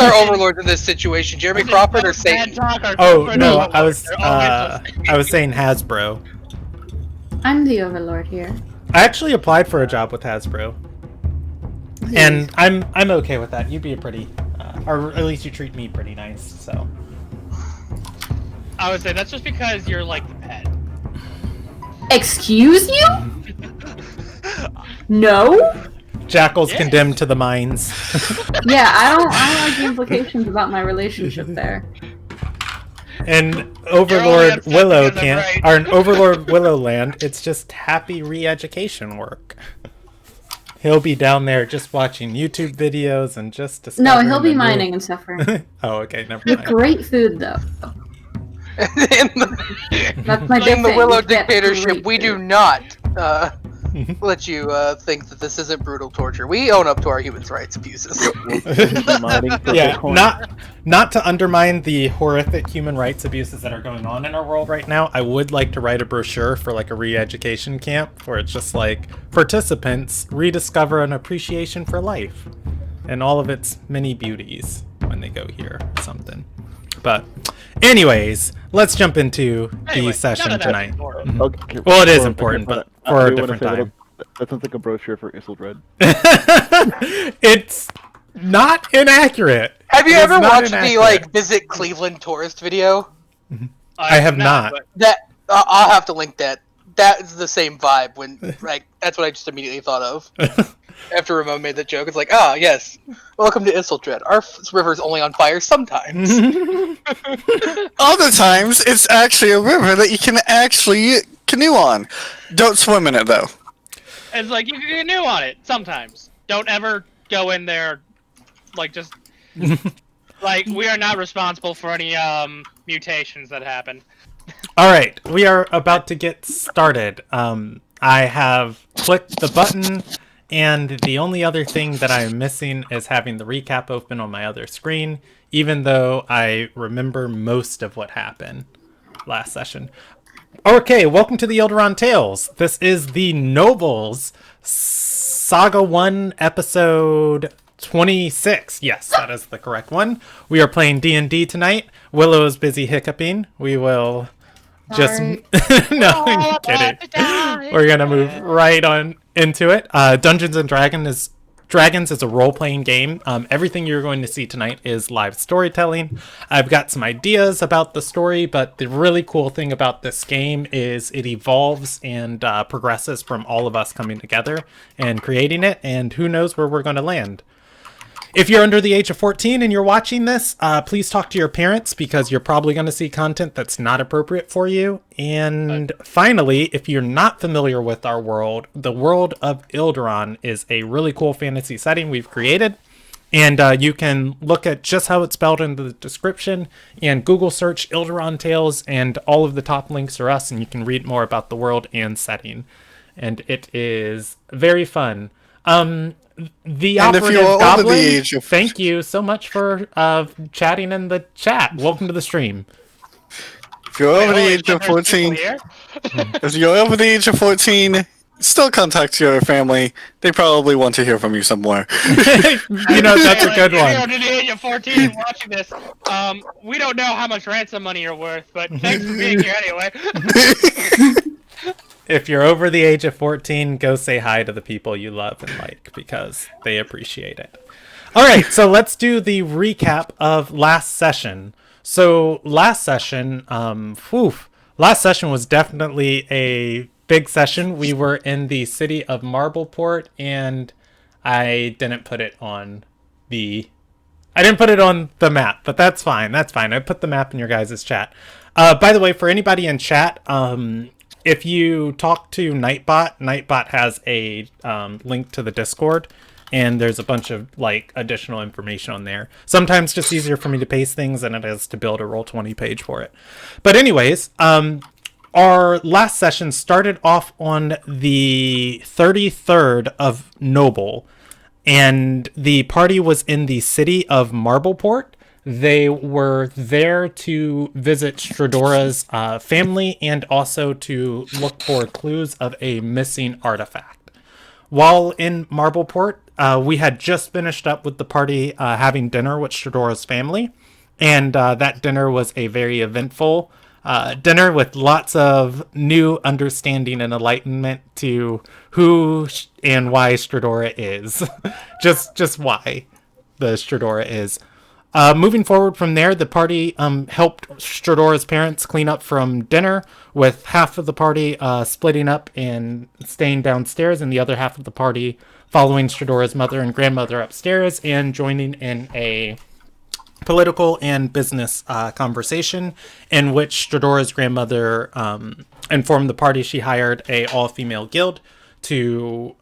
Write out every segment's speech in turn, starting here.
our overlords in this situation? Jeremy Crawford or Satan? Oh no, I was saying Hasbro. I'm the overlord here. I actually applied for a job with Hasbro, and I'm okay with that. You'd be a pretty, or at least you treat me pretty nice. So I would say that's just because you're like the pet. Excuse you? No? Jackal's condemned to the mines. Yeah, I don't like the implications about my relationship there. And Overlord Willow can't, or in Overlord Willow Land, it's just happy re-education work. He'll be down there just watching YouTube videos and just No, he'll be mining and suffering. Oh, okay, never With mind. great food, though. That's my in the thing. Willow You get dictatorship, great we food. do not let you think that this isn't brutal torture. We own up to our human rights abuses. Yeah, not to undermine the horrific human rights abuses that are going on in our world right now. I would like to write a brochure for like a re-education camp where it's just like participants rediscover an appreciation for life and all of its many beauties when they go here or something. But anyways, let's jump into the session tonight. Okay, Well, it is important, but for a different time. That sounds like a brochure for Ilderon. It's not inaccurate. Have you ever watched the like Visit Cleveland tourist video? I have not. That I'll have to link that. That is the same vibe when like that's what I just immediately thought of. After Ramon made the joke, it's like, ah, yes, welcome to Isildred. Our river's only on fire sometimes. Other times, it's actually a river that you can actually canoe on. Don't swim in it, though. It's like, you can canoe on it, sometimes. Don't ever go in there, like, just... like, we are not responsible for any, mutations that happen. Alright, we are about to get started. I have clicked the button, and the only other thing that I am missing is having the recap open on my other screen, even though I remember most of what happened last session. Okay, welcome to the Ilderon Tales. This is the Nobles Saga 1 episode 26. Yes, that is the correct one. We are playing D&D tonight. Willow is busy hiccuping. We will just... no, I'm kidding. We're going to move right on into it. Dungeons and Dragons is a role-playing game. Everything you're going to see tonight is live storytelling. I've got some ideas about the story, but the really cool thing about this game is it evolves and progresses from all of us coming together and creating it, and who knows where we're going to land. If you're under the age of 14 and you're watching this, please talk to your parents because you're probably going to see content that's not appropriate for you. And finally, if you're not familiar with our world, the world of Ilderon is a really cool fantasy setting we've created. And you can look at just how it's spelled in the description and Google search Ilderon Tales, and all of the top links are us, and you can read more about the world and setting. And it is very fun. The and operative if you're goblin, over the age of... thank you so much for chatting in the chat. Welcome to the stream. If you're over the age of 14, if you're over the age of 14, still contact your family. They probably want to hear from you somewhere. You know, that's a good one. If you're under the age of 14 watching this, we don't know how much ransom money you're worth, but thanks for being here anyway. If you're over the age of 14, go say hi to the people you love and like because they appreciate it. All right, so let's do the recap of last session. So last session was definitely a big session. We were in the city of Marbleport, and I didn't put it on the map, but that's fine. That's fine. I put the map in your guys' chat. By the way, for anybody in chat, if you talk to Nightbot has a link to the Discord, and there's a bunch of like additional information on there. Sometimes just easier for me to paste things than it is to build a Roll20 page for it. But anyways, our last session started off on the 33rd of Noble, and the party was in the city of Marbleport. They were there to visit Stradora's family and also to look for clues of a missing artifact. while in Marbleport, we had just finished up with the party having dinner with Stradora's family, and that dinner was a very eventful dinner with lots of new understanding and enlightenment to who and why Stradora is. just why the Stradora is. Moving forward from there, the party helped Stradora's parents clean up from dinner, with half of the party splitting up and staying downstairs, and the other half of the party following Stradora's mother and grandmother upstairs and joining in a political and business conversation in which Stradora's grandmother informed the party she hired a all-female guild to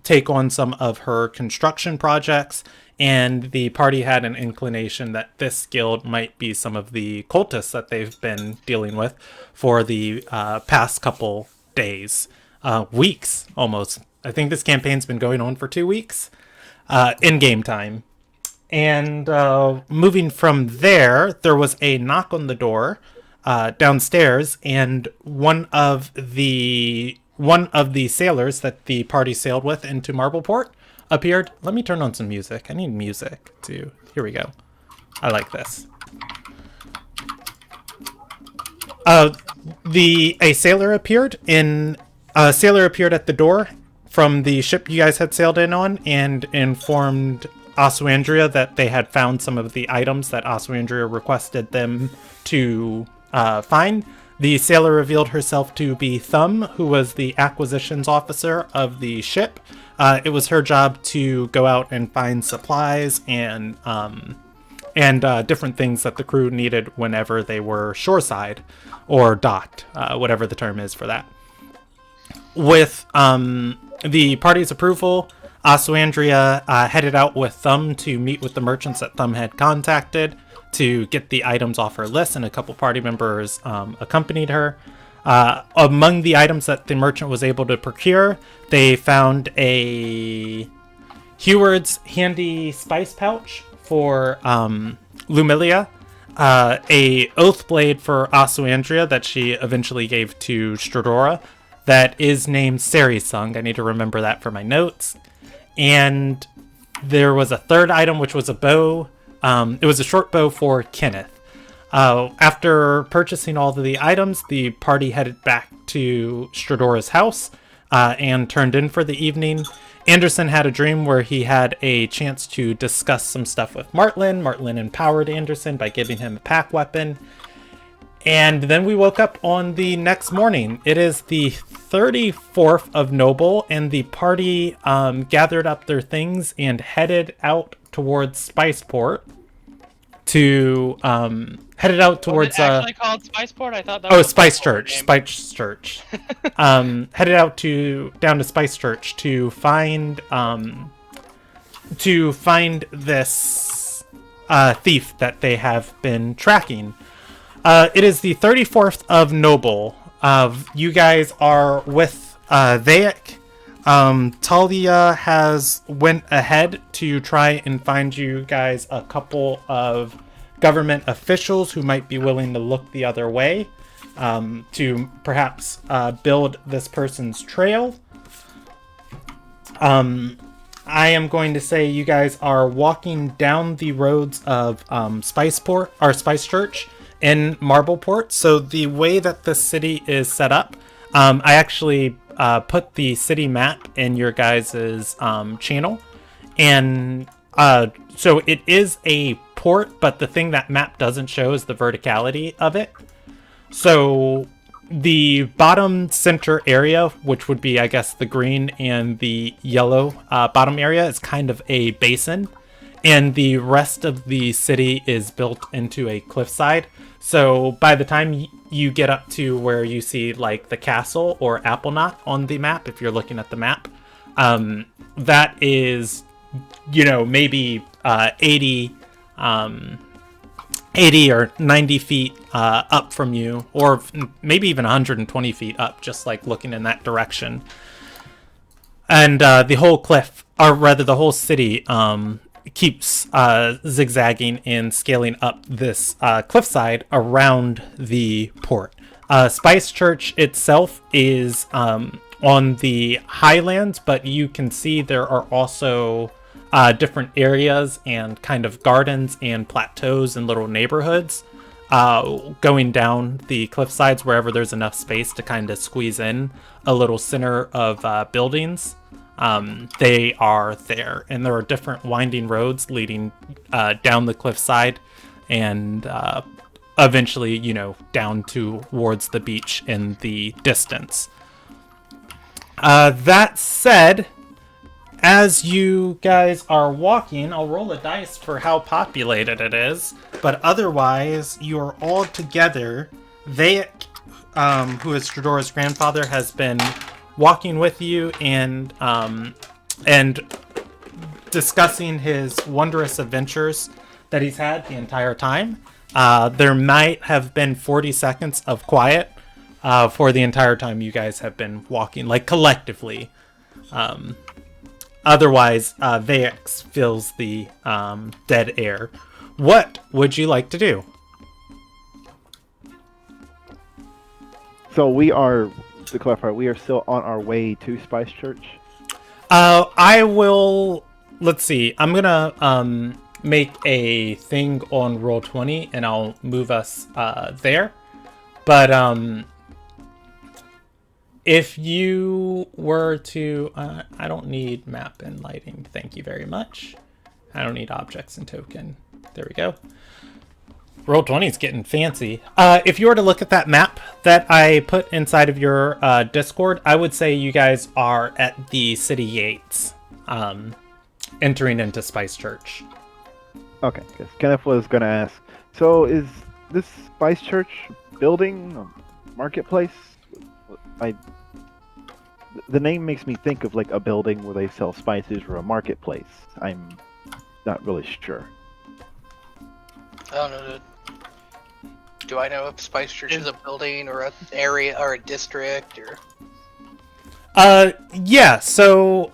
take on some of her construction projects, and the party had an inclination that this guild might be some of the cultists that they've been dealing with for the past couple days, weeks almost. I think this campaign's been going on for 2 weeks in game time. And moving from there, there was a knock on the door downstairs, and one of the sailors that the party sailed with into Marbleport appeared. Let me turn on some music. I need music too. Here we go. I like this. A sailor appeared at the door from the ship you guys had sailed in on and informed Oswandria that they had found some of the items that Oswandria requested them to find. The sailor revealed herself to be Thumb, who was the acquisitions officer of the ship. It was her job to go out and find supplies and different things that the crew needed whenever they were shoreside or docked, whatever the term is for that. With the party's approval, Oswandria headed out with Thumb to meet with the merchants that Thumb had contacted to get the items off her list, and a couple party members accompanied her. Among the items that the merchant was able to procure, they found a Heward's handy spice pouch for Lumilia, a oath blade for Oswandria that she eventually gave to Stradora that is named Sarisung. I need to remember that for my notes. And there was a third item, which was a bow. It was a short bow for Kenneth. After purchasing all of the items, the party headed back to Stradora's house and turned in for the evening. Anderson had a dream where he had a chance to discuss some stuff with Martlin. Martlin empowered Anderson by giving him a pack weapon. And then we woke up on the next morning. It is the 34th of Noble, and the party gathered up their things and headed out towards Spiceport to headed out towards Was it actually called Spiceport? I thought that was Spice Church. Spice Church. Headed out down to Spice Church to find this thief that they have been tracking. It is the 34th of Noble. You guys are with Vaic. Talia has went ahead to try and find you guys a couple of government officials who might be willing to look the other way to perhaps build this person's trail. I am going to say you guys are walking down the roads of Spiceport or Spice Church in Marbleport. So the way that the city is set up, I actually put the city map in your guys' channel, and so it is a port, but the thing that map doesn't show is the verticality of it. So the bottom center area, which would be, I guess, the green and the yellow bottom area, is kind of a basin, and the rest of the city is built into a cliffside. So by the time you get up to where you see like the castle or Appleknot on the map, if you're looking at the map, that is, maybe 80 or 90 feet up from you, or maybe even 120 feet up, just like looking in that direction. And the whole cliff, or rather the whole city, keeps zigzagging and scaling up this cliffside around the port. Spice Church itself is on the highlands, but you can see there are also different areas and kind of gardens and plateaus and little neighborhoods going down the cliff sides wherever there's enough space to kind of squeeze in a little center of buildings. They are there, and there are different winding roads leading down the cliffside and eventually, down towards the beach in the distance. That said, as you guys are walking, I'll roll a dice for how populated it is, but otherwise, you are all together. They, who is Stradora's grandfather, has been walking with you and discussing his wondrous adventures that he's had the entire time. There might have been 40 seconds of quiet for the entire time you guys have been walking, like collectively. Otherwise, Vex fills the dead air. What would you like to do? So we are, to clarify, we are still on our way to Spice Church. I will. Let's see. I'm gonna make a thing on Roll20, and I'll move us there. But if you were to, I don't need map and lighting. Thank you very much. I don't need objects and token. There we go. Roll20 is getting fancy. If you were to look at that map that I put inside of your Discord, I would say you guys are at the city gates, entering into Spice Church. Okay, because Kenneth was going to ask, so is this Spice Church building a marketplace? The name makes me think of like a building where they sell spices or a marketplace. I'm not really sure. I don't know. Do I know if Spice Church is a building or an area or a district or? Yeah. So,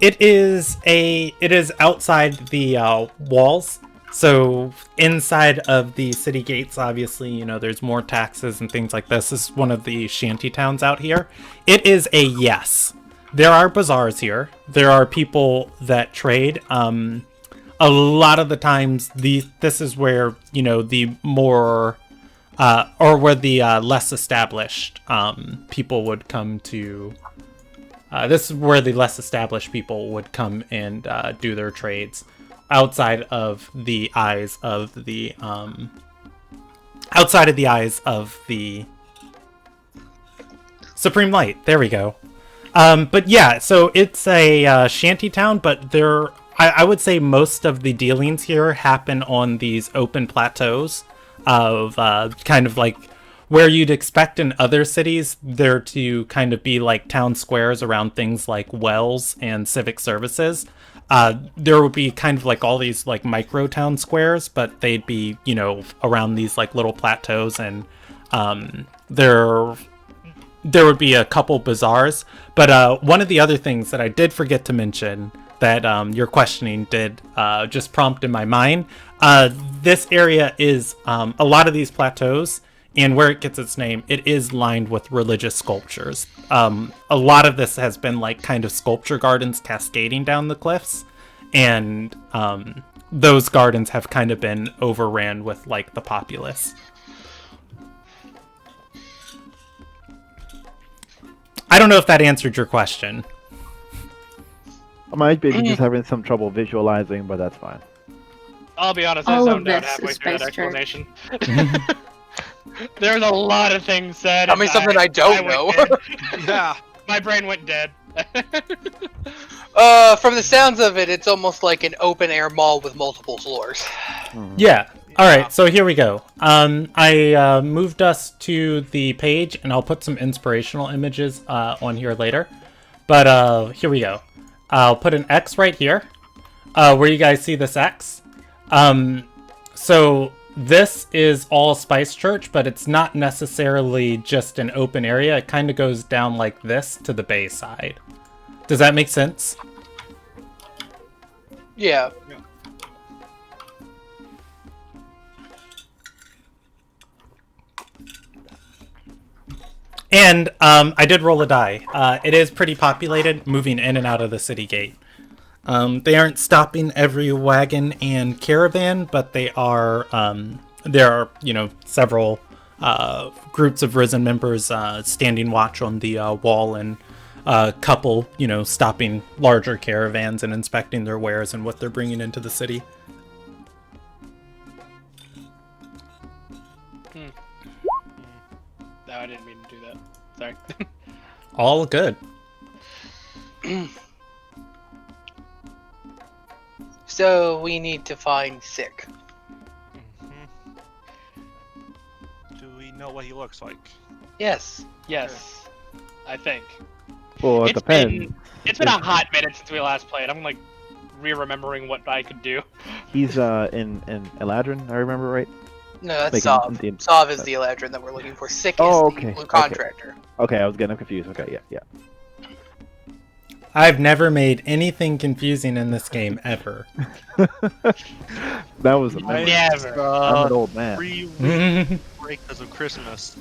it is outside the walls. So inside of the city gates, obviously, there's more taxes and things like this. This is one of the shanty towns out here. It is a yes. There are bazaars here. There are people that trade. A lot of the times, this is where, the more, or where the less established people would come to. This is where the less established people would come and do their trades. Outside of the eyes of the Supreme Light. There we go. But yeah, so it's a shanty town, but I would say most of the dealings here happen on these open plateaus of kind of like where you'd expect in other cities there to kind of be like town squares around things like wells and civic services. There would be kind of like all these like micro town squares, but they'd be, around these like little plateaus, and there would be a couple bazaars. But one of the other things that I did forget to mention that your questioning did just prompt in my mind, this area is a lot of these plateaus, and where it gets its name, it is lined with religious sculptures. A lot of this has been like kind of sculpture gardens cascading down the cliffs, and those gardens have kind of been overran with like the populace. I don't know if that answered your question. I might be just having some trouble visualizing, but that's fine. I'll be honest, I All of zoned out this halfway is through that Spice Church. explanation. There's a lot of things said. I mean, something I don't know. Yeah, my brain went dead. From the sounds of it, it's almost like an open air mall with multiple floors. Yeah. All right. So here we go. I moved us to the page, and I'll put some inspirational images on here later. But here we go. I'll put an X right here, where you guys see this X. So this is all Spice Church, but it's not necessarily just an open area. It kind of goes down like this to the bay side. Does that make sense? Yeah. And I did roll a die. It is pretty populated, moving in and out of the city gate. They aren't stopping every wagon and caravan, but they are. There are, several groups of Risen members standing watch on the wall, and a couple, stopping larger caravans and inspecting their wares and what they're bringing into the city. No, I didn't mean to do that. Sorry. All good. So we need to find Sick. Do we know what he looks like? Yes. Yes, I think. Well, it depends. It's been a hot minute since we last played. I'm like re-remembering what I could do. He's in Eladrin, I remember right? No, that's Like Sov. in- Sov is the Eladrin that we're looking for. Sick Oh, is the okay, blue okay. contractor. Okay, I was getting confused. Okay, yeah. I've never made anything confusing in this game ever. That was amazing. Never. I'm an old man. 3 week break because of Christmas.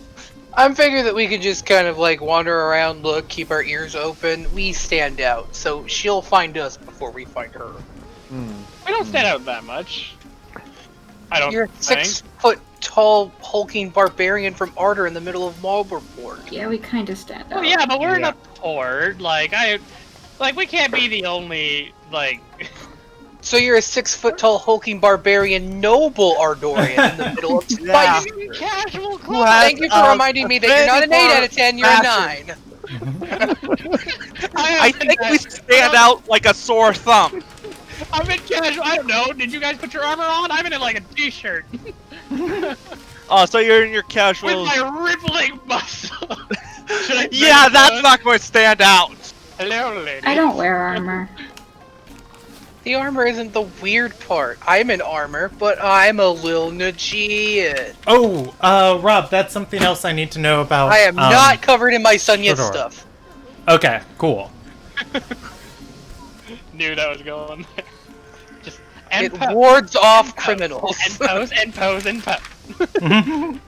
I'm figuring that we could just kind of like wander around, look, keep our ears open. We stand out, so she'll find us before we find her. We don't stand out that much. I don't You're a think. 6 foot tall hulking barbarian from Ardor in the middle of Malberport. Yeah, we kind of stand out. Well, yeah, but we're in a port. We can't be the only So you're a 6 foot tall hulking barbarian noble Ardorian in the middle of Yeah. spice. casual Who club. has Thank you for reminding me that you're not an 8 out of 10, you're a fashion. 9. I think we stand out like a sore thumb. I'm in casual. I don't know. Did you guys put your armor on? I'm in like a t-shirt Oh, so you're in your with casual. my rippling muscle. Should I Yeah, that's not going to stand out. Hello, lady. I don't wear armor. The armor isn't the weird part. I'm in armor, but I'm a Lil Najean. Oh, Rob, that's something else I need to know about. I am not covered in my Sunya Fedora. stuff. Okay, cool. Knew that was going there. Just It pose, wards off criminals. and pose and pose and pose.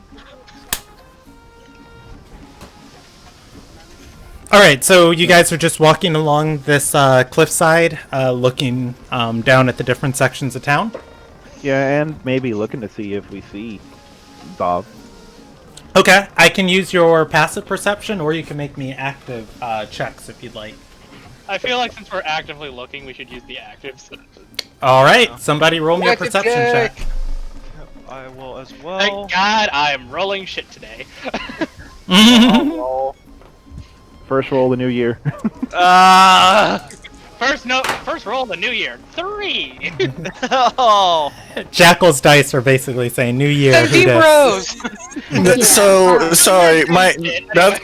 Alright, so you guys are just walking along this cliffside, looking down at the different sections of town? Yeah, and maybe looking to see if we see Bob. Okay, I can use your passive perception, or you can make me active checks if you'd like. I feel like since we're actively looking, we should use the actives. Alright, somebody roll me a Active perception check. check. I will as well. Thank God I am rolling shit today. First roll of the new year. First roll of the new year. 3. Oh, Jackal's dice are basically saying New Year. who 17 dis? rows! So sorry, that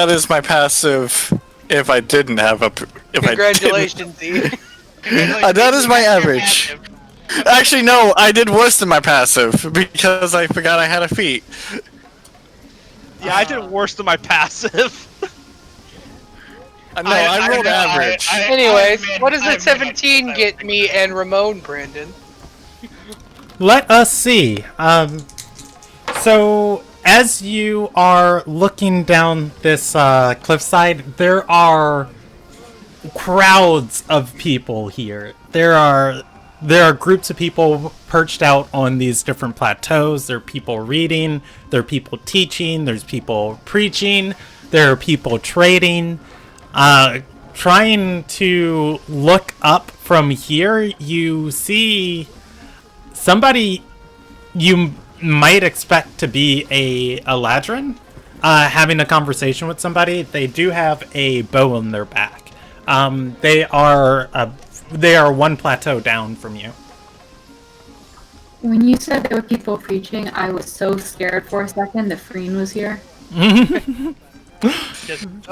is my passive. If I didn't have a, if Congratulations, E. that is my average. Actually, no, I did worse than my passive because I forgot I had a feat. yeah, I did worse than my passive. No, I rolled average. Anyways, what does the 17 get me and Ramon, Brandon? Let us see. So, as you are looking down this cliffside, there are crowds of people here. There are groups of people perched out on these different plateaus. There are people reading. There are people teaching. There's people preaching. There are people trading. Trying to look up from here, you see somebody you might expect to be a Eladrin having a conversation with somebody. They do have a bow on their back. They are one plateau down from you. When you said there were people preaching, I was so scared for a second that Freen was here.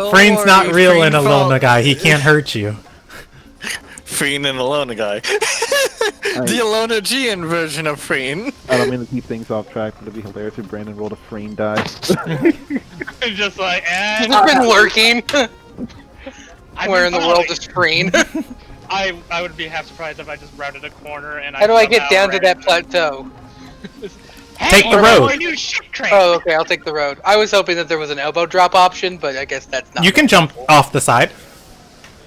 Frain's not real in Alona guy. He can't hurt you. Freen and Alona guy. The Alona Gian version of Freen. I don't mean to keep things off track, but it'd be hilarious if Brandon rolled a Freen die. Just like, It's been lurking. Where in the world is Freen? I would be half surprised if I just rounded a corner and How do I get down to that plateau? Take the we're road. going to ship train. Oh, okay, I'll take the road. I was hoping that there was an elbow drop option, but I guess that's not. You can jump off the side.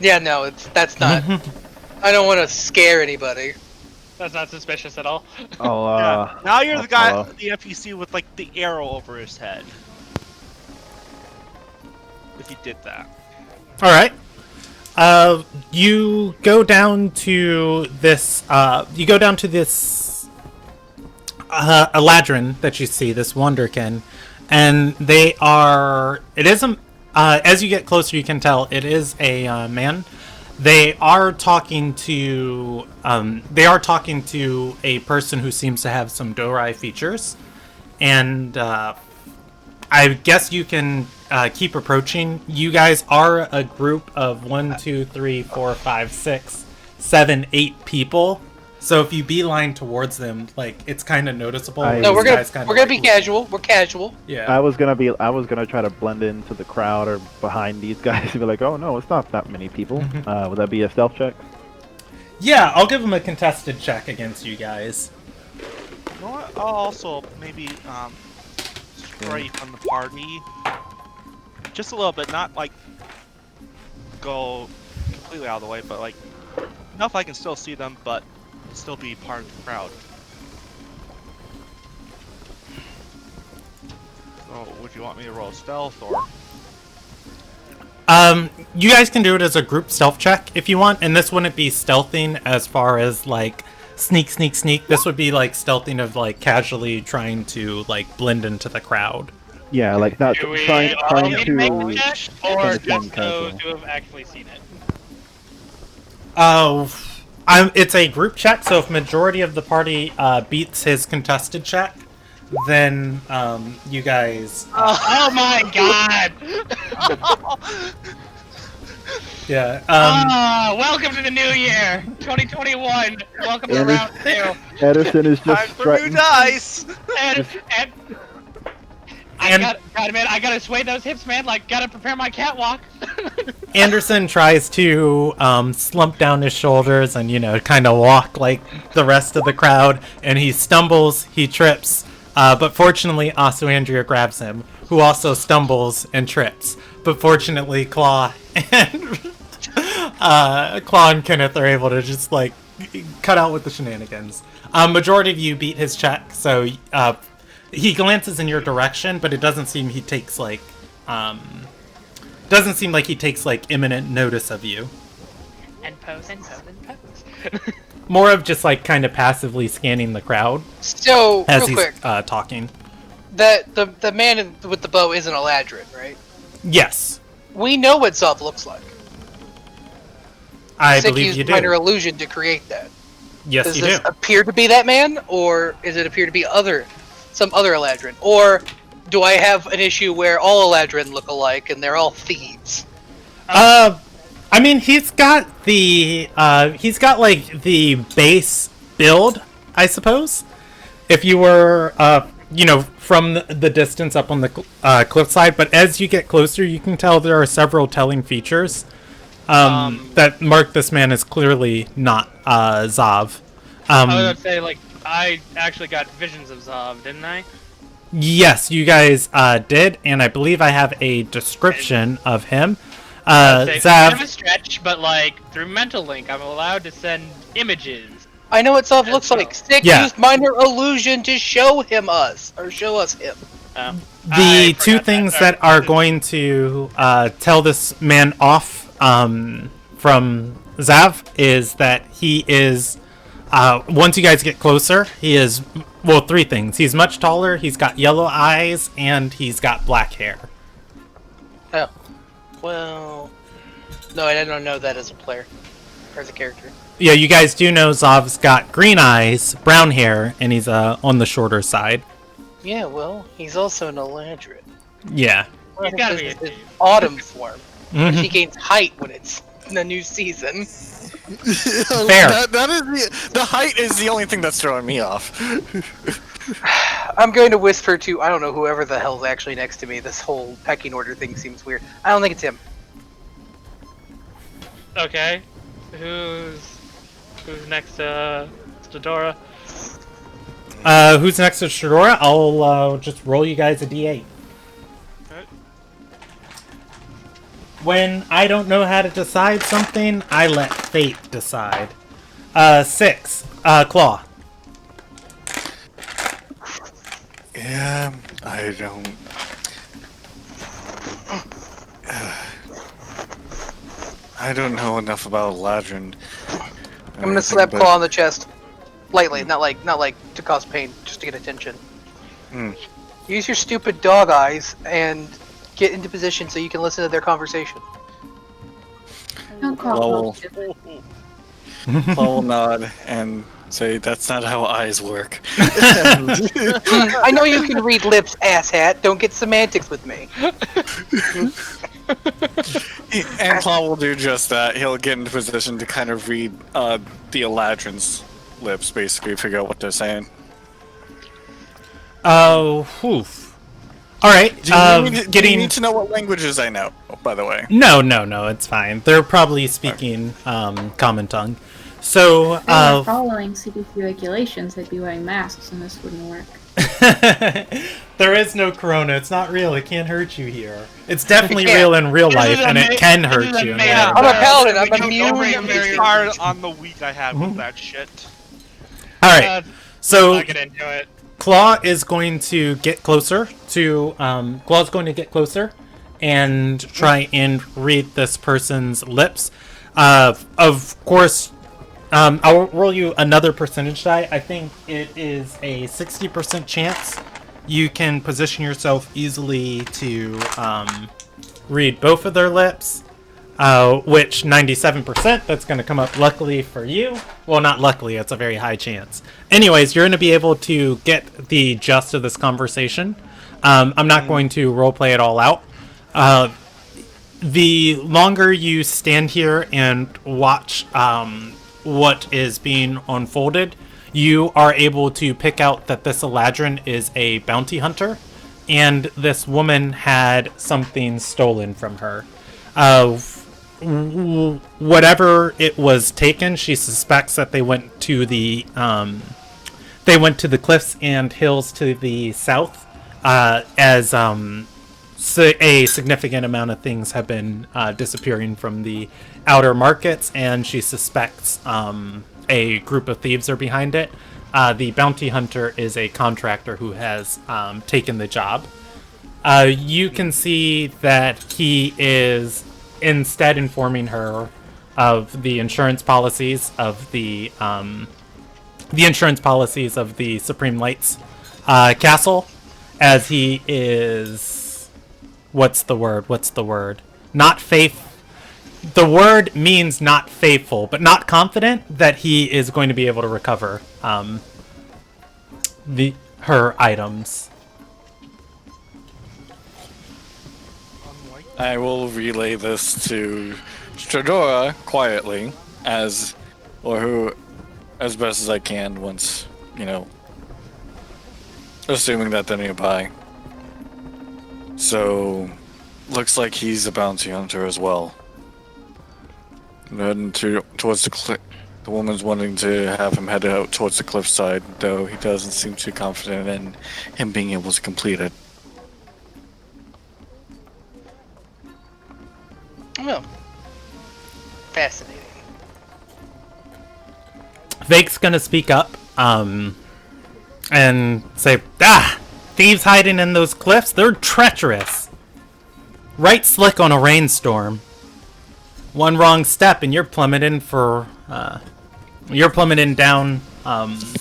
Yeah, no, that's not. I don't want to scare anybody. That's not suspicious at all. Oh, Yeah. Now you're I'll the guy, follow. the NPC with like the arrow over his head. If he did that. All right. You go down to this. You go down to this Eladrin that you see, this Wonderkin, and they are. It isn't. As you get closer, you can tell it is a man. They are talking to. They are talking to a person who seems to have some Dorai features, and I guess you can keep approaching. You guys are a group of 1, 2, 3, 4, 5, 6, 7, 8 people. So if you beeline towards them, like it's kind of noticeable. No, we're These guys gonna be casual. We're casual. Yeah. I was gonna try to blend into the crowd or behind these guys and be like, oh no, it's not that many people. Would that be a stealth check? Yeah, I'll give them a contested check against you guys. You know what? I'll also maybe stray from the party. Just a little bit, not like go completely out of the way, but like enough I can still see them, but still be part of the crowd. So, would you want me to roll stealth or? You guys can do it as a group stealth check if you want, and this wouldn't be stealthing as far as like sneak, sneak, sneak. This would be like stealthing of like casually trying to like blend into the crowd. Yeah, like not Do we trying all need to make a to. check, or kind of just thing, those casual. who have actually seen it? Oh, it's a group check, so if majority of the party beats his contested check, then you guys. Oh my god! Yeah. Welcome to the new year, 2021. Welcome to And round 2. Edison is Time just for new strutting. dice. And And- I gotta sway those hips, man. Like, gotta prepare my catwalk. Anderson tries to slump down his shoulders and, kind of walk like the rest of the crowd, and he stumbles, he trips, but fortunately Andrea grabs him, who also stumbles and trips. But fortunately Claw and Claw and Kenneth are able to just like cut out with the shenanigans. Majority of you beat his check, so he glances in your direction, but it doesn't seem he takes like imminent notice of you. And pose. More of just like kind of passively scanning the crowd So, as real he's quick, talking. that the man with the bow isn't Eladrin, right? Yes, We know what Zov looks like. I Sick believe used you minor do. illusion to create that. Yes, Does you this do. appear to be that man, or does it appear to be some other Eladrin? Or do I have an issue where all Eladrin look alike and they're all thieves? I mean, he's got like the base build, I suppose. If you were, from the distance up on the cliffside, but as you get closer, you can tell there are several telling features that mark this man as clearly not Zav. I was gonna say, like, I actually got visions of Zov, didn't I? Yes, you guys did, and I believe I have a description of him. It's kind of a Zav, stretch, but like through mental link, I'm allowed to send images. I know what Zov As looks well. like. Sick Yeah. used minor illusion to show us him. I the two forgot things that. that are going to tell this man off from Zav is that he is, once you guys get closer, he is, well, 3 things. He's much taller, he's got yellow eyes, and he's got black hair. Oh. Well... No, I didn't know that as a player. Or as a character. Yeah, you guys do know Zav's got green eyes, brown hair, and he's on the shorter side. Yeah, well, he's also an Eladrin. Yeah. Well, I think gotta this be is a his dude. autumn form. Mhm. He gains height when it's in the new season. Fair. That is the height is the only thing that's throwing me off. I'm going to whisper to, I don't know, whoever the hell's actually next to me. This whole pecking order thing seems weird. I don't think it's him. Okay, who's next to Dora? Who's next to Shadora? I'll just roll you guys a d8. Okay. When I don't know how to decide something, I let fate decide. 6. Claw. Yeah, I don't. I don't know enough about Ladrin. I'm gonna slap Claw on the chest, lightly, not like to cause pain, just to get attention. Use your stupid dog eyes and get into position so you can listen to their conversation. Don't call Lowell. them stupid. Claw will nod and say, "That's not how eyes work." I know you can read lips, asshat. Don't get semantics with me. And Claw will do just that. He'll get into position to kind of read the Eladrin's lips, basically, figure out what they're saying. Oh, oof. Alright, Do you need to know what languages I know, by the way? No, it's fine. They're probably speaking common tongue. So, If they were following CDC regulations, they'd be wearing masks and this wouldn't work. there is no corona. It's not real. It can't hurt you here. It's definitely real in real life, and it can hurt you. I'm a paladin. I'm immune. I'm hard on the week I had with that shit. Alright, so I'll get into it. Claw is going to get closer to Claw's going to get closer and try and read this person's lips. Of course, I'll roll you another percentage die. I think it is a 60% chance you can position yourself easily to read both of their lips. Which 97%, that's going to come up luckily for you. Well, not luckily, it's a very high chance. Anyways, you're going to be able to get the gist of this conversation. I'm not going to roleplay it all out. The longer you stand here and watch what is being unfolded, you are able to pick out that this Eladrin is a bounty hunter, and this woman had something stolen from her. Whatever it was taken, she suspects that they went to the cliffs and hills to the south, as a significant amount of things have been disappearing from the outer markets, and she suspects a group of thieves are behind it. The bounty hunter is a contractor who has taken the job. You can see that he is instead informing her of the insurance policies of the Supreme Lights castle, as he is what's the word? Not faith. The word means not faithful, but not confident that he is going to be able to recover her items. I will relay this to Stradora quietly, as best as I can once, assuming that they're nearby. So, looks like he's a bounty hunter as well. Heading towards the cliff. The woman's wanting to have him head out towards the cliffside, though he doesn't seem too confident in him being able to complete it. Oh. Fascinating. Vake's gonna speak up, and say, thieves hiding in those cliffs, they're treacherous. Right slick on a rainstorm. One wrong step and you're plummeting down,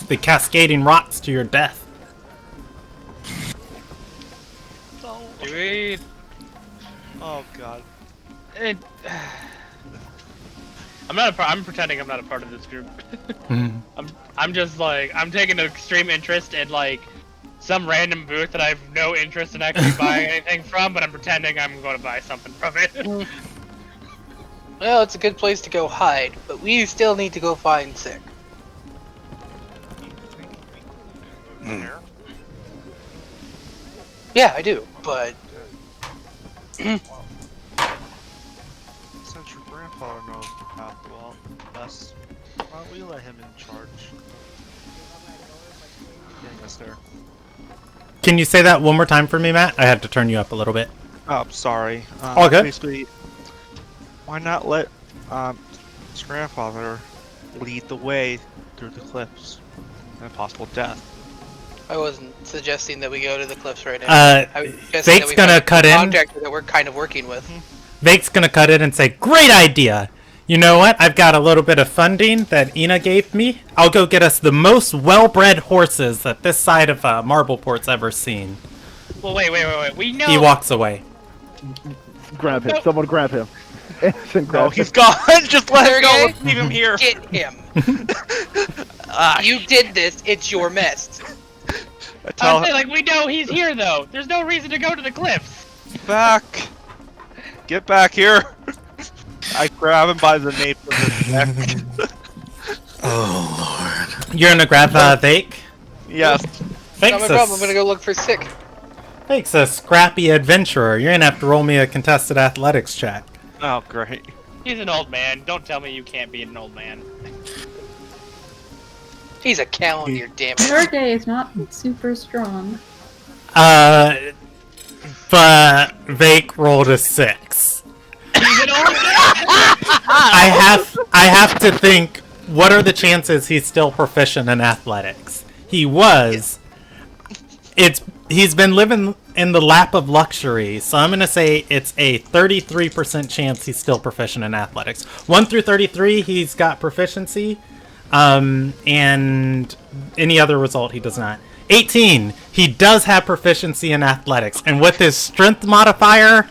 the cascading rocks to your death. Do we? Oh god. I'm pretending I'm not a part of this group. I'm just I'm taking an extreme interest in some random booth that I have no interest in actually buying anything from, but I'm pretending I'm going to buy something from it. Well, it's a good place to go hide, but we still need to go find Sick. Yeah, I do, but... Since your grandfather knows the path well best, why don't we let him in charge? mister. Can you say that one more time for me, Matt? I had to turn you up a little bit. Oh, I'm sorry. All good. Basically, why not let his grandfather lead the way through the cliffs and possible death? I wasn't suggesting that we go to the cliffs right now. I was suggesting that Vake's we gonna find a cut in. contractor that we're kind of working with. Vake's gonna cut in and say, "Great idea! You know what? I've got a little bit of funding that Ina gave me. I'll go get us the most well-bred horses that this side of Marbleport's ever seen." Well, wait. We know. He walks away. Grab him. Someone grab him. Anderson, No, grab he's him. gone. Just let him go. Sergey? Let's leave him here. Get him. Ah, You did this. It's your mess. I tell I'm saying, him like, we know he's here, though. There's no reason to go to the cliffs. back. Get back here. I grab him by the nape of his neck. Oh You're gonna grab Vake? Yes. Not Vake's my problem. I'm gonna go look for Sick. Vake's a scrappy adventurer. You're gonna have to roll me a contested athletics check. Oh, great. He's an old man. Don't tell me you can't be an old man. He's a calendar, damn it. Sergey is not super strong. But Vake rolled a 6. He's an old man. I have to think, what are the chances he's still proficient in athletics? He was. He's been living in the lap of luxury, so I'm gonna say it's a 33% chance he's still proficient in athletics. 1 through 33, he's got proficiency, and any other result he does not. 18, he does have proficiency in athletics, and with his strength modifier,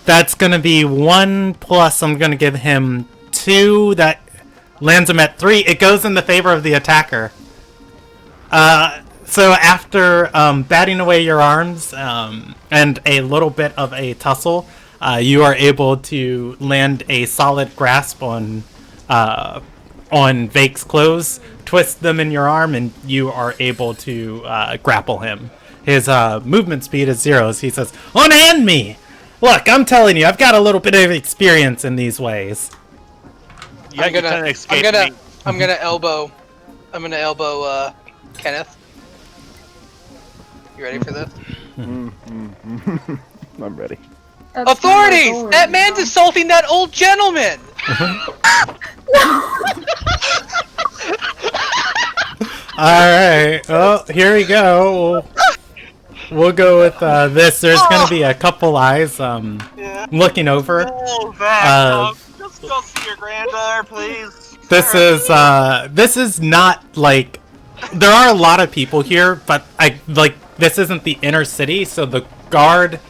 that's gonna be 1 plus. I'm gonna give him 2. That lands him at 3. It goes in the favor of the attacker. So after batting away your arms and a little bit of a tussle, you are able to land a solid grasp on Vake's clothes, twist them in your arm, and you are able to grapple him. His movement speed is 0. So he says, "Unhand me! Look, I'm telling you, I've got a little bit of experience in these ways." Yeah, I'm gonna elbow Kenneth. You ready for this? I'm ready. That's Authorities! not That man's assaulting that old gentleman! Alright, well, here we go. We'll go with this. There's gonna be a couple eyes looking over. Just go see your granddaughter, please. This is not like, there are a lot of people here, but this isn't the inner city, so the guard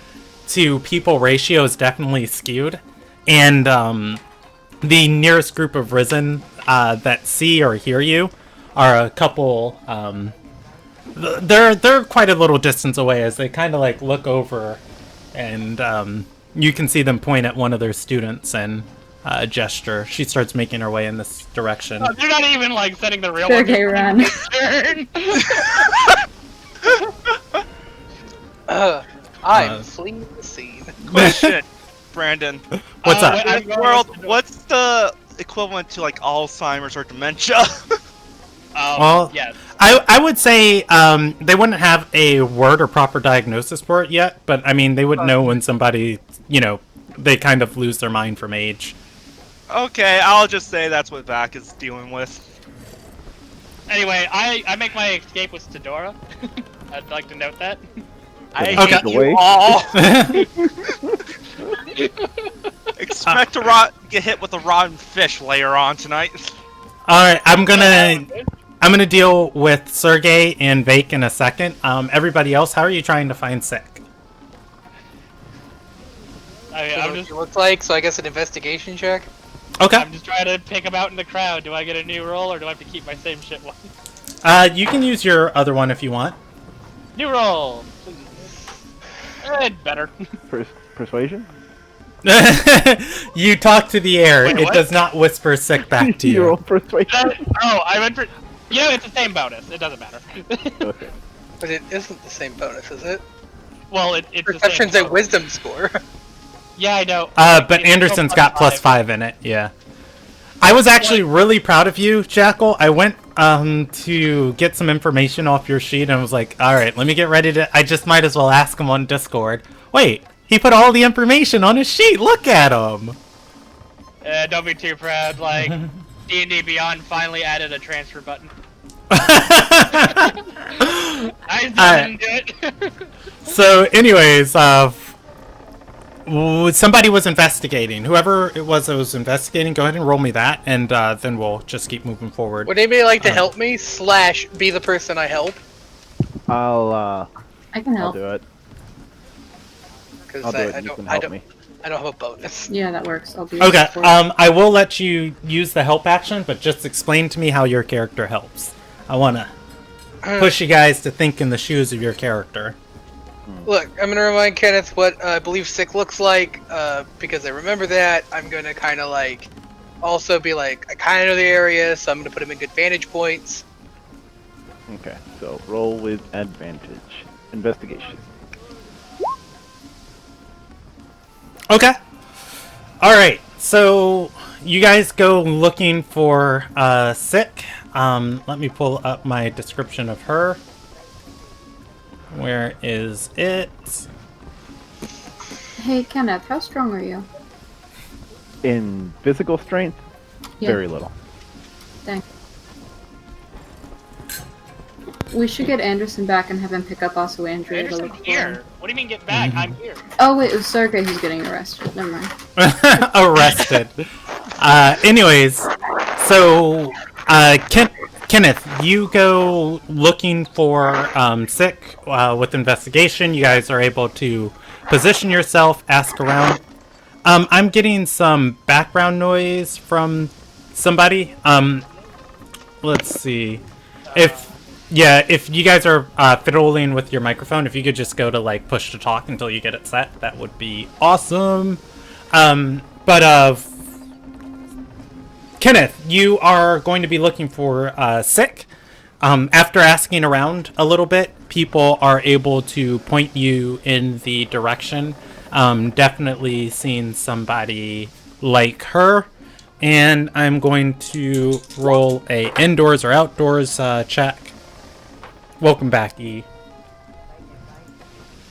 to people ratio is definitely skewed, and the nearest group of risen that see or hear you are a couple. They're quite a little distance away as they kind of like look over, and you can see them point at one of their students and gesture. She starts making her way in this direction. They're not even like setting the real Sergey, run. turn. I'm fleeing the scene. Question, Brandon. What's up? In this world, what's the equivalent to like Alzheimer's or dementia? Well, yes. I would say they wouldn't have a word or proper diagnosis for it yet, but I mean they would know when somebody, they kind of lose their mind from age. Okay, I'll just say that's what Vac is dealing with. Anyway, I make my escape with Stadora. I'd like to note that. I Okay. hate you all. Expect to get hit with a rotten fish later on tonight. Alright, I'm gonna deal with Sergey and Vake in a second. Everybody else, how are you trying to find Sick? I'm What just it looks like, so I guess an investigation check. Okay. I'm just trying to pick him out in the crowd. Do I get a new roll or do I have to keep my same shit one? You can use your other one if you want. New roll, please. Better. Persuasion? You talk to the air. Wait, it what? does not whisper Sick back to You roll you. persuasion. I went for. It's the same bonus. It doesn't matter. Okay. But it isn't the same bonus, is it? Well, it's the same Perception's a bonus. wisdom score. Yeah, I know. But It's Anderson's still got plus 5 in it, yeah. I was actually really proud of you, Jackal. I went to get some information off your sheet and was like, alright, let me get ready to... I just might as well ask him on Discord. Wait, he put all the information on his sheet! Look at him! Don't be too proud, like, D&D Beyond finally added a transfer button. I didn't do it. So, anyways, somebody was investigating. Whoever it was that was investigating, go ahead and roll me that, and then we'll just keep moving forward. Would anybody like to help me? / be the person I help? I can I'll help. do it. Because I'll do it. You can help me. I don't have a bonus. Yeah, that works. I'll do Okay, it. I will let you use the help action, but just explain to me how your character helps. I want to push you guys to think in the shoes of your character. Look, I'm going to remind Kenneth what I believe sick looks like, because I remember that. I'm going to kind of like, also be like, I kind of know the area, so I'm going to put him in good vantage points. Okay, so roll with advantage. Investigation. Okay. Alright, so you guys go looking for Sick. Let me pull up my description of her. Where is it? Hey, Kenneth, how strong are you? In physical strength, Yeah. very little. Thanks. We should get Anderson back and have him pick up also Andrea to Anderson's look for him. here. What do you mean get back? I'm here. Oh wait, it was Sergey who's getting arrested. Never mind. Arrested. Anyways, so Kenneth, you go looking for Sick with investigation. You guys are able to position yourself, ask around. I'm getting some background noise from somebody. Let's see. If you guys are fiddling with your microphone, if you could just go to like push to talk until you get it set, that would be awesome. Kenneth, you are going to be looking for Sick. After asking around a little bit, people are able to point you in the direction. Definitely seeing somebody like her. And I'm going to roll a indoors or outdoors check. Welcome back, E.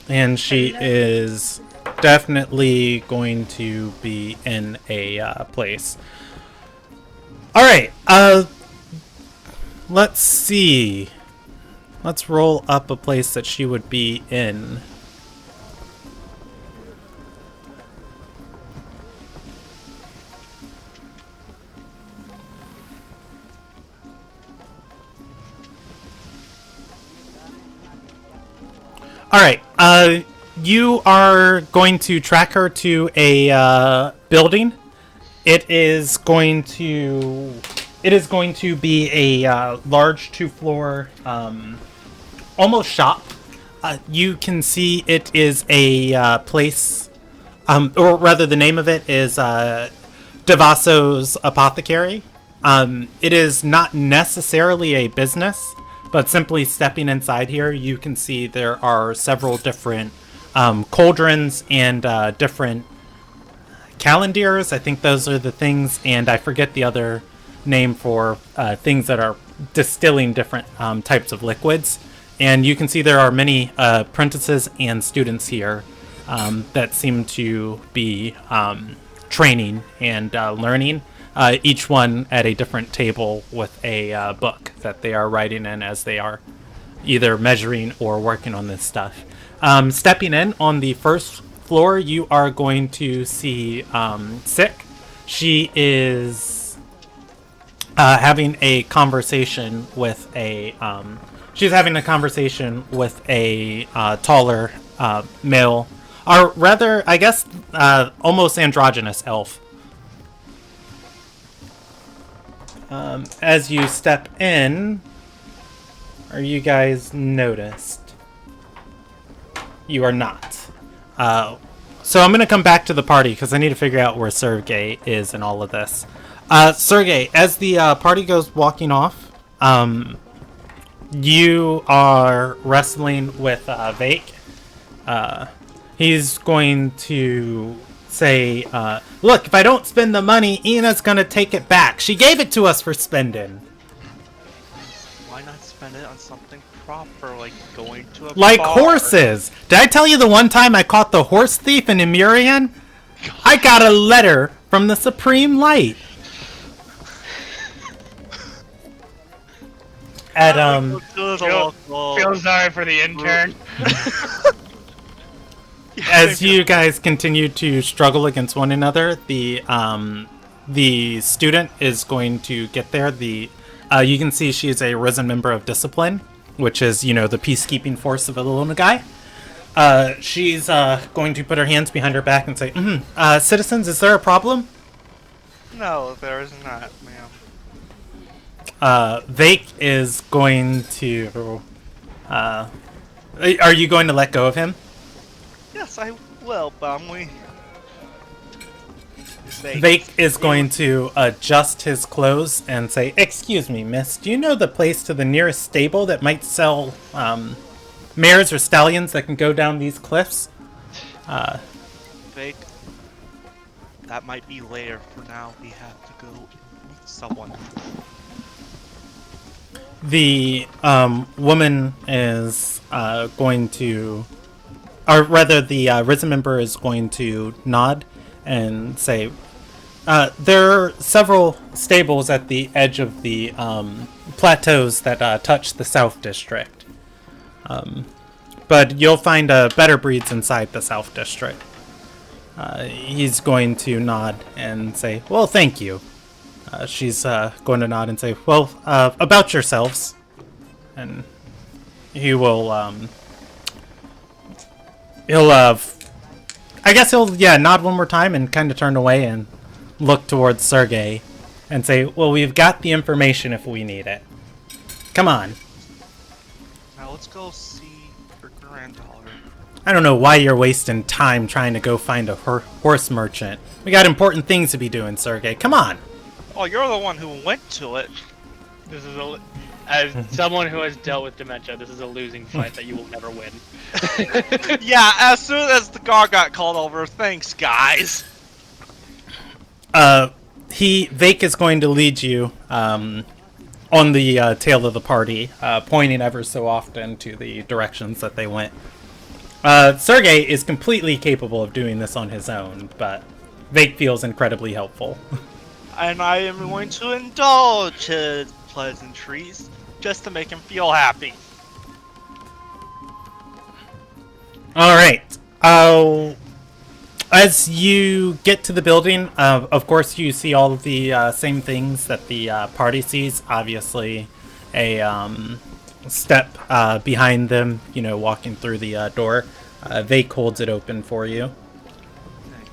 And she is definitely going to be in a place. Alright, let's see. Let's roll up a place that she would be in. Alright, you are going to track her to a building. It is going to be a large 2-floor almost shop. You can see it is a place, or rather the name of it is Devasso's Apothecary. It is not necessarily a business, but simply stepping inside here, you can see there are several different cauldrons and different calendars. I think those are the things, and I forget the other name for things that are distilling different types of liquids. And you can see there are many apprentices and students here that seem to be training and learning. Each one at a different table with a book that they are writing in as they are either measuring or working on this stuff. Stepping in on the first floor, you are going to see Sick. She is having a conversation with a taller male, or rather, I guess, almost androgynous elf. As you step in, are you guys noticed? You are not. So I'm going to come back to the party because I need to figure out where Sergey is in all of this. Sergey, as the party goes walking off, you are wrestling with Vake. He's going to say, look, if I don't spend the money, Ina's going to take it back. She gave it to us for spending. spend it on something proper, like going to a Like bar. horses! Did I tell you the one time I caught the horse thief in Emurian? I got a letter from the Supreme Light. At, Feel sorry for the intern. as you guys continue to struggle against one another, the student is going to get there. You can see she is a risen member of discipline, which is, the peacekeeping force of Illuminagai. She's going to put her hands behind her back and say, citizens, is there a problem? No, there is not, ma'am. Vake is going to... are you going to let go of him? Yes, I will, Bumley. Vake is going to adjust his clothes and say, "Excuse me, miss, do you know the place to the nearest stable that might sell mares or stallions that can go down these cliffs?" Fake. That might be later. For now, we have to go meet someone. The woman is going to... Or rather, the risen member is going to nod and say, there are several stables at the edge of the plateaus that touch the South District. But you'll find better breeds inside the South District. He's going to nod and say, "Well, thank you." She's going to nod and say, "Well, about yourselves." And he will, I guess he'll nod one more time and kind of turn away and look towards Sergey and say, "Well, we've got the information if we need it. Come on." Now let's go see your granddaughter. I don't know why you're wasting time trying to go find a horse merchant. We got important things to be doing, Sergey. Come on. Oh, you're the one who went to it. This is as someone who has dealt with dementia, this is a losing fight that you will never win. Yeah, as soon as the guard got called over, thanks, guys. Vake is going to lead you on the tail of the party, pointing ever so often to the directions that they went. Sergey is completely capable of doing this on his own, but Vake feels incredibly helpful. And I am going to indulge his pleasantries just to make him feel happy. Alright. As you get to the building, of course you see all of the same things that the party sees. Obviously, a step behind them, walking through the door. Vake holds it open for you. Thank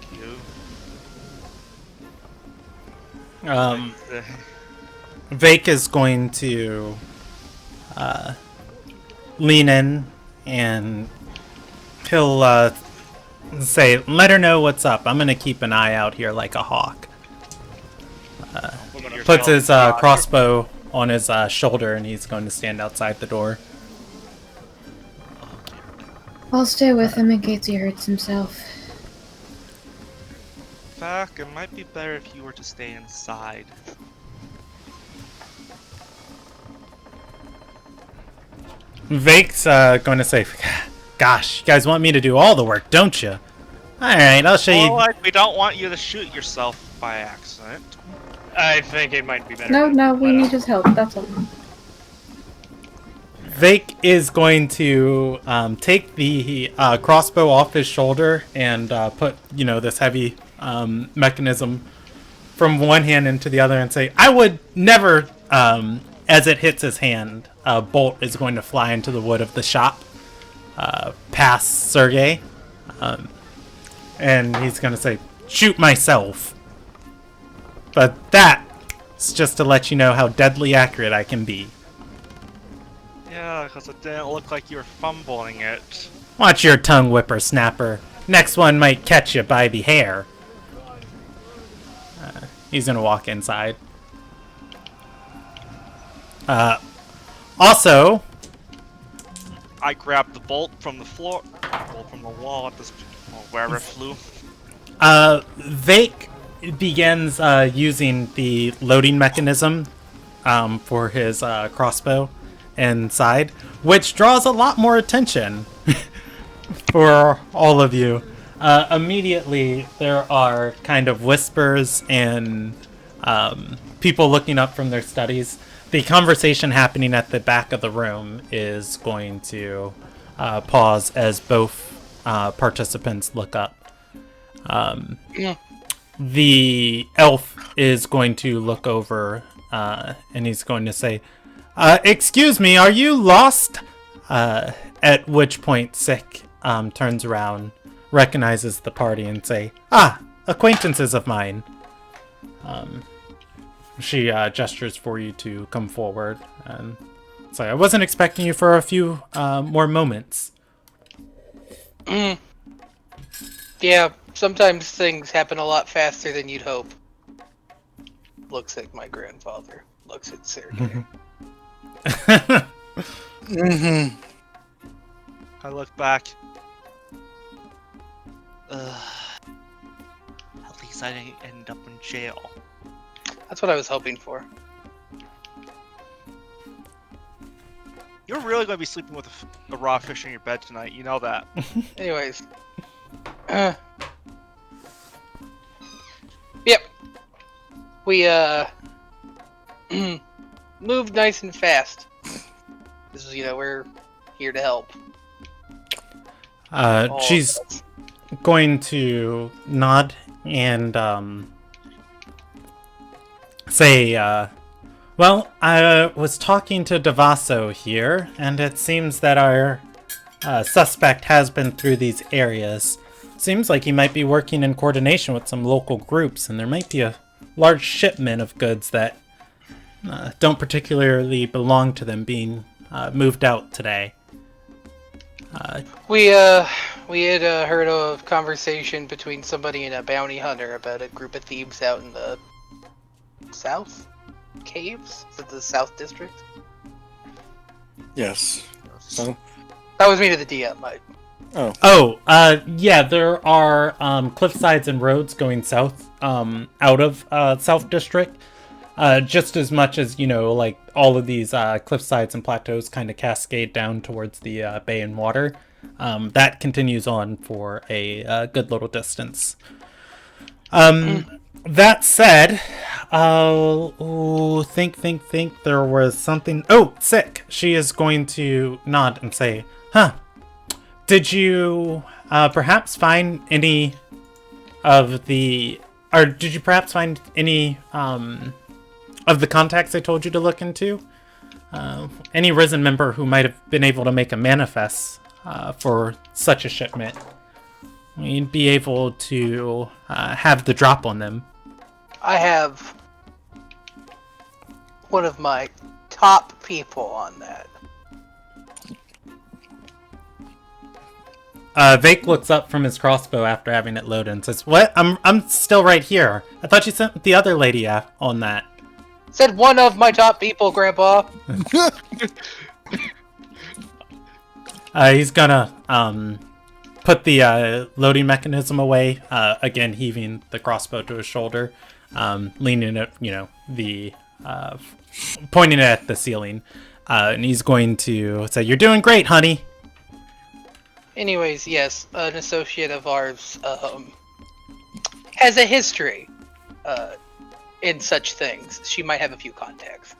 you. Vake is going to lean in and he'll say, "Let her know what's up. I'm going to keep an eye out here like a hawk." Puts his crossbow on his shoulder and he's going to stand outside the door. I'll stay with him in case he hurts himself. In fact, it might be better if you were to stay inside. Vake's going to say, "Gosh, you guys want me to do all the work, don't you? Alright, I'll show you." Like, we don't want you to shoot yourself by accident. I think it might be better. No, we need his help, that's all. Vake is going to take the crossbow off his shoulder and put, this heavy mechanism from one hand into the other and say, "I would never," as it hits his hand, a bolt is going to fly into the wood of the shop, past Sergey. And he's going to say, "Shoot myself." But that's just to let you know how deadly accurate I can be. Yeah, because it didn't look like you were fumbling it. Watch your tongue, whippersnapper. Next one might catch you by the hair. He's going to walk inside. Also, I grabbed the bolt from the floor, bolt from the wall at this, wherever it flew. Vake begins using the loading mechanism for his crossbow, inside, which draws a lot more attention for all of you. Immediately, there are kind of whispers and people looking up from their studies. The conversation happening at the back of the room is going to pause as both participants look up. The elf is going to look over and he's going to say, excuse me, are you lost? At which point Sick turns around, recognizes the party, and say, acquaintances of mine. She gestures for you to come forward and say, I wasn't expecting you for a few more moments. Yeah, sometimes things happen a lot faster than you'd hope. Looks at my grandfather. Looks at Sergey. I look back. At least I didn't end up in jail. That's what I was hoping for. You're really going to be sleeping with a raw fish in your bed tonight. You know that. Anyways. Yep. We, moved nice and fast. This is, we're here to help. She's going to nod and, say, well, I was talking to Devasso here, and it seems that our suspect has been through these areas. Seems like he might be working in coordination with some local groups, and there might be a large shipment of goods that don't particularly belong to them being moved out today. We had heard of conversation between somebody and a bounty hunter about a group of thieves out in the South Caves? Is it the South District? Yes. So, That was me to the DM. Yeah, there are cliff sides and roads going south, out of South District. Just as much as, like all of these cliff sides and plateaus kind of cascade down towards the bay and water. That continues on for a good little distance. That said, think there was something. Oh, Sick. She is going to nod and say, did you perhaps find any of the, or did you perhaps find any of the contacts I told you to look into? Any Risen member who might have been able to make a manifest for such a shipment? We'd be able to have the drop on them. I have one of my top people on that. Vake looks up from his crossbow after having it loaded and says, "What? I'm still right here. I thought you sent the other lady on that." Said one of my top people, Grandpa. He's gonna put the loading mechanism away, again heaving the crossbow to his shoulder, leaning it, the pointing it at the ceiling, and he's going to say, "You're doing great, honey." Anyways, yes, an associate of ours has a history in such things. She might have a few contacts.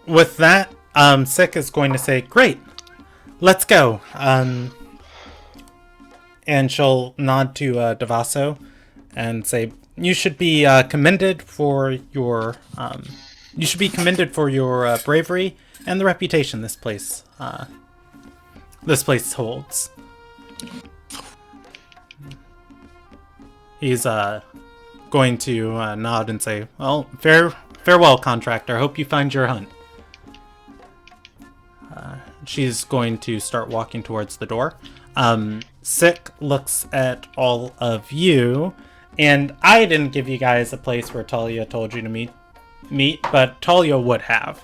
With that, Sick is going to say, "Great, let's go." And she'll nod to Devasso and say, "You should be commended for your bravery and the reputation this place holds." He's going to nod and say, "Well, farewell, contractor. Hope you find your hunt." She's going to start walking towards the door. Sick looks at all of you, and I didn't give you guys a place where Talia told you to meet, but Talia would have.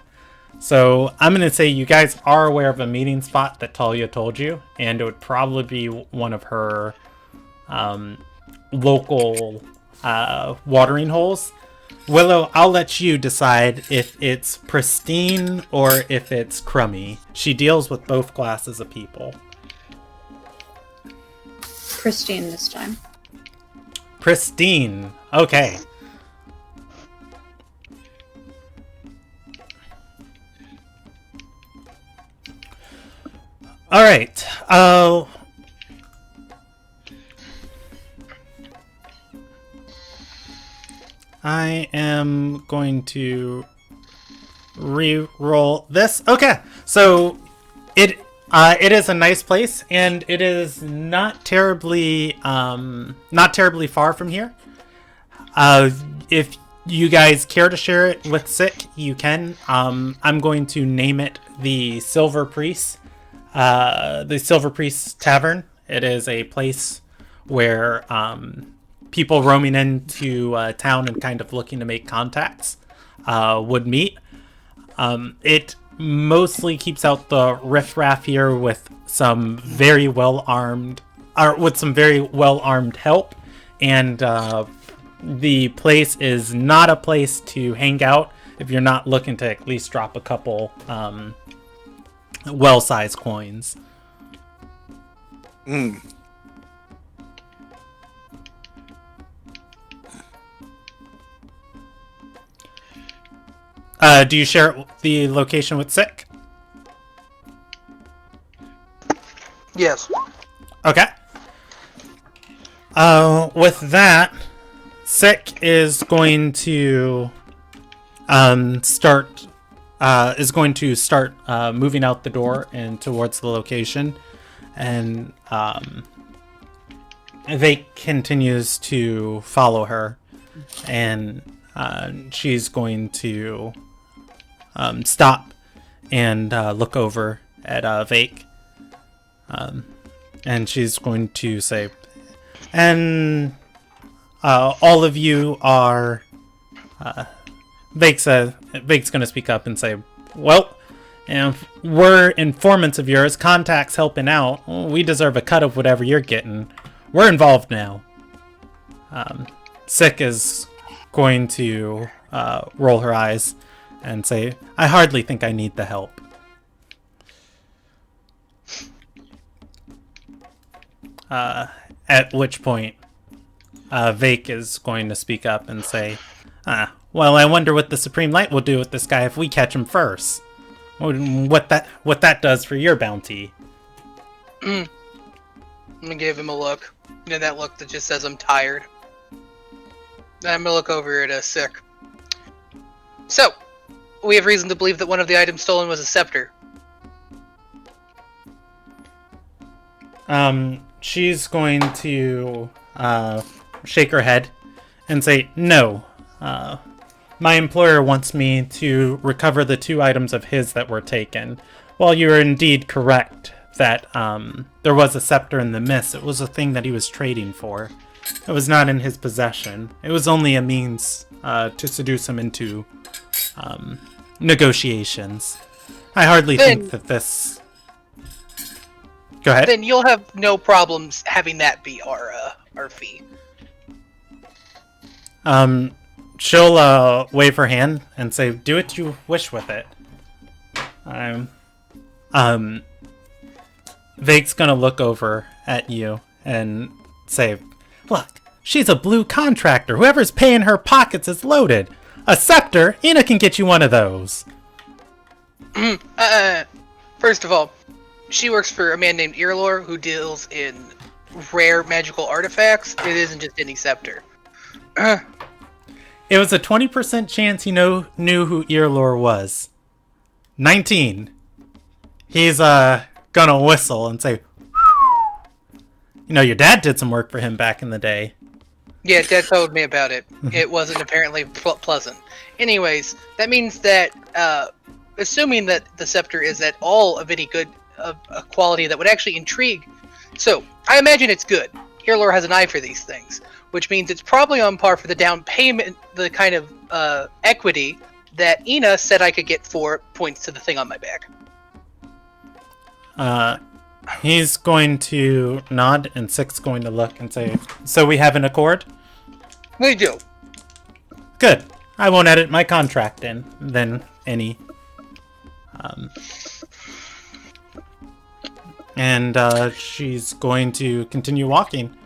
So I'm going to say you guys are aware of a meeting spot that Talia told you, and it would probably be one of her local watering holes. Willow, I'll let you decide if it's pristine or if it's crummy. She deals with both classes of people. Pristine this time. Pristine. Okay. All right. I am going to re-roll this. Okay, so it is a nice place, and it is not terribly far from here. If you guys care to share it with Sick, you can. I'm going to name it the Silver Priest Tavern. It is a place where people roaming into town and kind of looking to make contacts would meet. It mostly keeps out the riffraff here with some very well armed help, and the place is not a place to hang out if you're not looking to at least drop a couple well-sized coins. Do you share the location with Sick? Yes. Okay. With that, Sick is going to start moving out the door and towards the location, and Vake continues to follow her, and she's going to stop and look over at Vake, and she's going to say, and all of you are Vake's going to speak up and say, well, if we're informants of yours, contacts helping out, we deserve a cut of whatever you're getting. We're involved now. Sick is going to roll her eyes and say, I hardly think I need the help. At which point, Vake is going to speak up and say, well, I wonder what the Supreme Light will do with this guy if we catch him first. What that does for your bounty. I'm gonna give him a look. You know, that look that just says I'm tired. I'm gonna look over at Sick. So, we have reason to believe that one of the items stolen was a scepter. She's going to shake her head and say, no. My employer wants me to recover the 2 items of his that were taken. While you are indeed correct that there was a scepter in the mist, it was a thing that he was trading for. It was not in his possession. It was only a means to seduce him into negotiations. I hardly think that this... Go ahead. Then you'll have no problems having that be our fee. She'll wave her hand and say, do what you wish with it. Vake's gonna look over at you and say, look, she's a blue contractor. Whoever's paying her pockets is loaded. A scepter? Ina can get you one of those. First of all, she works for a man named Irlor who deals in rare magical artifacts. It isn't just any scepter. It was a 20% chance he knew who Irlor was. 19. He's gonna whistle and say, you know, your dad did some work for him back in the day. Yeah, Dad told me about it. It wasn't apparently pleasant. Anyways, that means that, assuming that the scepter is at all of any good a quality that would actually intrigue. So, I imagine it's good. Irlor has an eye for these things, which means it's probably on par for the down payment, the kind of equity that Ina said I could get for points to the thing on my back. He's going to nod, and Sick's going to look and say, so we have an accord? They do. Good. I won't edit my contract in then any. And she's going to continue walking.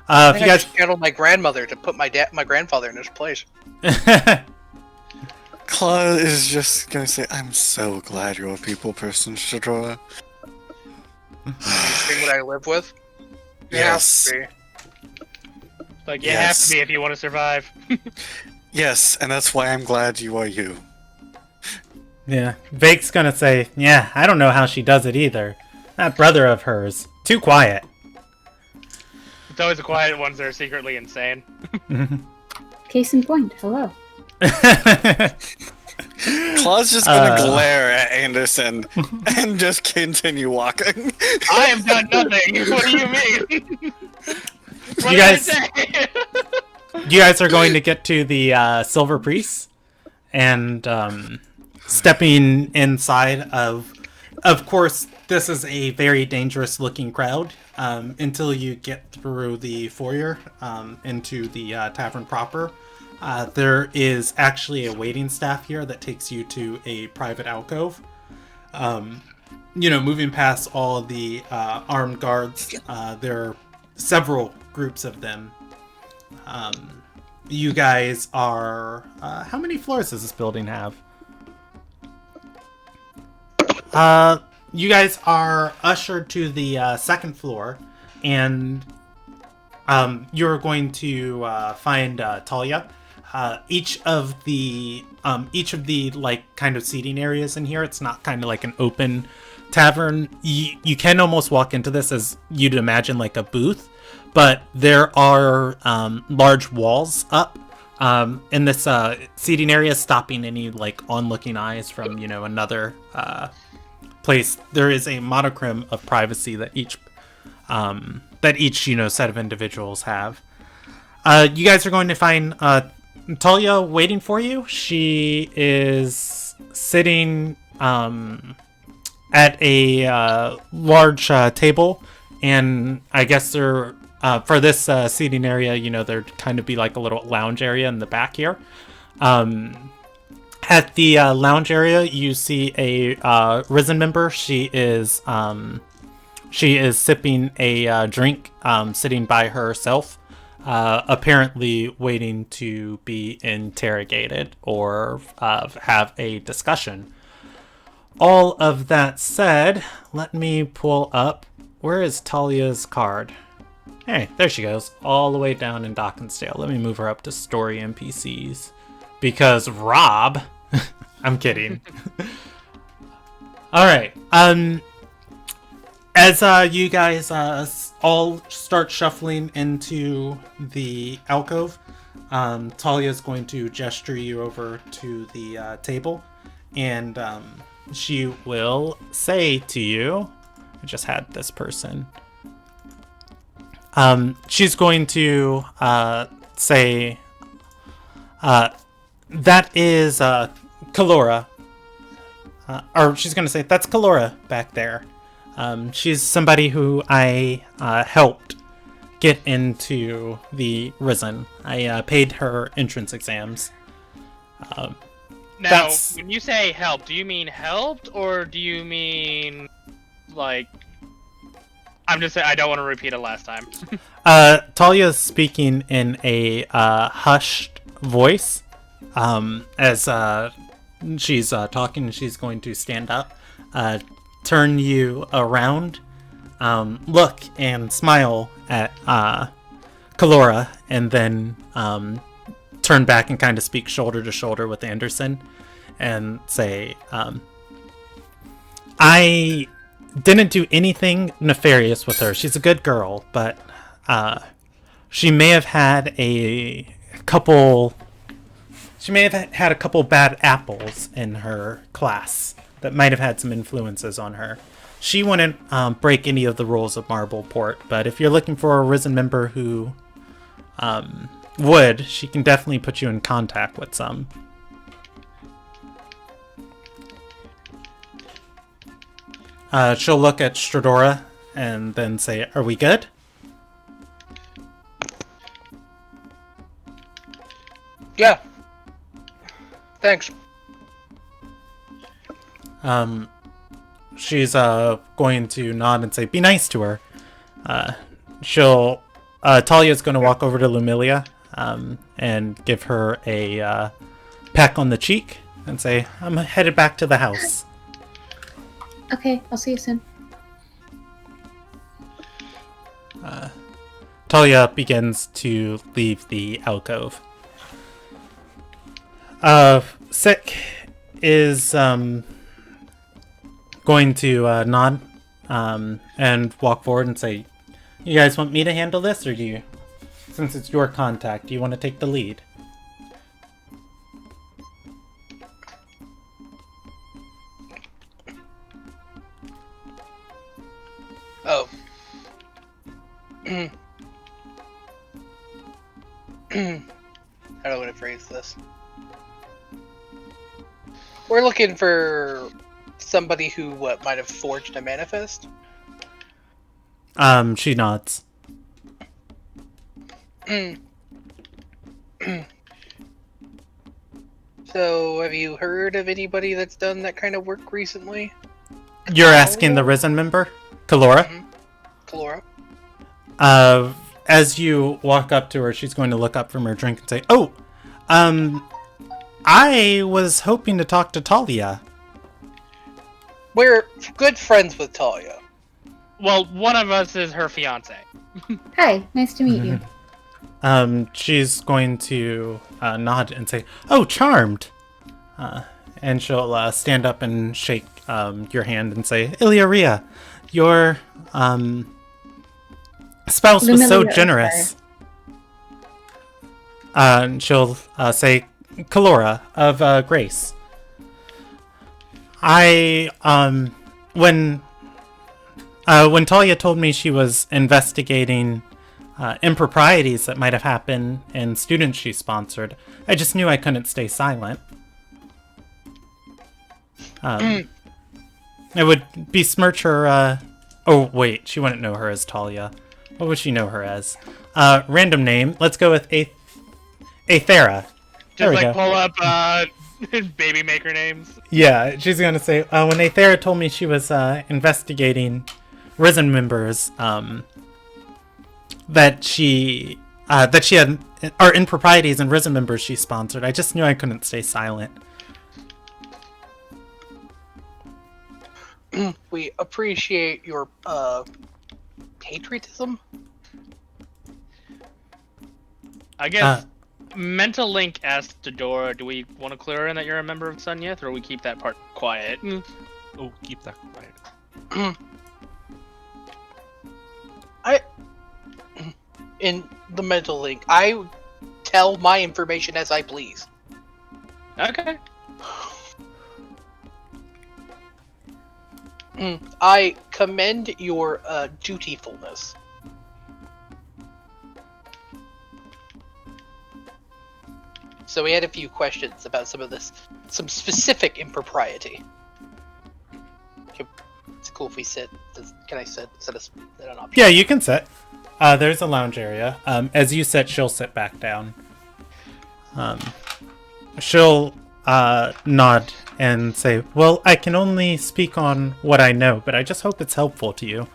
I If think you I guys should channel my grandmother to put my grandfather in his place. Claw is just gonna say, I'm so glad you're a people person, Shadora. Thing that I live with. Yes. Yeah. Like, you have to be if you want to survive. Yes, and that's why I'm glad you are you. Yeah, Vake's gonna say, yeah, I don't know how she does it either. That brother of hers, too quiet. It's always the quiet ones that are secretly insane. Case in point, hello. Claw's just gonna glare at Anderson and just continue walking. I have done nothing. What do you mean? What You did I guys- say? You guys are going to get to the Silver Priest, and stepping inside of course, this is a very dangerous looking crowd until you get through the foyer into the tavern proper. There is actually a waiting staff here that takes you to a private alcove. Moving past all the armed guards, there are several groups of them. You guys are... how many floors does this building have? You guys are ushered to the second floor, and you're going to find Talia. Each of the like kind of seating areas in here, it's not kind of like an open tavern. You can almost walk into this as you'd imagine like a booth, but there are large walls up in this seating area, stopping any like onlooking eyes from another place. There is a monochrome of privacy that each set of individuals have. You guys are going to find Talia waiting for you. She is sitting at a large table, and I guess they're for this seating area, there'd kind of be like a little lounge area in the back here. At the lounge area, you see a Risen member. She is sipping a drink, sitting by herself, apparently waiting to be interrogated or have a discussion. All of that said, let me pull up. Where is Talia's card? Hey, there she goes, all the way down in Dockensdale. Let me move her up to story NPCs. Because Rob... I'm kidding. Alright, as you guys all start shuffling into the alcove, Talia's going to gesture you over to the table, and she will say to you... I just had this person... she's going to say, that is Kalora. Or she's going to say, that's Kalora back there. She's somebody who I helped get into the Risen. I paid her entrance exams. Now, when you say help, do you mean helped, or do you mean, like... I'm just saying, I don't want to repeat it last time. Talia's speaking in a hushed voice. As she's talking, she's going to stand up, turn you around, look and smile at Kalora, and then turn back and kind of speak shoulder to shoulder with Anderson and say, I didn't do anything nefarious with her. She's a good girl, but she may have had a couple bad apples in her class that might have had some influences on her. She wouldn't break any of the rules of Marbleport, but if you're looking for a Risen member who would, she can definitely put you in contact with some. She'll look at Stradora and then say, are we good? Yeah. Thanks. She's going to nod and say, "Be nice to her." Talia's going to walk over to Lumilia and give her a peck on the cheek and say, "I'm headed back to the house." Okay, I'll see you soon. Talia begins to leave the alcove. Sick is going to nod and walk forward and say, "You guys want me to handle this, or do you, since it's your contact, do you want to take the lead?" Oh. How do I want to phrase this? We're looking for somebody who, might have forged a manifest? She nods. So, have you heard of anybody that's done that kind of work recently? You're asking the Risen member? Kalora? Kalora? As you walk up to her, she's going to look up from her drink and say, "Oh, I was hoping to talk to Talia." We're good friends with Talia. Well, one of us is her fiance. Hi, nice to meet you. She's going to nod and say, "Oh, charmed." And she'll stand up and shake your hand and say, "Illyria, your spouse was so Lumilia, generous." And she'll say, "Kalora of Grace. When Talia told me she was investigating improprieties that might have happened in students she sponsored, I just knew I couldn't stay silent. It would besmirch her, oh wait, she wouldn't know her as Talia. What would she know her as? Random name, let's go with Aethera. There Just we like go. pull up baby maker names. Yeah, she's gonna say, when Aethera told me she was investigating Risen members, that she had or improprieties in Risen members she sponsored, I just knew I couldn't stay silent. We appreciate your patriotism. I guess Mental Link asked Dora, do we want to clear her in that you're a member of Sunyeth, or we keep that part quiet? Oh, keep that quiet. In the mental link, I tell my information as I please. Okay. I commend your dutifulness. So we had a few questions about some specific impropriety. It's cool if we sit. Can I sit? Is that an option? Yeah, you can sit. There's a lounge area. As you sit, she'll sit back down. She'll nod and say, "Well, I can only speak on what I know, but I just hope it's helpful to you."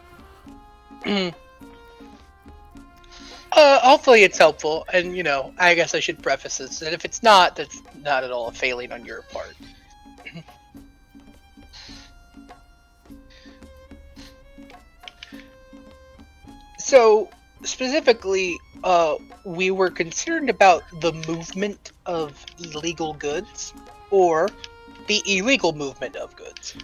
Hopefully it's helpful, and I guess I should preface this, and if it's not, that's not at all a failing on your part. So, specifically, we were concerned about the movement of illegal goods, or the illegal movement of goods.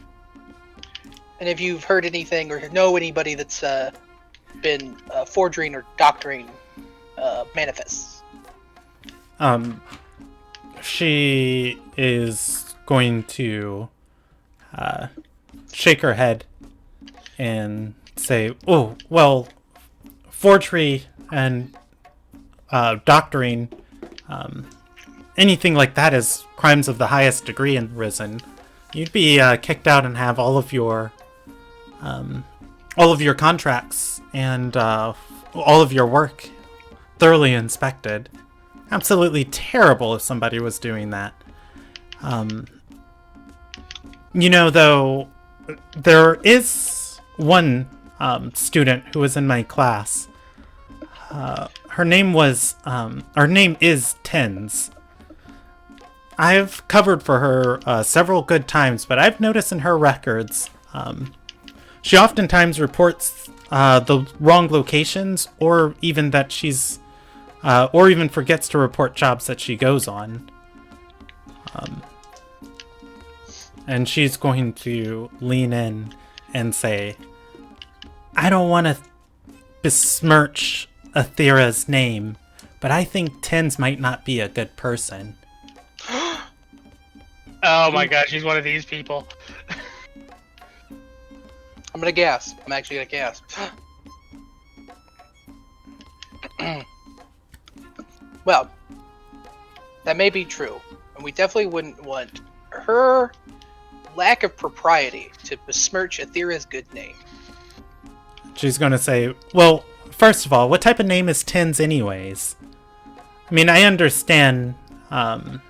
And if you've heard anything or know anybody that's been forging or doctoring manifests. She is going to shake her head and say, "Oh, well, forgery and doctoring, anything like that is crimes of the highest degree in Risen. You'd be kicked out and have all of your contracts and all of your work thoroughly inspected. absolutely terrible if somebody was doing that. Though, there is one student who was in my class. Her name is Tens. I've covered for her several good times, but I've noticed in her records, she oftentimes reports the wrong locations, or even that or even forgets to report jobs that she goes on. And she's going to lean in and say, I don't want to besmirch Athera's name, but I think Tens might not be a good person. Oh my god, she's one of these people. I'm gonna gasp. I'm actually gonna gasp. Well, that may be true, and we definitely wouldn't want her lack of propriety to besmirch Athera's good name. She's going to say, well, first of all, what type of name is Tens anyways? I mean, I understand that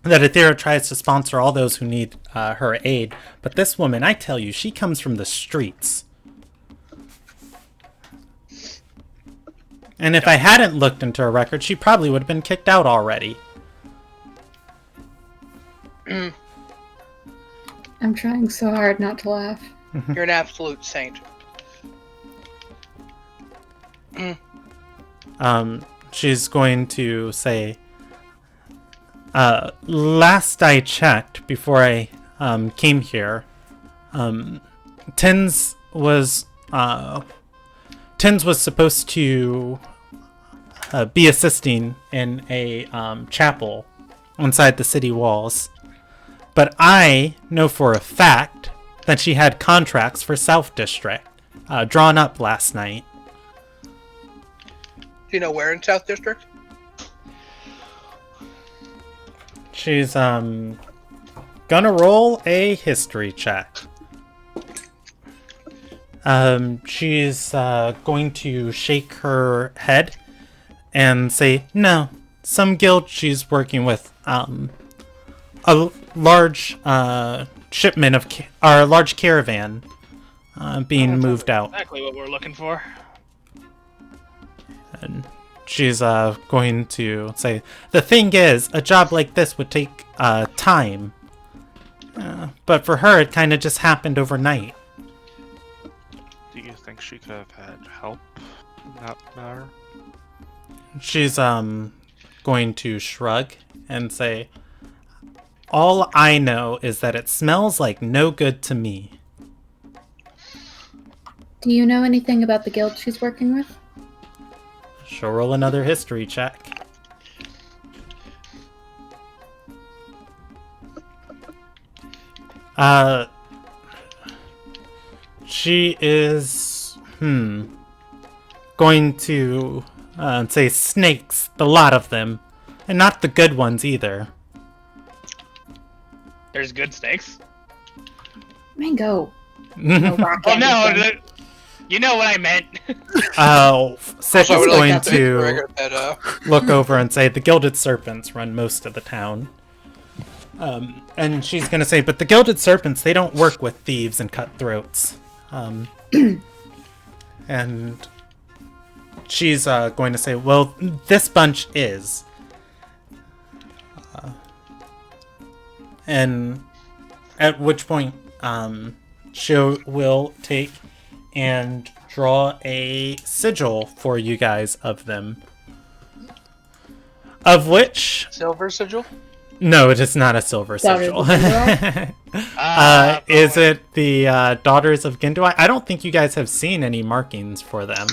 Athera tries to sponsor all those who need her aid, but this woman, I tell you, she comes from the streets. And if I hadn't looked into her record, she probably would have been kicked out already. I'm trying so hard not to laugh. You're an absolute saint. She's going to say, last I checked before I came here, Tens was supposed to be assisting in a chapel inside the city walls. But I know for a fact that she had contracts for South District drawn up last night. Do you know where in South District? She's gonna roll a history check. She's going to shake her head and say, no, some guild she's working with, a large shipment of a large caravan being moved out. Exactly what we're looking for. And she's going to say, the thing is, a job like this would take time. But for her, it kind of just happened overnight. Do you think she could have had help in that matter? She's going to shrug and say, all I know is that it smells like no good to me. Do you know anything about the guild she's working with? She'll roll another history check. She is, going to say snakes, the lot of them, and not the good ones either. There's good snakes. Mango. No rock Oh no, anything. you know what I meant. Seth is Also, I would going like to look over and say the Gilded Serpents run most of the town. And she's going to say, but the Gilded Serpents, they don't work with thieves and cutthroats. And she's going to say, well, this bunch is. And at which point, she will take and draw a sigil for you guys of them. Of which... Silver sigil? No, it is not a silver sigil. Daughters of Is it the Daughters of Gindui? I don't think you guys have seen any markings for them.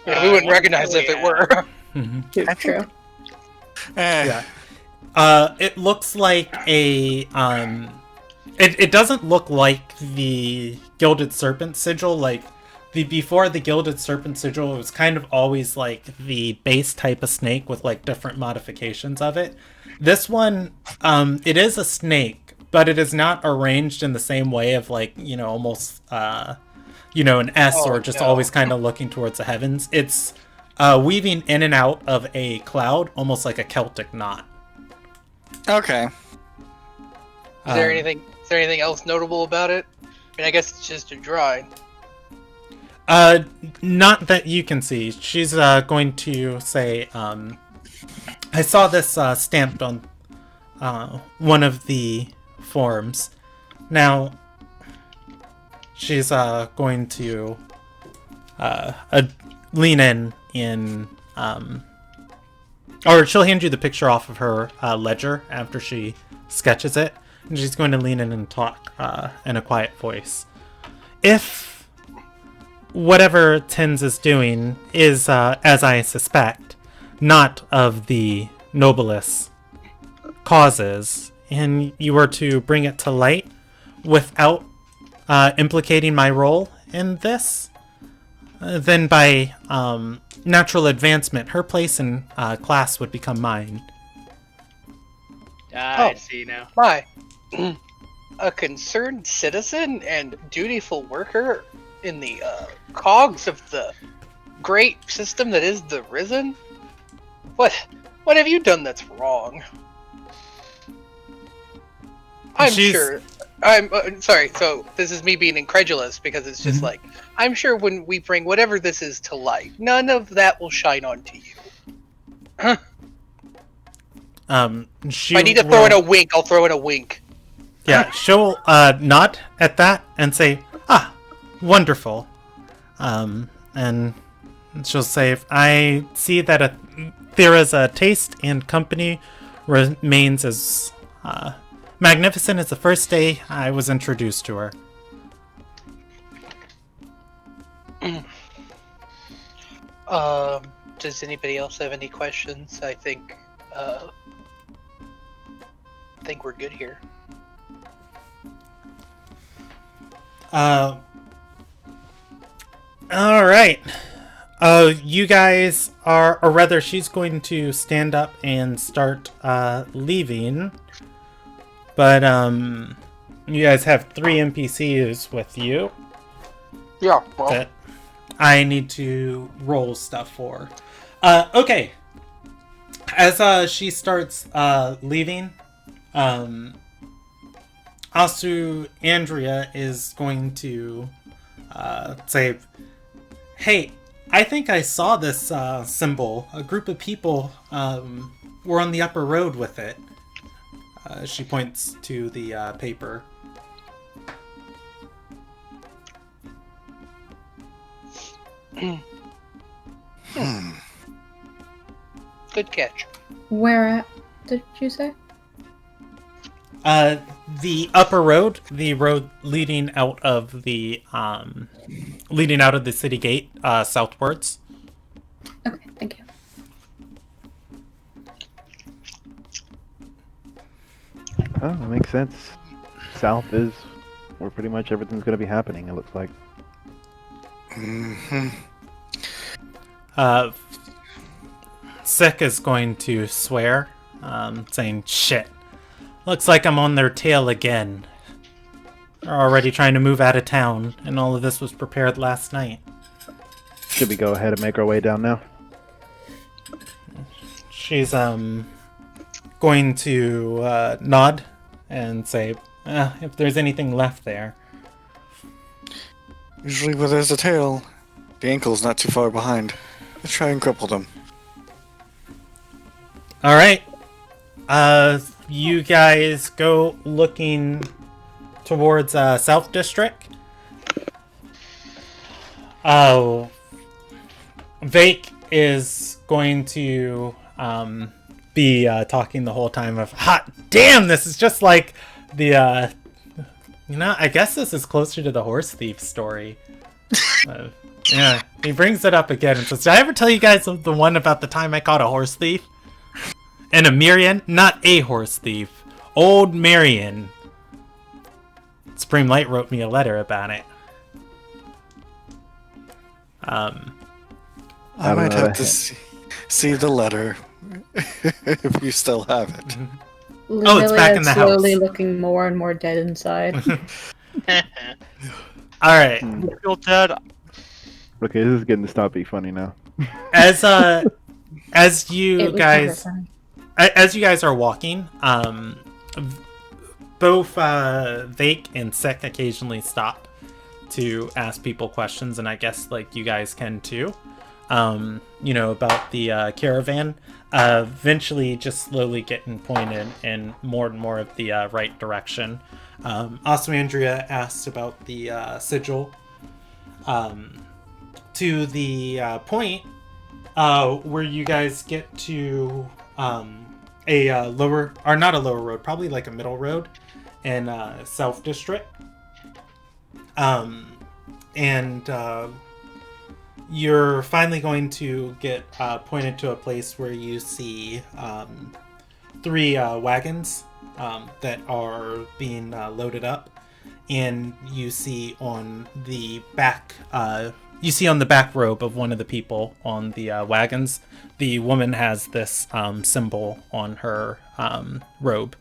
Yeah, we wouldn't recognize it if it were. It's true. Yeah. It looks like a... It doesn't look like the Gilded Serpent sigil. Like, before the Gilded Serpent sigil, it was kind of always like the base type of snake with like different modifications of it. This one, it is a snake, but it is not arranged in the same way of like, almost, an S or just always kind of looking towards the heavens. It's weaving in and out of a cloud, almost like a Celtic knot. Okay. Is there anything else notable about it? I mean, I guess it's just a drawing. Not that you can see. She's going to say, I saw this stamped on one of the forms. Now, she's going to lean in, or she'll hand you the picture off of her ledger after she sketches it, and she's going to lean in and talk in a quiet voice. If whatever Tins is doing is, as I suspect, not of the noblest causes, and you were to bring it to light without implicating my role in this, then by natural advancement, her place in class would become mine. I see now. My, a concerned citizen and dutiful worker in the cogs of the great system that is the Risen? What have you done that's wrong? I'm sorry, so this is me being incredulous because it's just like, I'm sure when we bring whatever this is to light, none of that will shine onto you. If I need to throw in a wink, I'll throw in a wink. Yeah, she'll nod at that and say, wonderful. And she'll say, I see that there is a taste and company remains as magnificent as the first day I was introduced to her. Does anybody else have any questions? I think we're good here. All right. You guys are, or rather, she's going to stand up and start leaving. But you guys have 3 NPCs with you. Yeah, well, that I need to roll stuff for. Okay. As she starts leaving, Asu Andrea is going to say, hey, I think I saw this symbol. A group of people were on the upper road with it. She points to the paper. Good catch. Where at, did you say? The upper road, the road leading out of the city gate, southwards. Okay, thank you. Oh, that makes sense. South is where pretty much everything's going to be happening, it looks like. Sick is going to swear, saying, shit. Looks like I'm on their tail again. They're already trying to move out of town, and all of this was prepared last night. Should we go ahead and make our way down now? She's, going to, nod and say, if there's anything left there. Usually where there's a tail, the ankle's not too far behind. Let's try and cripple them. Alright. You guys go looking towards South District. Vake is going to be talking the whole time of, hot damn, this is just like the I guess this is closer to the horse thief story. Yeah, he brings it up again and says, did I ever tell you guys the one about the time I caught a horse thief? And a Marion? Not a horse thief. Old Marion. Supreme Light wrote me a letter about it. I might have to see the letter. If you still have it. Oh, it's back in the house. Slowly looking more and more dead inside. Alright. I feel dead. Okay, this is getting to stop being funny now. As you It was guys never fun. as you guys are walking, both Vake and Sek occasionally stop to ask people questions, and I guess like you guys can too. About the caravan. Eventually, just slowly getting pointed in more and more of the right direction. Osmandria asked about the sigil. To the point where you guys get to a lower, or not a lower road, probably like a middle road in South District. And you're finally going to get pointed to a place where you see 3 wagons that are being loaded up, and you see on the back robe of one of the people on the wagons, the woman has this symbol on her robe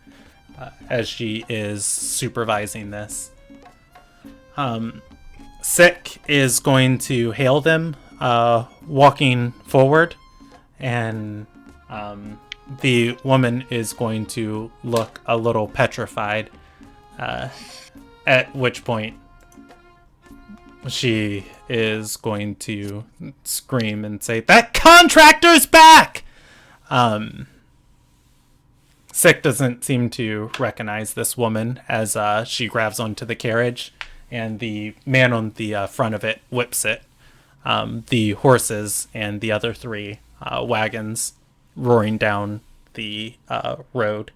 as she is supervising this. Sick is going to hail them walking forward, and the woman is going to look a little petrified, at which point she is going to scream and say, "That contractor's back!" Sick doesn't seem to recognize this woman as she grabs onto the carriage, and the man on the front of it whips it. The horses and the other 3 wagons roaring down the road.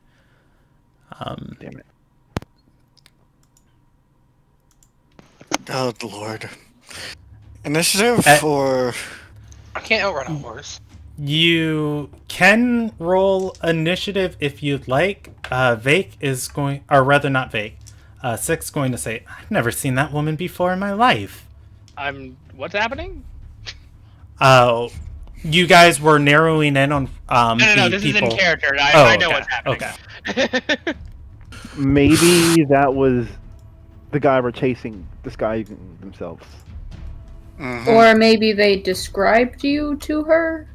Damn it. Oh, Lord. Initiative for... I can't outrun a horse. You can roll initiative if you'd like. Vake is going, or rather not Vake. Sick's going to say, "I've never seen that woman before in my life." What's happening? You guys were narrowing in on No, the this people. is in character. Oh, I know okay, what's happening. okay. Maybe that was the guy we're chasing disguising themselves. Mhm. Or maybe they described you to her?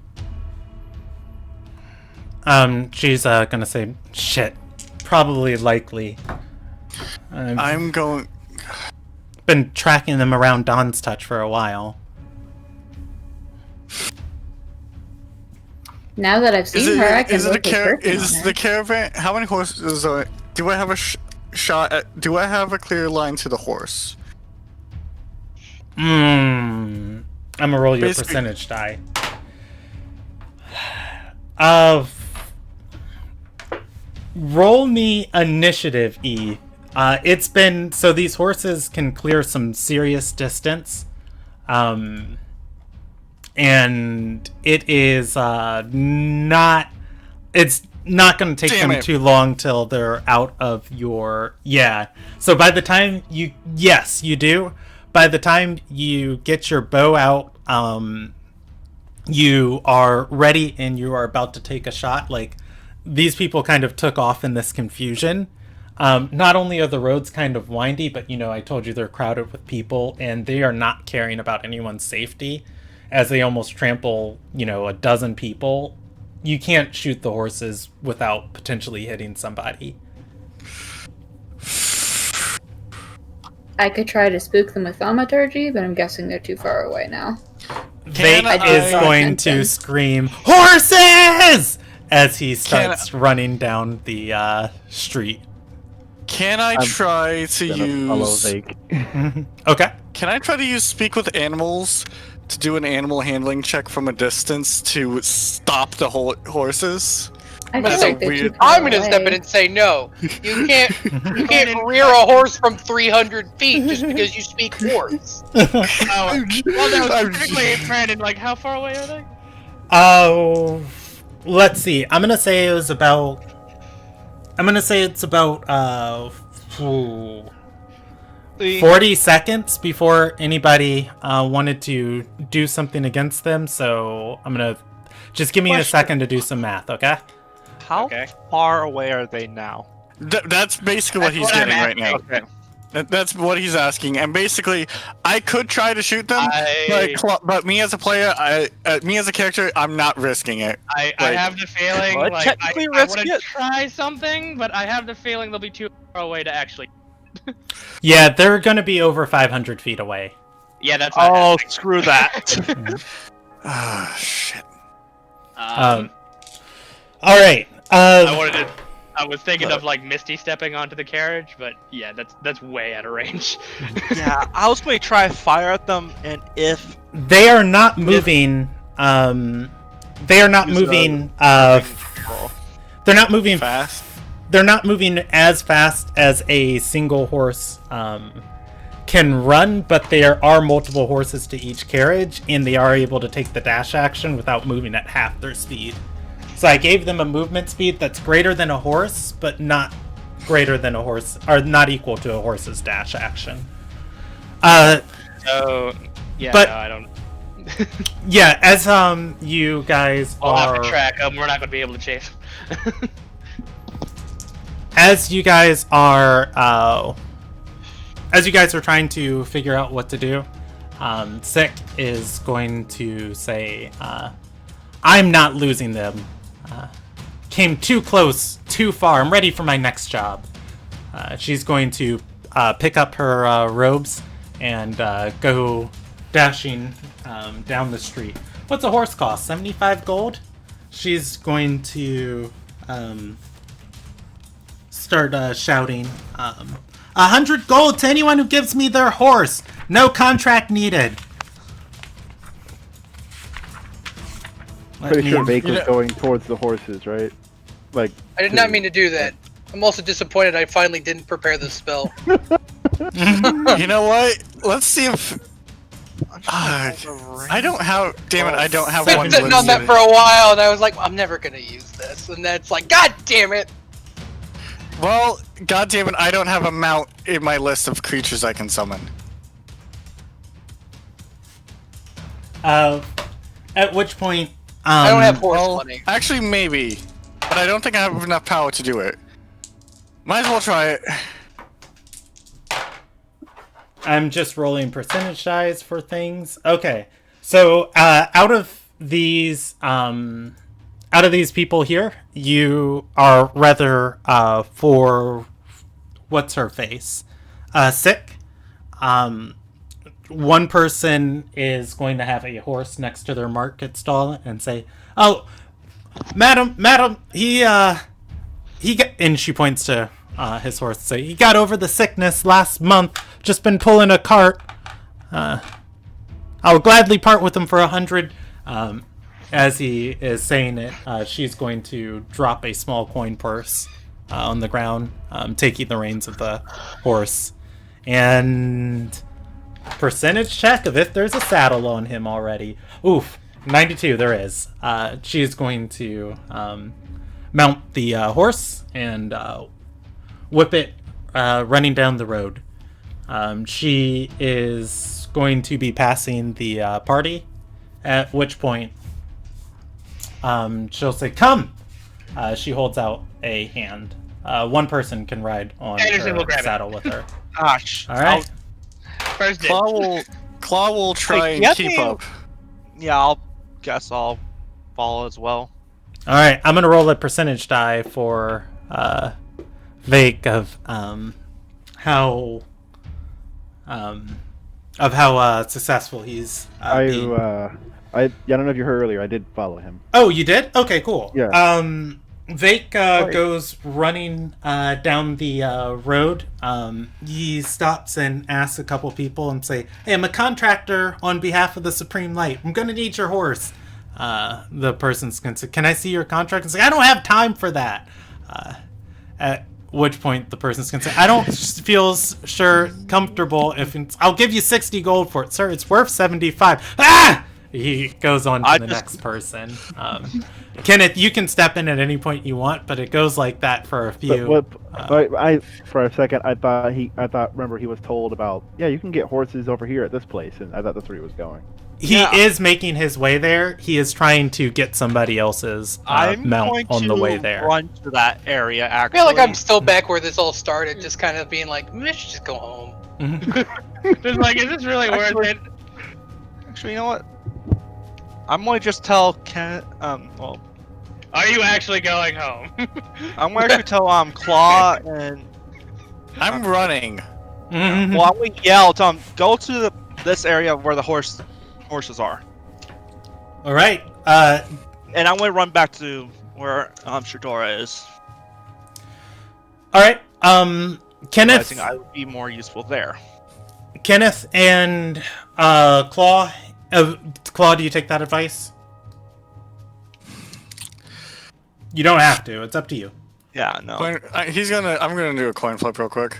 She's gonna say, "Shit, probably likely." I'm going... Been tracking them around Dawn's Touch for a while. Now that I've seen her, I can look at Is the caravan... How many horses are... Do I have a shot at... Do I have a clear line to the horse? I'm gonna roll your Basically- percentage die. Roll me initiative, E. It's been... So these horses can clear some serious distance. And it is not... It's not going to take Damn them it. too long till they're out of your... Yeah. So by the time you... Yes, you do. By the time you get your bow out, you are ready and you are about to take a shot. Like, these people kind of took off in this confusion. Not only are the roads kind of windy, but, I told you they're crowded with people, and they are not caring about anyone's safety as they almost trample, a dozen people. You can't shoot the horses without potentially hitting somebody. I could try to spook them with thaumaturgy, but I'm guessing they're too far away now. Vake I is going to attention? scream, "Horses!" as he starts running down the street. Can I I'm try to Gonna follow use... Vake. Okay. Can I try to use Speak with Animals to do an animal handling check from a distance to stop the horses? I That's feel a like they're too weird- far I'm gonna step in away. and say no. You can't rear a horse from 300 feet just because you speak words. Well, that was particularly Brandon. Like, how far away are they? Oh, let's see. I'm gonna say it's about 40 seconds before anybody wanted to do something against them. So I'm gonna just give me a Question. second to do some math. Okay. How Okay. far away are they now? That's basically what That's he's what I'm getting right now. Okay. That's what he's asking, and basically, I could try to shoot them, but me as a player, me as a character, I'm not risking it. I have the feeling Well, like technically I risk want to it. try something, but I have the feeling they'll be too far away to actually. Yeah, they're gonna be over 500 feet away. Yeah, that's not Oh, happening. screw that. Ah, shit. All right. I was thinking of like Misty stepping onto the carriage, but yeah, that's way out of range. Yeah, I was going to try to fire at them, and if They are not moving. They are not moving. They're not moving Fast. They're not moving as fast as a single horse can run, but there are multiple horses to each carriage, and they are able to take the dash action without moving at half their speed. So I gave them a movement speed that's greater than a horse, but not greater than a horse, or not equal to a horse's dash action. So yeah, But- no, I don't. Yeah, as you guys I'll have are to track them. We're not going to be able to chase them. as you guys are trying to figure out what to do, Sick is going to say, I'm not losing them. Came too close, too far. I'm ready for my next job. She's going to pick up her robes and go dashing down the street. What's a horse cost? 75 gold? She's going to start shouting, 100 gold to anyone who gives me their horse! No contract needed! Pretty sure Vake was going towards the horses, right? Like. I did not mean to do that. I'm also disappointed I finally didn't prepare this spell. You know what? Let's see if. I don't have. Damn it! I don't have I've one. been sitting on that for a while, and I was like, I'm never gonna use this. And then it's like, God damn it! Well, god damn it! I don't have a mount in my list of creatures I can summon. At which point, I don't have horse Well, money. actually, maybe, but I don't think I have enough power to do it. Might as well try it. I'm just rolling percentage dice for things. Okay, so out of these people here, you are rather for what's her face, Sick. One person is going to have a horse next to their market stall and say, "Oh, madam, he got," and she points to his horse and say, "He got over the sickness last month. Just been pulling a cart. I'll gladly part with him for 100." As he is saying it, she's going to drop a small coin purse on the ground, taking the reins of the horse, and percentage check of if there's a saddle on him already. Oof, 92 there is. She's going to mount the horse and whip it running down the road. She is going to be passing the party, at which point she'll say, "Come!" She holds out a hand. One person can ride on Anderson will her grab saddle with her. gosh, All right. First Claw will try and yeah, keep they- up. Yeah, I'll follow as well. All right, I'm gonna roll a percentage die for Vake of how successful he's being. I don't know if you heard earlier. I did follow him. Oh, you did? Okay, cool. Yeah. Vake goes running down the road. He stops and asks a couple people and say, "Hey, I'm a contractor on behalf of the Supreme Light. I'm gonna need your horse." The person's gonna say, "Can I see your contract?" And say, "I don't have time for that." At which point the person's gonna say, "I don't feel comfortable if I'll give you 60 gold for it, sir. It's worth 75." Ah! He goes on to the next person. Kenneth, you can step in at any point you want, but it goes like that for a few. I for a second I thought remember he was told about, yeah, you can get horses over here at this place, and I thought that's where he was going. He Yeah. is making his way there. He is trying to get somebody else's I'm mount going on to the way there. run to that area. I Actually, feel like I'm still back where this all started, just kind of being like, maybe I should just go home. Just like, is this really worth Actually- it? Actually, you know what? I'm going to just tell Ken. Well, Are you actually going home? I'm going to actually tell Claw and I'm running. Mhm. well, I'm going to yell to go to this area where the horses are, All right. and I'm going to run back to where Shadora is. All right. Kenneth. Realizing I would be more useful there. Kenneth and Claw. Claw, do you take that advice? You don't have to. It's up to you. Yeah, no. I'm gonna do a coin flip real quick.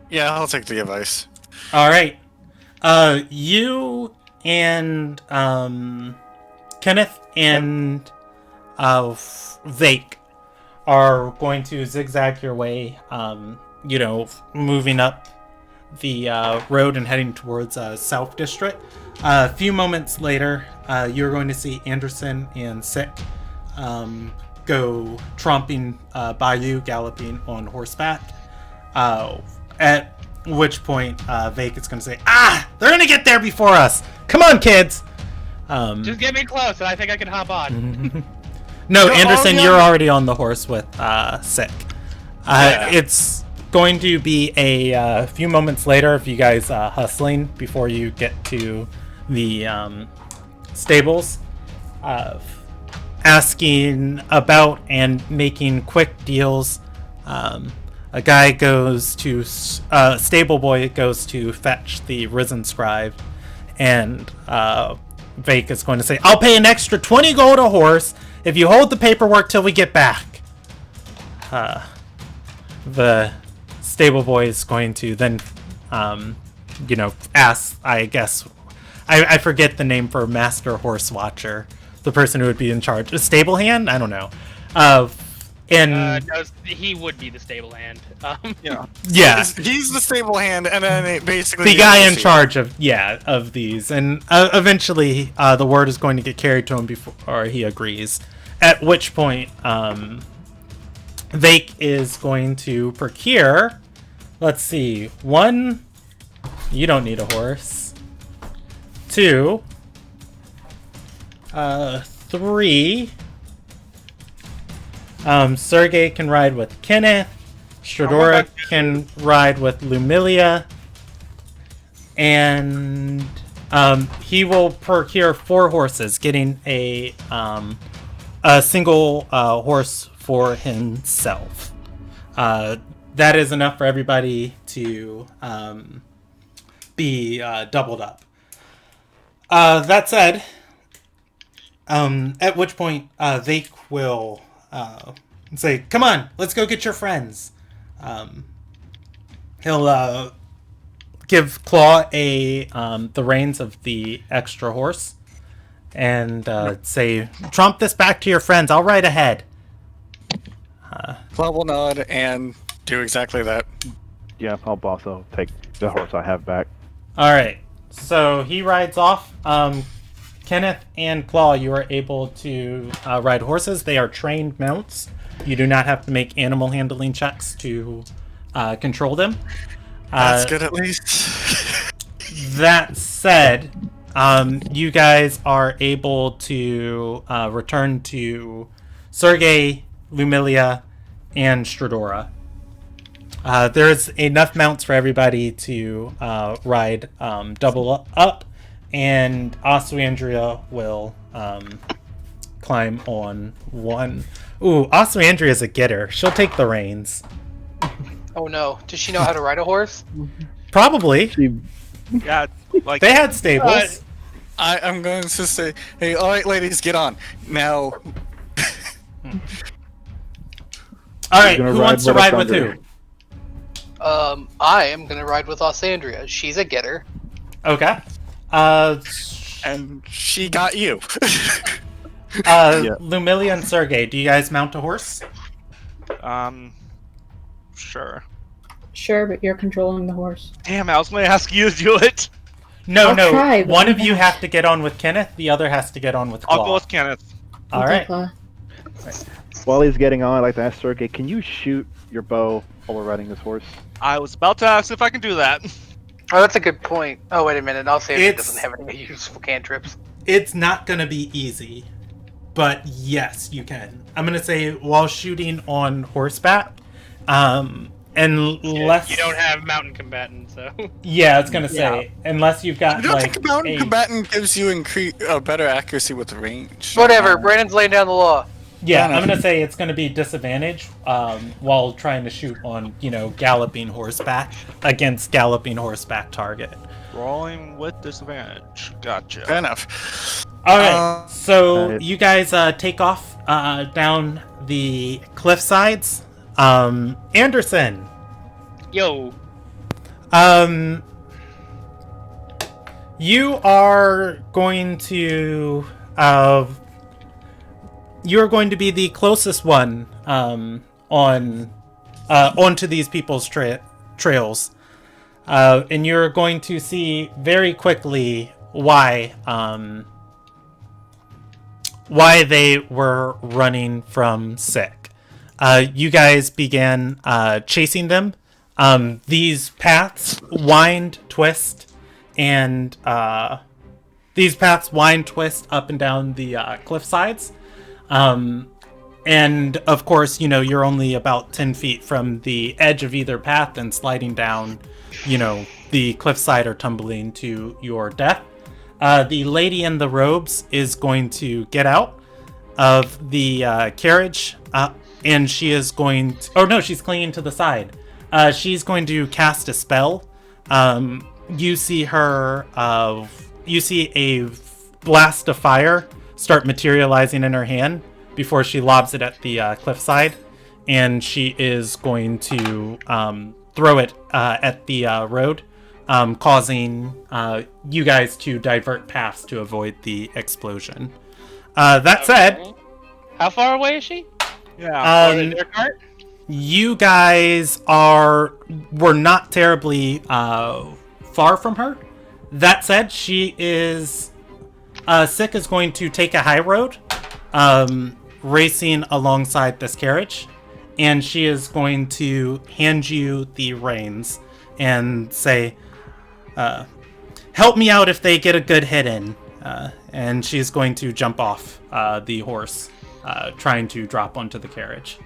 Yeah, I'll take the advice. All right. You and Kenneth and Vake are going to zigzag your way. Moving up the road and heading towards South District. A few moments later, you're going to see Anderson and Sick go tromping by you, galloping on horseback. At which point, Vake is going to say, they're going to get there before us! Come on, kids! Just get me close, and I think I can hop on. No, No, Anderson, no. you're already on the horse with Sick. Yeah. It's going to be a few moments later of you guys hustling before you get to the stables, asking about and making quick deals. A guy goes to stable boy goes to fetch the risen scribe, and Vake is going to say, "I'll pay an extra 20 gold a horse if you hold the paperwork till we get back." The stable boy is going to then, ask, I guess, I forget the name for master horse watcher, the person who would be in charge. A stable hand? I don't know. No, he would be the stable hand. Yeah. Yeah. He's the stable hand, and then it basically The guy in charge of these, and eventually the word is going to get carried to him before he agrees. At which point, Vake is going to procure. Let's see. 1, you don't need a horse. 2, 3. Sergey can ride with Kenneth. Shadora can ride with Lumilia. And he will procure 4 horses, getting a single horse for himself. That is enough for everybody to be doubled up. That said, at which point they will say, "Come on, let's go get your friends." He'll give Claw the reins of the extra horse and say, "Trump this back to your friends. I'll ride ahead." Claw will nod and do exactly that. Yeah, I'll also take the horse I have back. All right, so he rides off. Kenneth and Claw, you are able to ride horses. They are trained mounts. You do not have to make animal handling checks to control them. That's good at least. That said, you guys are able to return to Sergey, Lumilia, and Stradora. There's enough mounts for everybody to ride double up, and Oswandria will climb on one. Ooh, Oswandria's a getter. She'll take the reins. Oh no, does she know how to ride a horse? Probably. Yeah, like They had stables. I'm going to say, hey, all right, ladies, get on now. All right, Gonna who ride wants to with ride with Thunder. who? I am gonna ride with Osandria. She's a getter. Okay. And she got you. Lumilia and Sergey, do you guys mount a horse? Sure. Sure, but you're controlling the horse. Damn, I was going to ask you to do it. No, I'll no. try, but One I'm of you not- have to get on with Kenneth. The other has to get on with Claw. I'll go with Kenneth. All Okay, right. Claw. While he's getting on, I'd like to ask Sergey, can you shoot your bow while we're riding this horse? I was about to ask if I can do that. Oh, that's a good point. Oh, wait a minute. I'll say if it It's- doesn't have any useful cantrips. It's not going to be easy, but yes, you can. I'm going to say while shooting on horseback, unless You don't have mountain combatant, so. Yeah, I was going to say unless you've got I don't like think mountain a- combatant gives you better accuracy with range. Whatever. Brandon's laying down the law. Yeah, Fair I'm enough. gonna say it's gonna be disadvantage while trying to shoot on, galloping horseback against galloping horseback target. Rolling with disadvantage. Gotcha. Fair enough. All right, so Got it. you guys take off down the cliff sides. Anderson, Yo. you are going to be the closest one onto these people's trails, and you're going to see very quickly why they were running from Sick. You guys began chasing them. These paths wind, twist, and up and down the cliff sides. And of course, you're only about 10 feet from the edge of either path and sliding down, the cliffside or tumbling to your death. The lady in the robes is going to get out of the carriage, and she is going to... Oh, no, she's clinging to the side. She's going to cast a spell. You see her... you see a blast of fire start materializing in her hand before she lobs it at the cliffside, and she is going to throw it at the road, causing you guys to divert paths to avoid the explosion. That said, How far away is she? Yeah. Or is there a cart? you guys were not terribly far from her. That said, she is... Sick is going to take a high road, racing alongside this carriage, and she is going to hand you the reins and say, help me out if they get a good hit in. And she's going to jump off the horse, trying to drop onto the carriage.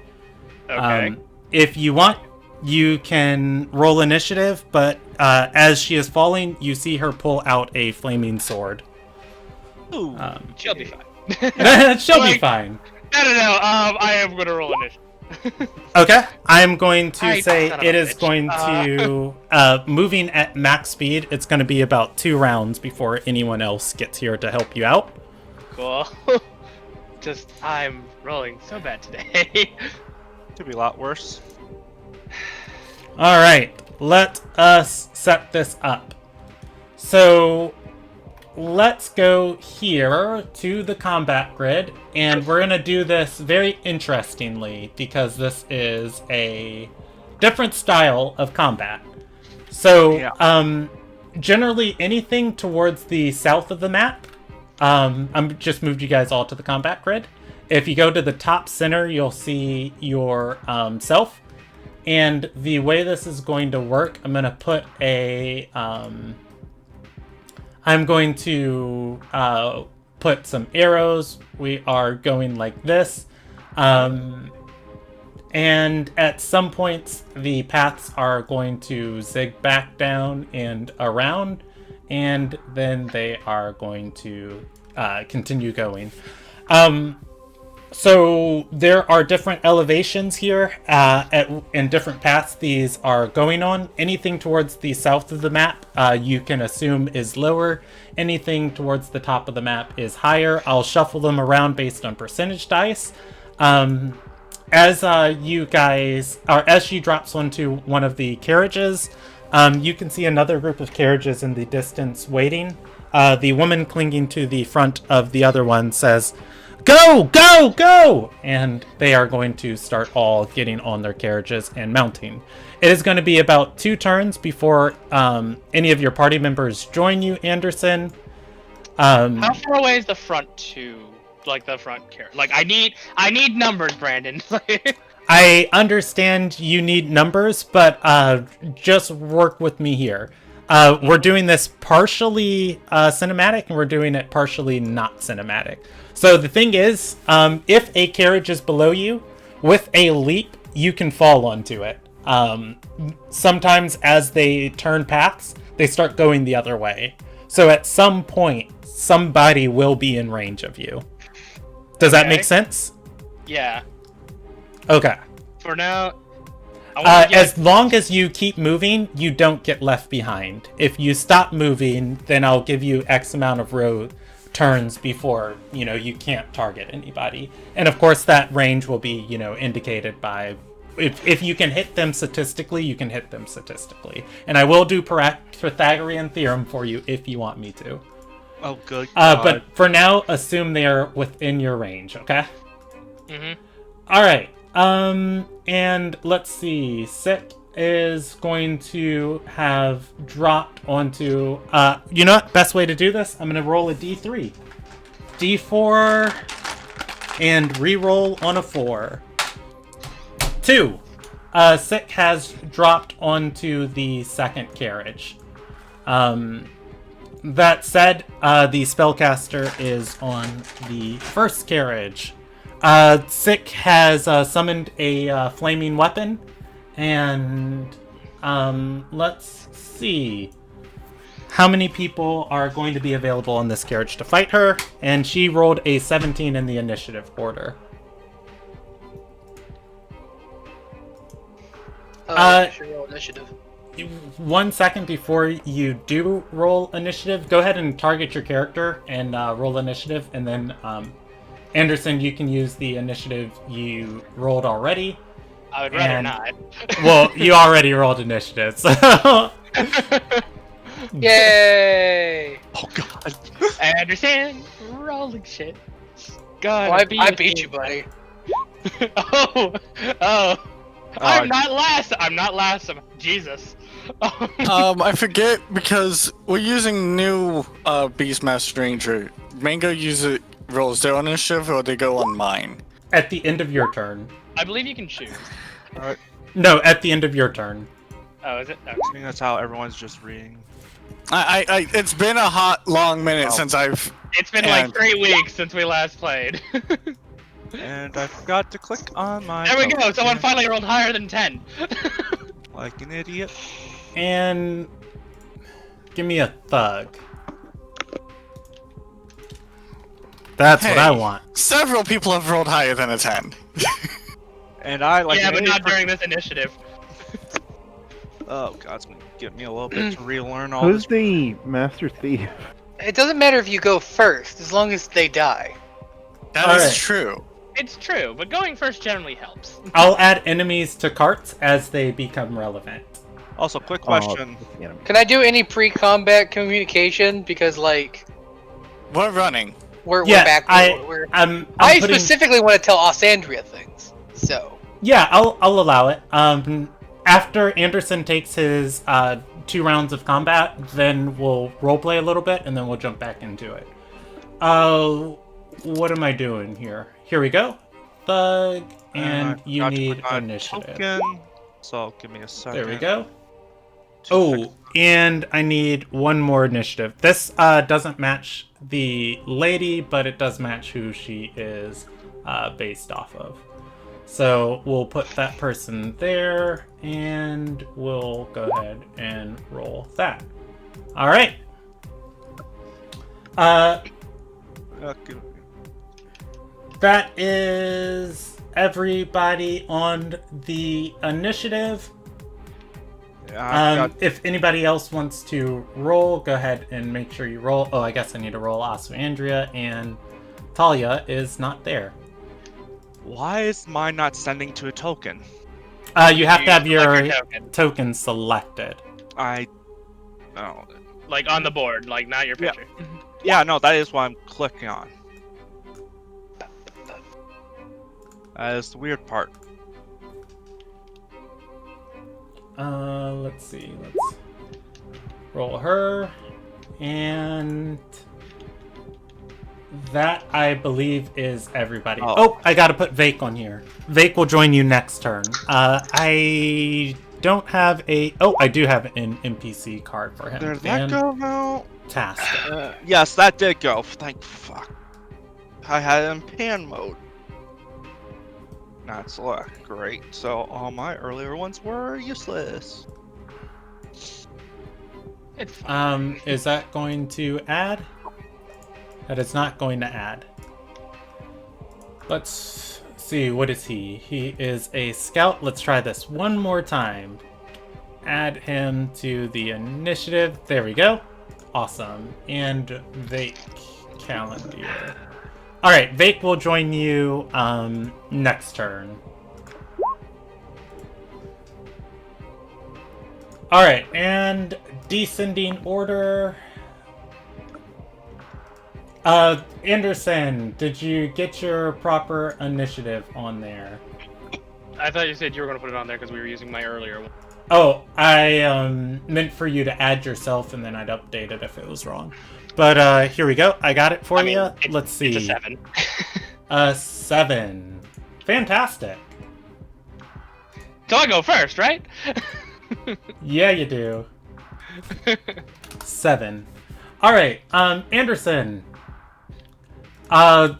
Okay. If you want, you can roll initiative, but as she is falling, you see her pull out a flaming sword. Ooh. She'll be fine. She'll be Like- fine. No. I am gonna roll initiative. Okay, I'm going to I say son of a it is bitch. going to, moving at max speed, it's going to be about 2 rounds before anyone else gets here to help you out. Cool. I'm rolling so bad today. Could be a lot worse. Alright, let us set this up. So, let's go here to the combat grid, and we're going to do this very interestingly because this is a different style of combat. So, Yeah. generally anything towards the south of the map, I'm just moved you guys all to the combat grid. If you go to the top center, you'll see your self. And the way this is going to work, I'm going to put a... I'm going to put some arrows. We are going like this. And at some points, the paths are going to zig back down and around. And then they are going to continue going. So there are different elevations here and different paths these are going on. Anything towards the south of the map, you can assume is lower. Anything towards the top of the map is higher. I'll shuffle them around based on percentage dice. As she drops onto one of the carriages, you can see another group of carriages in the distance waiting. The woman clinging to the front of the other one says, go, go, go! And they are going to start all getting on their carriages and mounting. It is going to be about 2 turns before any of your party members join you, Anderson. How far away is the front to, like, the front carriage? Like, I need numbers, Brandon. I understand you need numbers, but just work with me here. We're doing this partially cinematic, and we're doing it partially not cinematic. So the thing is, if a carriage is below you, with a leap, you can fall onto it. Sometimes as they turn paths, they start going the other way. So at some point, somebody will be in range of you. Does that make sense? Yeah. Okay. For now, as long as you keep moving, you don't get left behind. If you stop moving, then I'll give you X amount of row turns before, you can't target anybody. And of course, that range will be, indicated by... If you can hit them statistically, you can hit them statistically. And I will do Pythagorean theorem for you if you want me to. Oh, good God. But for now, assume they are within your range, okay? Mm-hmm. Alright. And let's see. Sick is going to have dropped onto... you know what? Best way to do this? I'm going to roll a D3. D4 and re-roll on a 4. 2. Sick has dropped onto the second carriage. That said, the spellcaster is on the first carriage. Sick has summoned a flaming weapon, and let's see how many people are going to be available on this carriage to fight her, and she rolled a 17 in the initiative order. Should roll initiative. 1 second before you do roll initiative, go ahead and target your character and roll initiative, and then Anderson, you can use the initiative you rolled already. I would rather not. Well, you already rolled initiative, so... Yay! Oh God. Anderson, rolling shit. God, Well, I beat you, buddy. oh. I'm not last. Jesus. I forget because we're using new Beastmaster Ranger. Mango rolls their own initiative, or they go on mine. At the end of your turn. I believe you can choose. Alright. No, at the end of your turn. Oh, is it? Okay. I think that's how everyone's just reading. It's been a hot, long minute since I've... It's been like 3 weeks since we last played. And I forgot to click on my... There we go, someone finally rolled higher than 10. Like an idiot. And... give me a thug. That's what I want. Several people have rolled higher than a 10. And I like... Yeah, but not during this initiative. Oh God, it's gonna get me a little bit to relearn all Who's this. the Master Thief? It doesn't matter if you go first, as long as they die. That is Alright. true. It's true, but going first generally helps. I'll add enemies to carts as they become relevant. Also, quick question. Oh, the enemy. Can I do any pre-combat communication? Because, like, We're running. we're Yeah, back. I'm I putting... specifically want to tell Osandria things. So. Yeah, I'll allow it. After Anderson takes his 2 rounds of combat, then we'll roleplay a little bit, and then we'll jump back into it. What am I doing here? Here we go. Thug, and you forgot to need put my initiative. Token, so give me a second. There we go. 2 seconds. Oh, and I need 1 more initiative. This doesn't match the lady, but it does match who she is based off of. So we'll put that person there, and we'll go ahead and roll that. All right. Okay. That is everybody on the initiative. Yeah, If anybody else wants to roll, go ahead and make sure you roll. Oh, I guess I need to roll also Andrea, and Talia is not there. why is mine not sending to a token? You have to have your select your token. token selected. Oh. Like on the board, like not your Yeah. picture. Yeah, no, that is what I'm clicking on. That is the weird part. Let's see. Let's roll her. And that, I believe, is everybody. Oh, I gotta put Vake on here. Vake will join you next turn. I don't have a... Oh, I do have an NPC card for him. Did that go now? Fantastic. Yes, that did go. Thank fuck. I had it in pan mode. Not select. Great. So all my earlier ones were useless. It's fine. Is that going to add? That is not going to add. Let's see, what is he? He is a scout. Let's try this one more time. Add him to the initiative. There we go. Awesome. And Vake calendar. Alright, Vake will join you next turn. Alright, and descending order. Anderson, did you get your proper initiative on there? I thought you said you were going to put it on there because we were using my earlier one. Oh, I meant for you to add yourself and then I'd update it if it was wrong. But here we go. I got it for you. Let's see. It's a 7. 7. Fantastic. So I go first, right? Yeah, you do. 7. Alright, Anderson.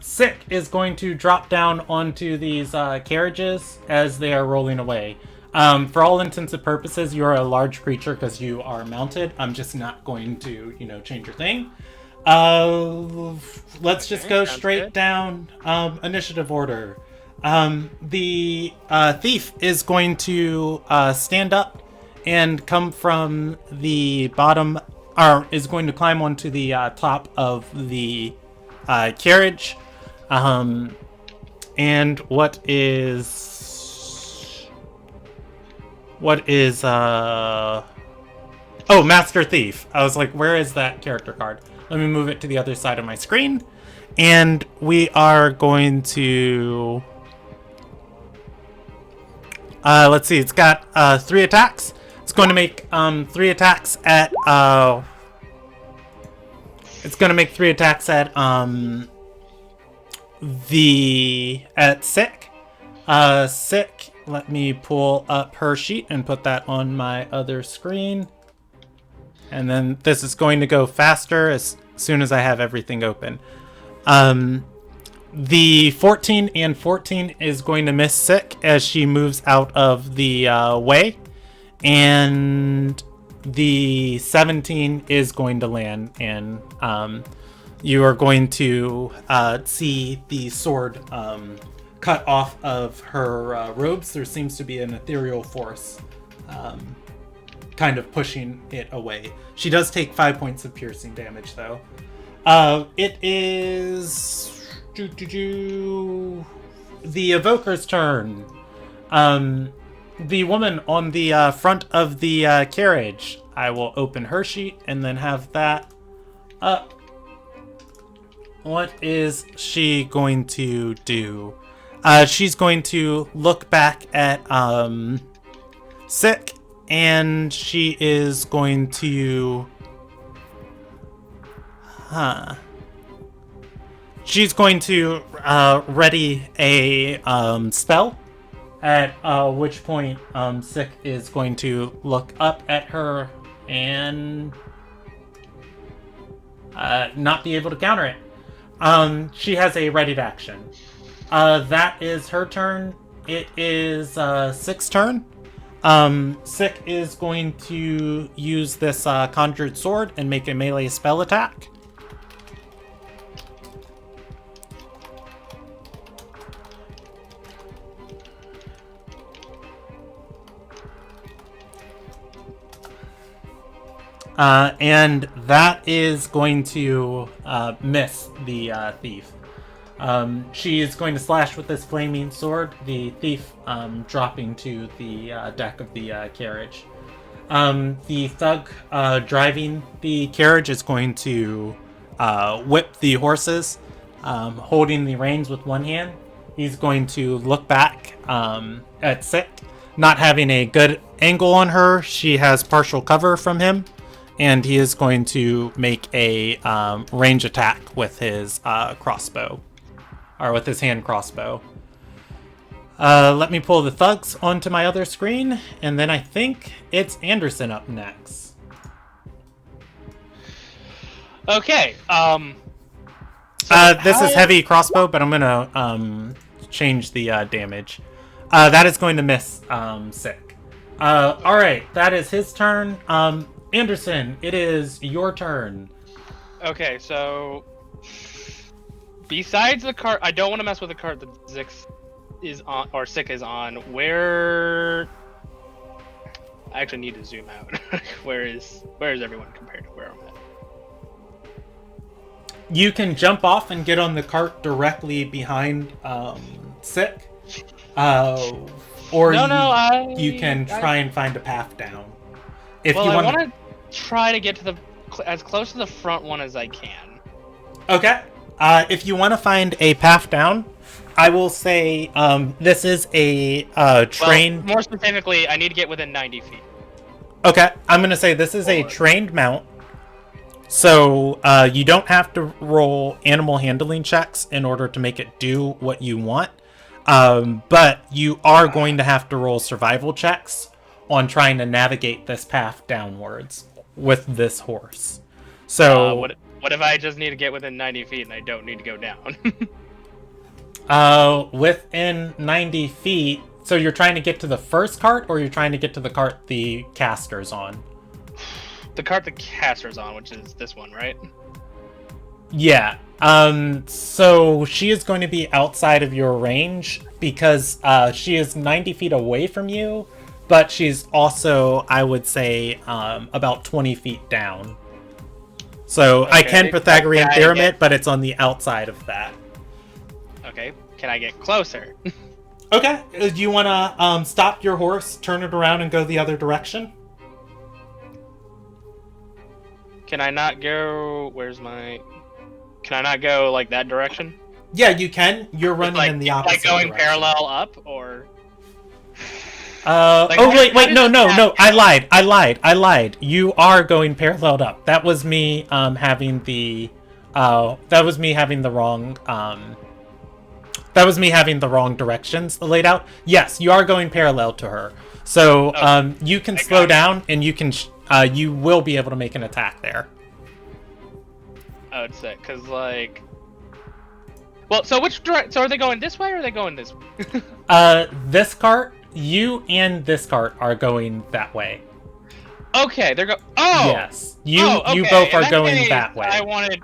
Sick is going to drop down onto these carriages as they are rolling away. For all intents and purposes, you're a large creature because you are mounted. I'm just not going to, change your thing. Let's just go straight down initiative order. The thief is going to stand up and come from the bottom, or is going to climb onto the top of the carriage. And what is oh, Master Thief. I was like, where is that character card? Let me move it to the other side of my screen. And we are going to let's see, it's got 3 attacks. It's going to make 3 attacks at Sick. Sick. Let me pull up her sheet and put that on my other screen. And then this is going to go faster as soon as I have everything open. The 14 and 14 is going to miss Sick as she moves out of the way. And the 17 is going to land, and you are going to see the sword cut off of her robes. There seems to be an ethereal force kind of pushing it away. She does take 5 points of piercing damage, though. It is the evoker's turn. The woman on the front of the carriage. I will open her sheet and then have that up. What is she going to do? She's going to look back at Sick, and she is going to... She's going to ready a spell, at which point Sick is going to look up at her and not be able to counter it. She has a readied action. That is her turn. It is Sick's turn. Sick is going to use this conjured sword and make a melee spell attack. And that is going to miss the thief. She is going to slash with this flaming sword, the thief dropping to the deck of the carriage. The thug driving the carriage is going to whip the horses, holding the reins with one hand, He's going to look back at Sick, not having a good angle on her. She has partial cover from him, and he is going to make a range attack with his crossbow, or with his hand crossbow. Let me pull the thugs onto my other screen, and then I think it's Anderson up next. Okay. This is heavy crossbow, but I'm gonna change the damage. That is going to miss Sick. All right, that is his turn. Anderson, it is your turn. Okay, so besides the cart, I don't want to mess with the cart that Zix is on, or Sick is on. Where? I actually need to zoom out. Where is everyone compared to where I'm at? You can jump off and get on the cart directly behind Sick. Or you can try and find a path down. If well, you I want to try to get to as close to the front one as I can. Okay. If you want to find a path down, I will say this is a trained... Well, more specifically, I need to get within 90 feet. Okay, I'm going to say this is a trained mount. So you don't have to roll animal handling checks in order to make it do what you want. But you are going to have to roll survival checks on trying to navigate this path downwards with this horse. So what if I just need to get within 90 feet and I don't need to go down? Within 90 feet, so you're trying to get to the first cart, or you're trying to get to the cart the caster's on? The cart the caster's on, which is this one, right? Yeah. So she is going to be outside of your range because she is 90 feet away from you, but she's also, I would say, about 20 feet down. So okay. I can Pythagorean theorem it, but it's on the outside of that. Okay. Can I get closer? Okay. Do you want to stop your horse, turn it around, and go the other direction? Can I not go... Can I not go, like, that direction? Yeah, you can. You're running in the opposite direction. Like going parallel up, or... wait, no. I lied. You are going parallel up. That was me having the wrong directions laid out. Yes, you are going parallel to her. So you can slow down, and you can you will be able to make an attack there. I would say, because, like... Well, so so are they going this way, or are they going this way? This cart, you and this cart are going that way. Okay, they're going... Oh! Yes. You both are going that way. I wanted...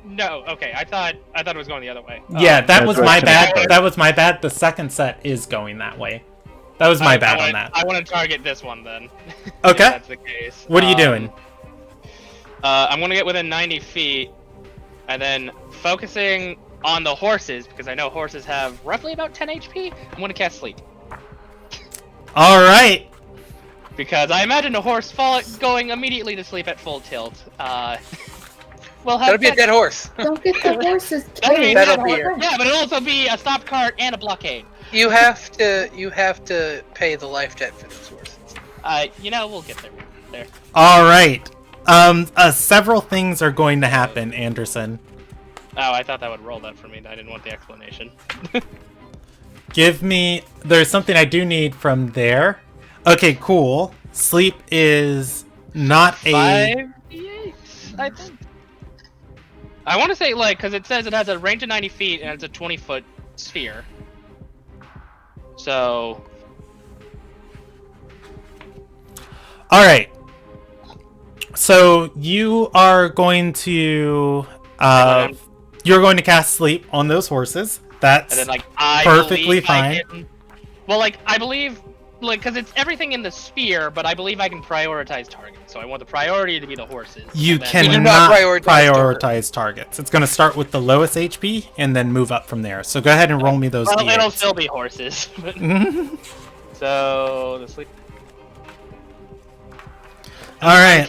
No, okay, I thought it was going the other way. Yeah, that was my bad. That was my bad. The second set is going that way. That was my bad on that. I want to target this one, then. Okay. If that's the case. What are you doing? I'm going to get within 90 feet, and then focusing on the horses, because I know horses have roughly about 10 HP, I'm going to cast Sleep. Alright. Because I imagine a horse going immediately to sleep at full tilt. That'll be a dead horse. Don't get the horses killed. That'll be yeah, but it'll also be a stopped cart and a blockade. You have to pay the life debt for those horses. We'll get there. Alright. Several things are going to happen, Anderson. Oh, I thought that would roll that for me. I didn't want the explanation. There's something I do need from there. Okay, cool. Sleep is not 5d8, I think. I want to say, because it says it has a range of 90 feet and it's a 20-foot sphere. So... Alright. So, you are going to... you're going to cast Sleep on those horses. That's and then, perfectly fine. I believe... because it's everything in the sphere, but I believe I can prioritize targets. So I want the priority to be the horses. You cannot prioritize targets. It's going to start with the lowest HP and then move up from there. So go ahead and roll me those d8s. It'll still be horses. So, the sleep... Alright.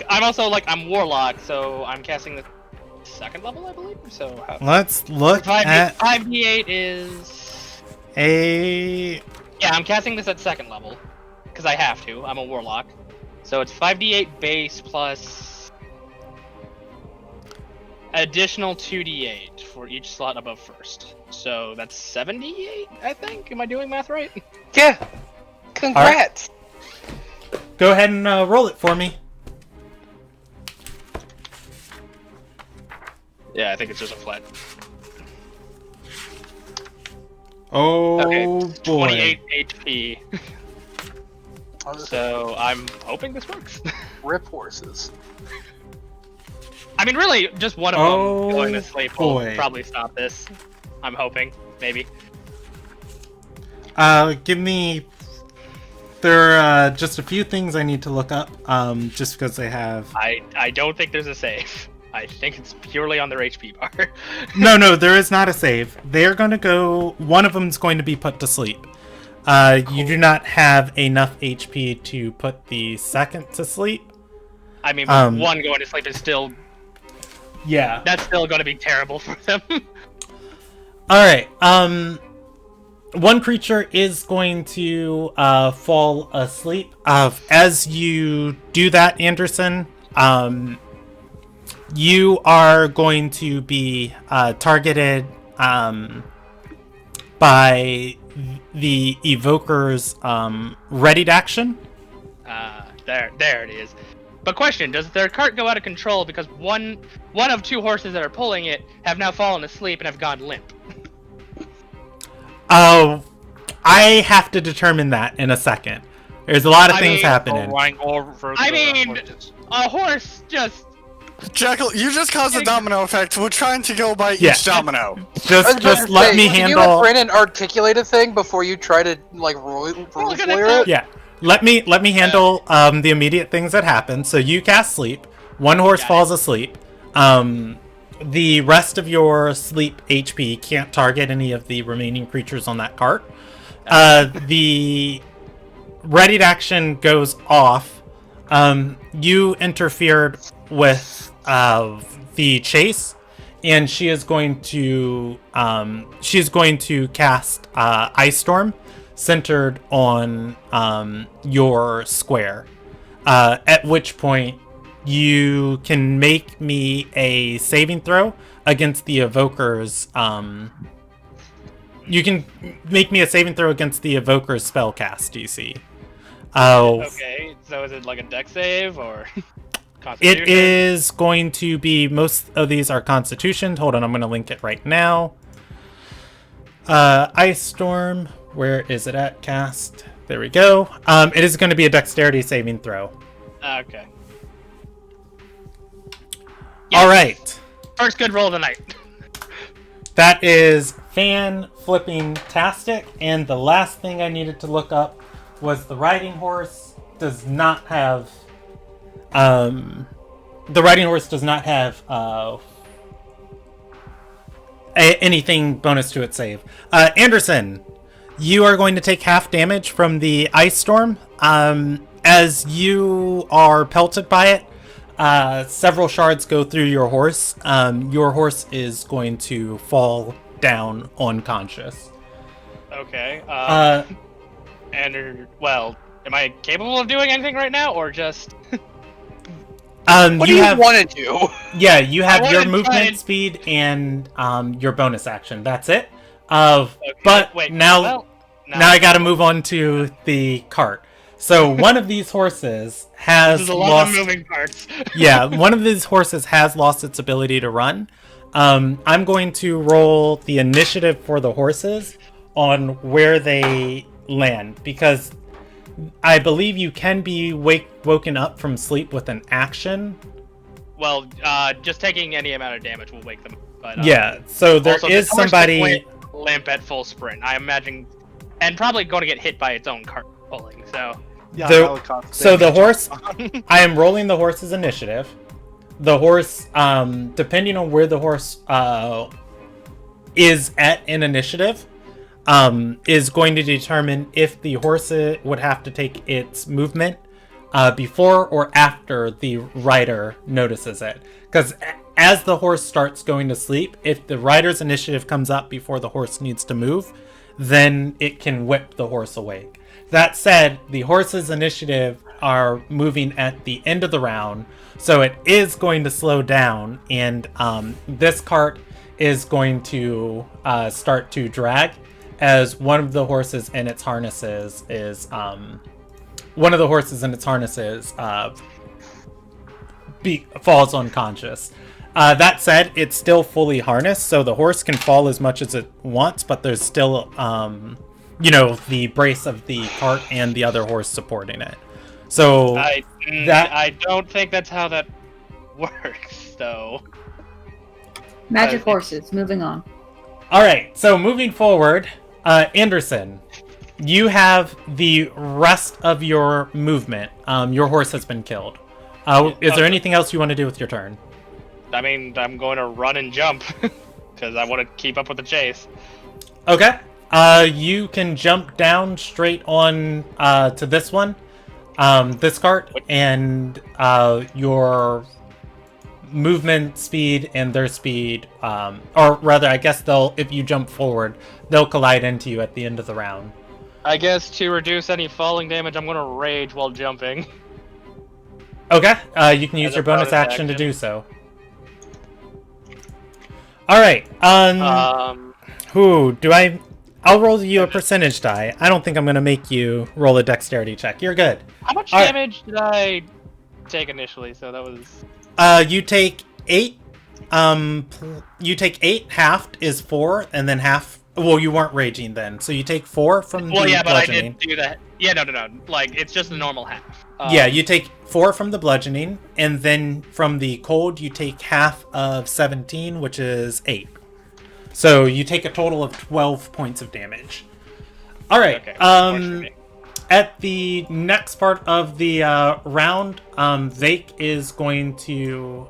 I'm also, I'm Warlock, so I'm casting the second level, I believe. So Let's look at 5d8 is. a. Yeah, I'm casting this at second level because I have to. I'm a warlock, so it's 5d8 base plus additional 2d8 for each slot above first. So that's 78, I think. Am I doing math right? Yeah. Congrats. Go ahead and roll it for me. Yeah, I think it's just a flat. Oh Okay, boy. 28 HP. So I'm hoping this works. Rip horses. I mean, really, just one of them going to sleep boy. will probably stop this. I'm hoping, maybe. Give me. There are just a few things I need to look up. Just because they have. I don't think there's a save. I think it's purely on their HP bar. No, there is not a save. They're going to go. One of them's going to be put to sleep. You do not have enough HP to put the second to sleep. I mean, one going to sleep is still. Yeah. That's still going to be terrible for them. Alright, one creature is going to fall asleep. As you do that, Anderson, you are going to be targeted by the Evoker's readied action. There it is. But question, does their cart go out of control because one of two horses that are pulling it have now fallen asleep and have gone limp? Oh, I have to determine that in a second. There's a lot of things happening. I mean, a horse just... Jackal, you just caused a domino effect. We're trying to go by each domino. Just let me handle... Can you let Brandon articulate a thing before you try to, like, rules lawyer it? Yeah. Let me handle the immediate things that happen. So you cast sleep. One horse falls asleep. The rest of your sleep HP can't target any of the remaining creatures on that cart. The readied action goes off. You interfered with the chase, and she is going to cast Ice Storm, centered on your square. At which point you can make me a saving throw against the Evoker's. You can make me a saving throw against the Evoker's spellcast DC. Okay, so is it like a dex save or Constitution? It is going to be, most of these are Constitution. Hold on, I'm going to link it right now. Ice Storm, where is it at? Cast. There we go. It is going to be a Dexterity saving throw. Okay. Yes. All right. First good roll of the night. That is fan-flipping-tastic, and the last thing I needed to look up was the riding horse does not have... the riding horse does not have anything bonus to its save. Anderson, you are going to take half damage from the ice storm. As you are pelted by it, several shards go through your horse. Your horse is going to fall down unconscious. Okay. Well, am I capable of doing anything right now, or just... What do you want to do? Yeah, you have your movement speed and your bonus action. That's it. But wait, now I got to move on to the cart. So one of these horses has There's a lot of moving parts. Yeah, one of these horses has lost its ability to run. I'm going to roll the initiative for the horses on where they land, because I believe you can be woken up from sleep with an action. Well, just taking any amount of damage will wake them up. But, yeah, so there is somebody limp at full sprint, I imagine, and probably going to get hit by its own cart pulling. So Yeah, that would cause so the damage. horse, I am rolling the horse's initiative. The horse, depending on where the horse is at in initiative, is going to determine if the horse would have to take its movement before or after the rider notices it. Because as the horse starts going to sleep, if the rider's initiative comes up before the horse needs to move, then it can whip the horse awake. That said, the horse's initiative are moving at the end of the round, so it is going to slow down, and this cart is going to start to drag as one of the horses in its harnesses falls unconscious. That said, it's still fully harnessed, so the horse can fall as much as it wants, but there's still, the brace of the cart and the other horse supporting it. So I don't think that's how that works, though. Magic horses, moving on. Alright, so moving forward, Anderson, you have the rest of your movement. Your horse has been killed. Is there anything else you want to do with your turn? I mean, I'm going to run and jump, because I want to keep up with the chase. Okay. You can jump down straight on to this one, this cart, and your movement speed and their speed, or rather, I guess if you jump forward, they'll collide into you at the end of the round. I guess to reduce any falling damage, I'm going to rage while jumping. Okay, you can use your bonus action to do so. Alright, I'll roll you a percentage die. I don't think I'm going to make you roll a dexterity check. You're good. How much damage did I take initially? So that was... You take 8. You take 8, halved is 4, and then half... Well, you weren't raging then, so you take 4 from the bludgeoning. Well, yeah, but I did do that. Yeah, no. Like, it's just the normal half. Yeah, you take 4 from the bludgeoning, and then from the cold, you take half of 17, which is 8. So you take a total of 12 points of damage. All right. Okay, at the next part of the round, Vake is going to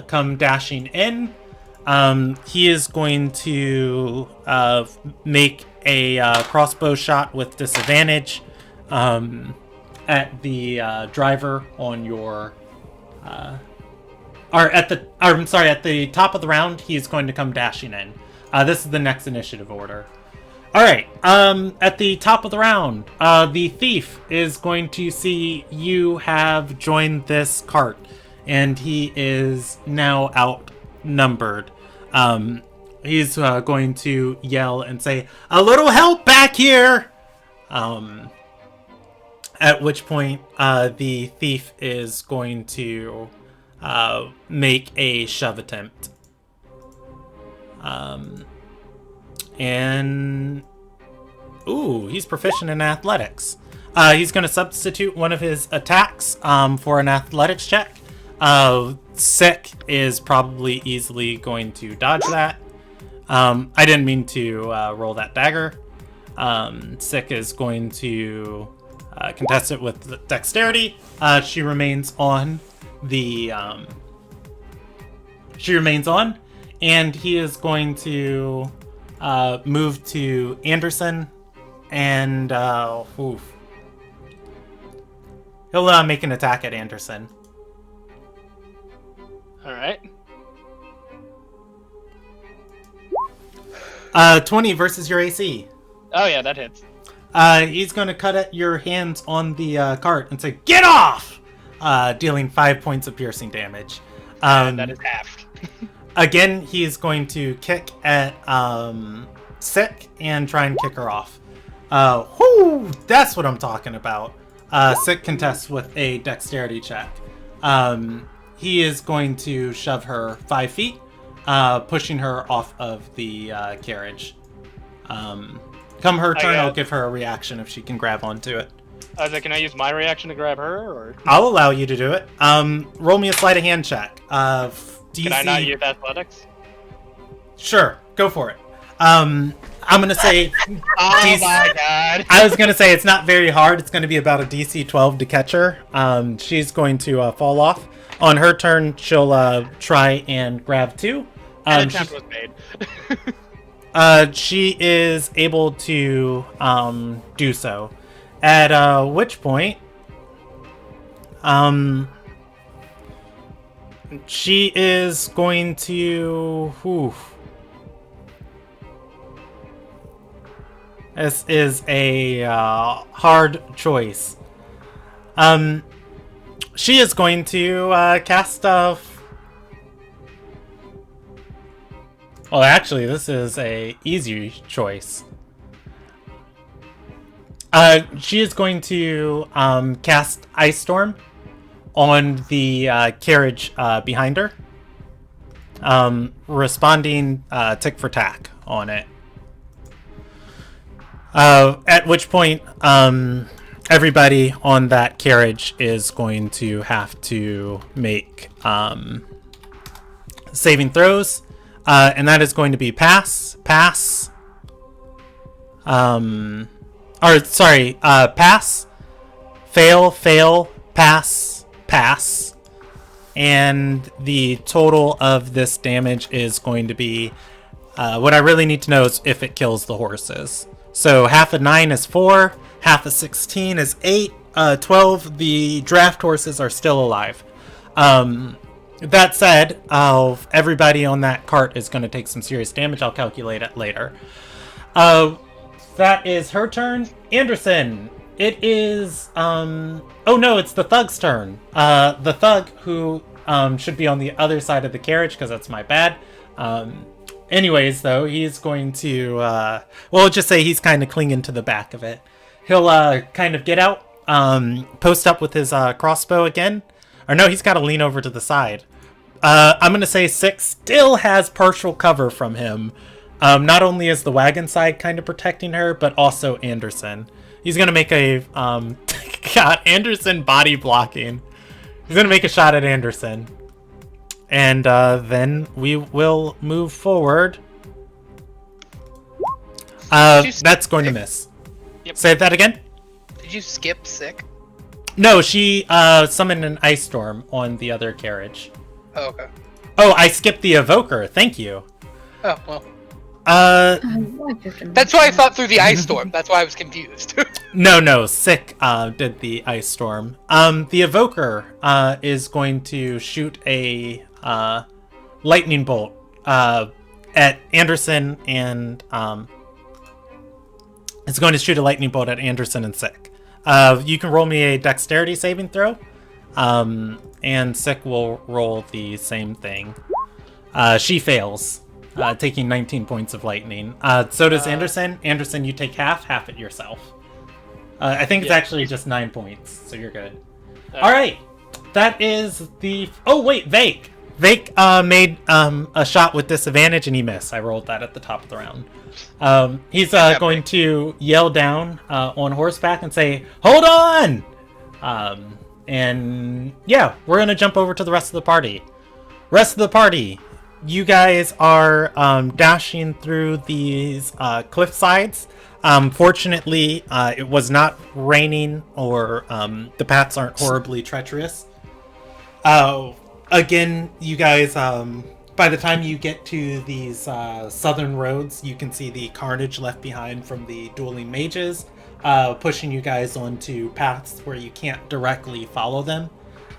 come dashing in. He is going to make a crossbow shot with disadvantage at the driver on your... at the top of the round, he's going to come dashing in. This is the next initiative order. Alright, at the top of the round, the thief is going to see you have joined this cart, and he is now outnumbered. He's going to yell and say, "A little help back here!" At which point, the thief is going to make a shove attempt. And he's proficient in athletics. He's going to substitute one of his attacks for an athletics check. Sick is probably easily going to dodge that. I didn't mean to roll that dagger. Sick is going to contest it with dexterity. She remains on, and he is going to move to Anderson, and he'll make an attack at Anderson. All right. 20 versus your AC. Oh yeah, that hits. He's going to cut at your hands on the cart and say, "Get off!" Dealing 5 points of piercing damage. That is halved. Again, he's going to kick at Sick and try and kick her off. That's what I'm talking about. Sick contests with a dexterity check. He is going to shove her 5 feet, pushing her off of the carriage. Come her turn, I'll give her a reaction if she can grab onto it. Can I use my reaction to grab her, or? I'll allow you to do it. Roll me a sleight of hand check. Can I not use athletics? Sure, go for it. I'm gonna say. Oh my god! I was gonna say it's not very hard. It's gonna be about a DC 12 to catch her. She's going to fall off. On her turn, she'll try and grab 2. An attempt was made. She is able to do so. At which point, She is going to... This is a hard choice. She is going to cast a... Well, actually, this is a easy choice. She is going to cast Ice Storm on the carriage behind her, responding tick for tack on it. At which point, everybody on that carriage is going to have to make saving throws, and that is going to be pass, fail, pass, and the total of this damage is going to be, what I really need to know is if it kills the horses. So half of 9 is 4, half of 16 is 8, 12, the draft horses are still alive. That said, everybody on that cart is going to take some serious damage. I'll calculate it later. That is her turn. Anderson, it is, oh no, it's the thug's turn. The thug who should be on the other side of the carriage, because that's my bad. Anyways, though, he's going to, well, just say he's kind of clinging to the back of it. He'll kind of get out, post up with his crossbow again. Or no, he's got to lean over to the side. I'm going to say 6 still has partial cover from him. Not only is the wagon side kind of protecting her, but also Anderson. He's going to make a, God, Anderson body blocking. He's going to make a shot at Anderson. And then we will move forward. That's going to miss. Yep. Say that again? Did you skip sick? No, she summoned an ice storm on the other carriage. Oh, okay. Oh, I skipped the evoker. Thank you. Oh, well. That's That's why I thought through the ice storm. That's why I was confused. No, Sick did the ice storm. The evoker is going to shoot a lightning bolt at Anderson and it's going to shoot a lightning bolt at Anderson and Sick. You can roll me a dexterity saving throw, and Sick will roll the same thing. She fails, taking 19 points of lightning. So does Anderson. Anderson, you take half it yourself. I think it's actually just 9 points, so you're good. All right, that is the... Oh, wait, Vake. Vake made a shot with disadvantage, and he missed. I rolled that at the top of the round. He's going to yell down on horseback and say, "Hold on!" And yeah, we're going to jump over to the rest of the party. Rest of the party, you guys are dashing through these cliff sides. Fortunately, it was not raining or the paths aren't horribly treacherous. Again, you guys, by the time you get to these southern roads, you can see the carnage left behind from the dueling mages, pushing you guys onto paths where you can't directly follow them,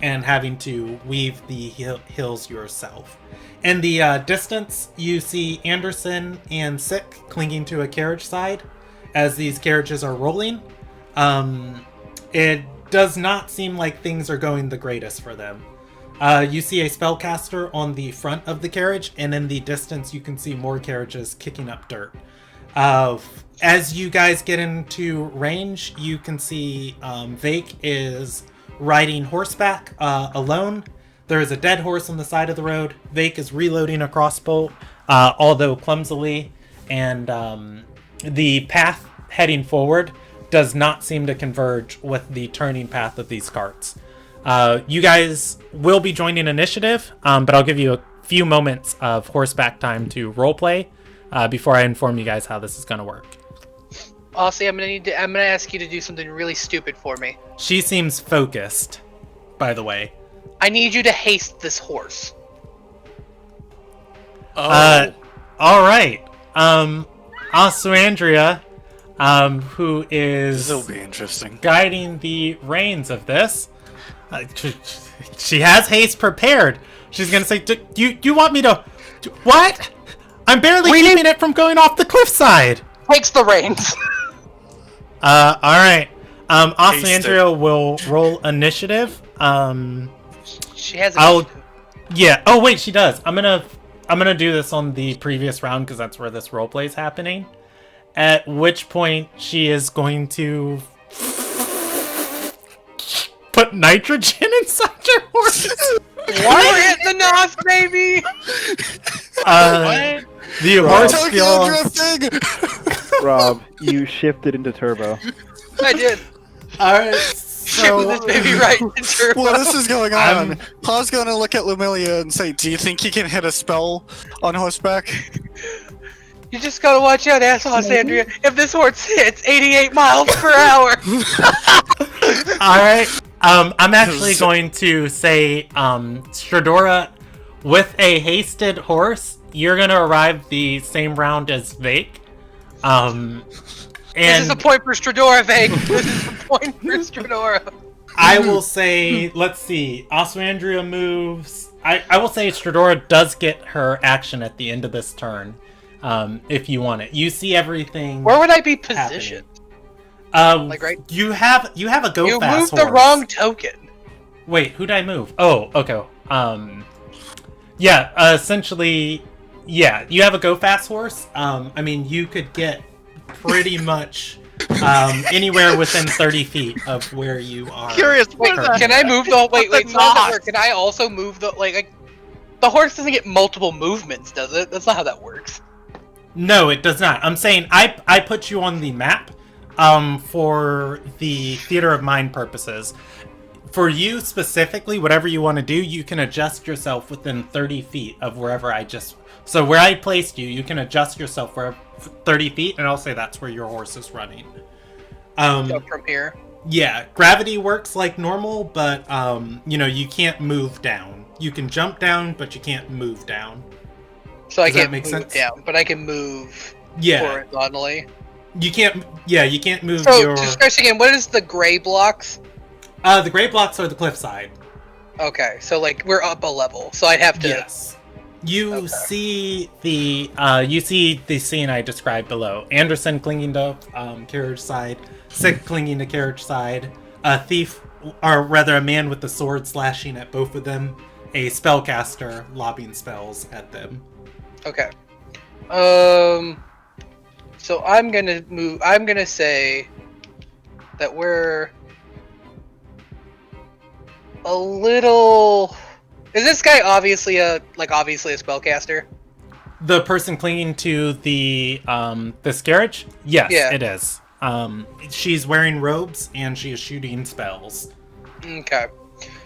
and having to weave the hills yourself. In the distance, you see Anderson and Sick clinging to a carriage side as these carriages are rolling. It does not seem like things are going the greatest for them. You see a spellcaster on the front of the carriage, and in the distance you can see more carriages kicking up dirt. As you guys get into range, you can see Vake is riding horseback alone. There is a dead horse on the side of the road. Vake is reloading a crossbow, although clumsily, and the path heading forward does not seem to converge with the turning path of these carts. You guys will be joining initiative, but I'll give you a few moments of horseback time to roleplay before I inform you guys how this is going to work. Aussie, I'm gonna ask you to do something really stupid for me. She seems focused, by the way. I need you to haste this horse. All right. Asuandria, who is This will be interesting. guiding the reins of this. She has haste prepared, She's gonna say, you want me to... What? I'm barely keeping it from going off the cliffside. Takes the reins. Alright. Osmandria will roll initiative. She has. Yeah. Oh wait, she does. I'm gonna do this on the previous round because that's where this roleplay is happening. At which point she is going to put nitrogen inside your horse. What? Hit the nos, baby. The horse Tokyo feels... Rob, you shifted into turbo. I did. Alright, Shifted this baby right into Well, this is going on. Paul's going to look at Lumilia and say, do you think he can hit a spell on horseback? You just gotta watch out, Andrea. If this horse hits 88 miles per hour. Alright. I'm actually going to say, Stradora, with a hasted horse, you're gonna arrive the same round as Vake. This is a point for Stradora, Vake. This is a point for Stradora. I will say, let's see, Osmandria moves. I will say Stradora does get her action at the end of this turn, if you want it. You see everything. Where would I be positioned? Like right? You have a go You fast moved horse. the wrong token. Wait, who'd I move? Oh, okay. Yeah, essentially, yeah, you have a go fast horse. I mean, you could get pretty much anywhere within 30 feet of where you are. Curious. Wait, can I move the? Wait. So how does that work? Can I also move the like? The horse doesn't get multiple movements, does it? That's not how that works. No, it does not. I'm saying I put you on the map for the theater of mind purposes. For you specifically, whatever you want to do, you can adjust yourself within 30 feet of wherever I just... So where I placed you, you can adjust yourself for 30 feet, and I'll say that's where your horse is running. So from here? Yeah, gravity works like normal, but, you know, you can't move down. You can jump down, but you can't move down. So I Does that can't make move sense? down, but I can move horizontally. You can't... Yeah, you can't move So, your... just question again, what is the gray blocks? The gray blocks are the cliffside. Okay, so like we're up a level, so I'd have to. Yes. You see the scene I described below. Anderson clinging to carriage side, Sick clinging to carriage side, a thief, or rather a man with the sword slashing at both of them, a spellcaster lobbing spells at them. Okay. So I'm gonna move. I'm gonna say that we're a little. Is this guy obviously a spellcaster? The person clinging to the this carriage? Yes, Yeah. it is. She's wearing robes and she is shooting spells. Okay.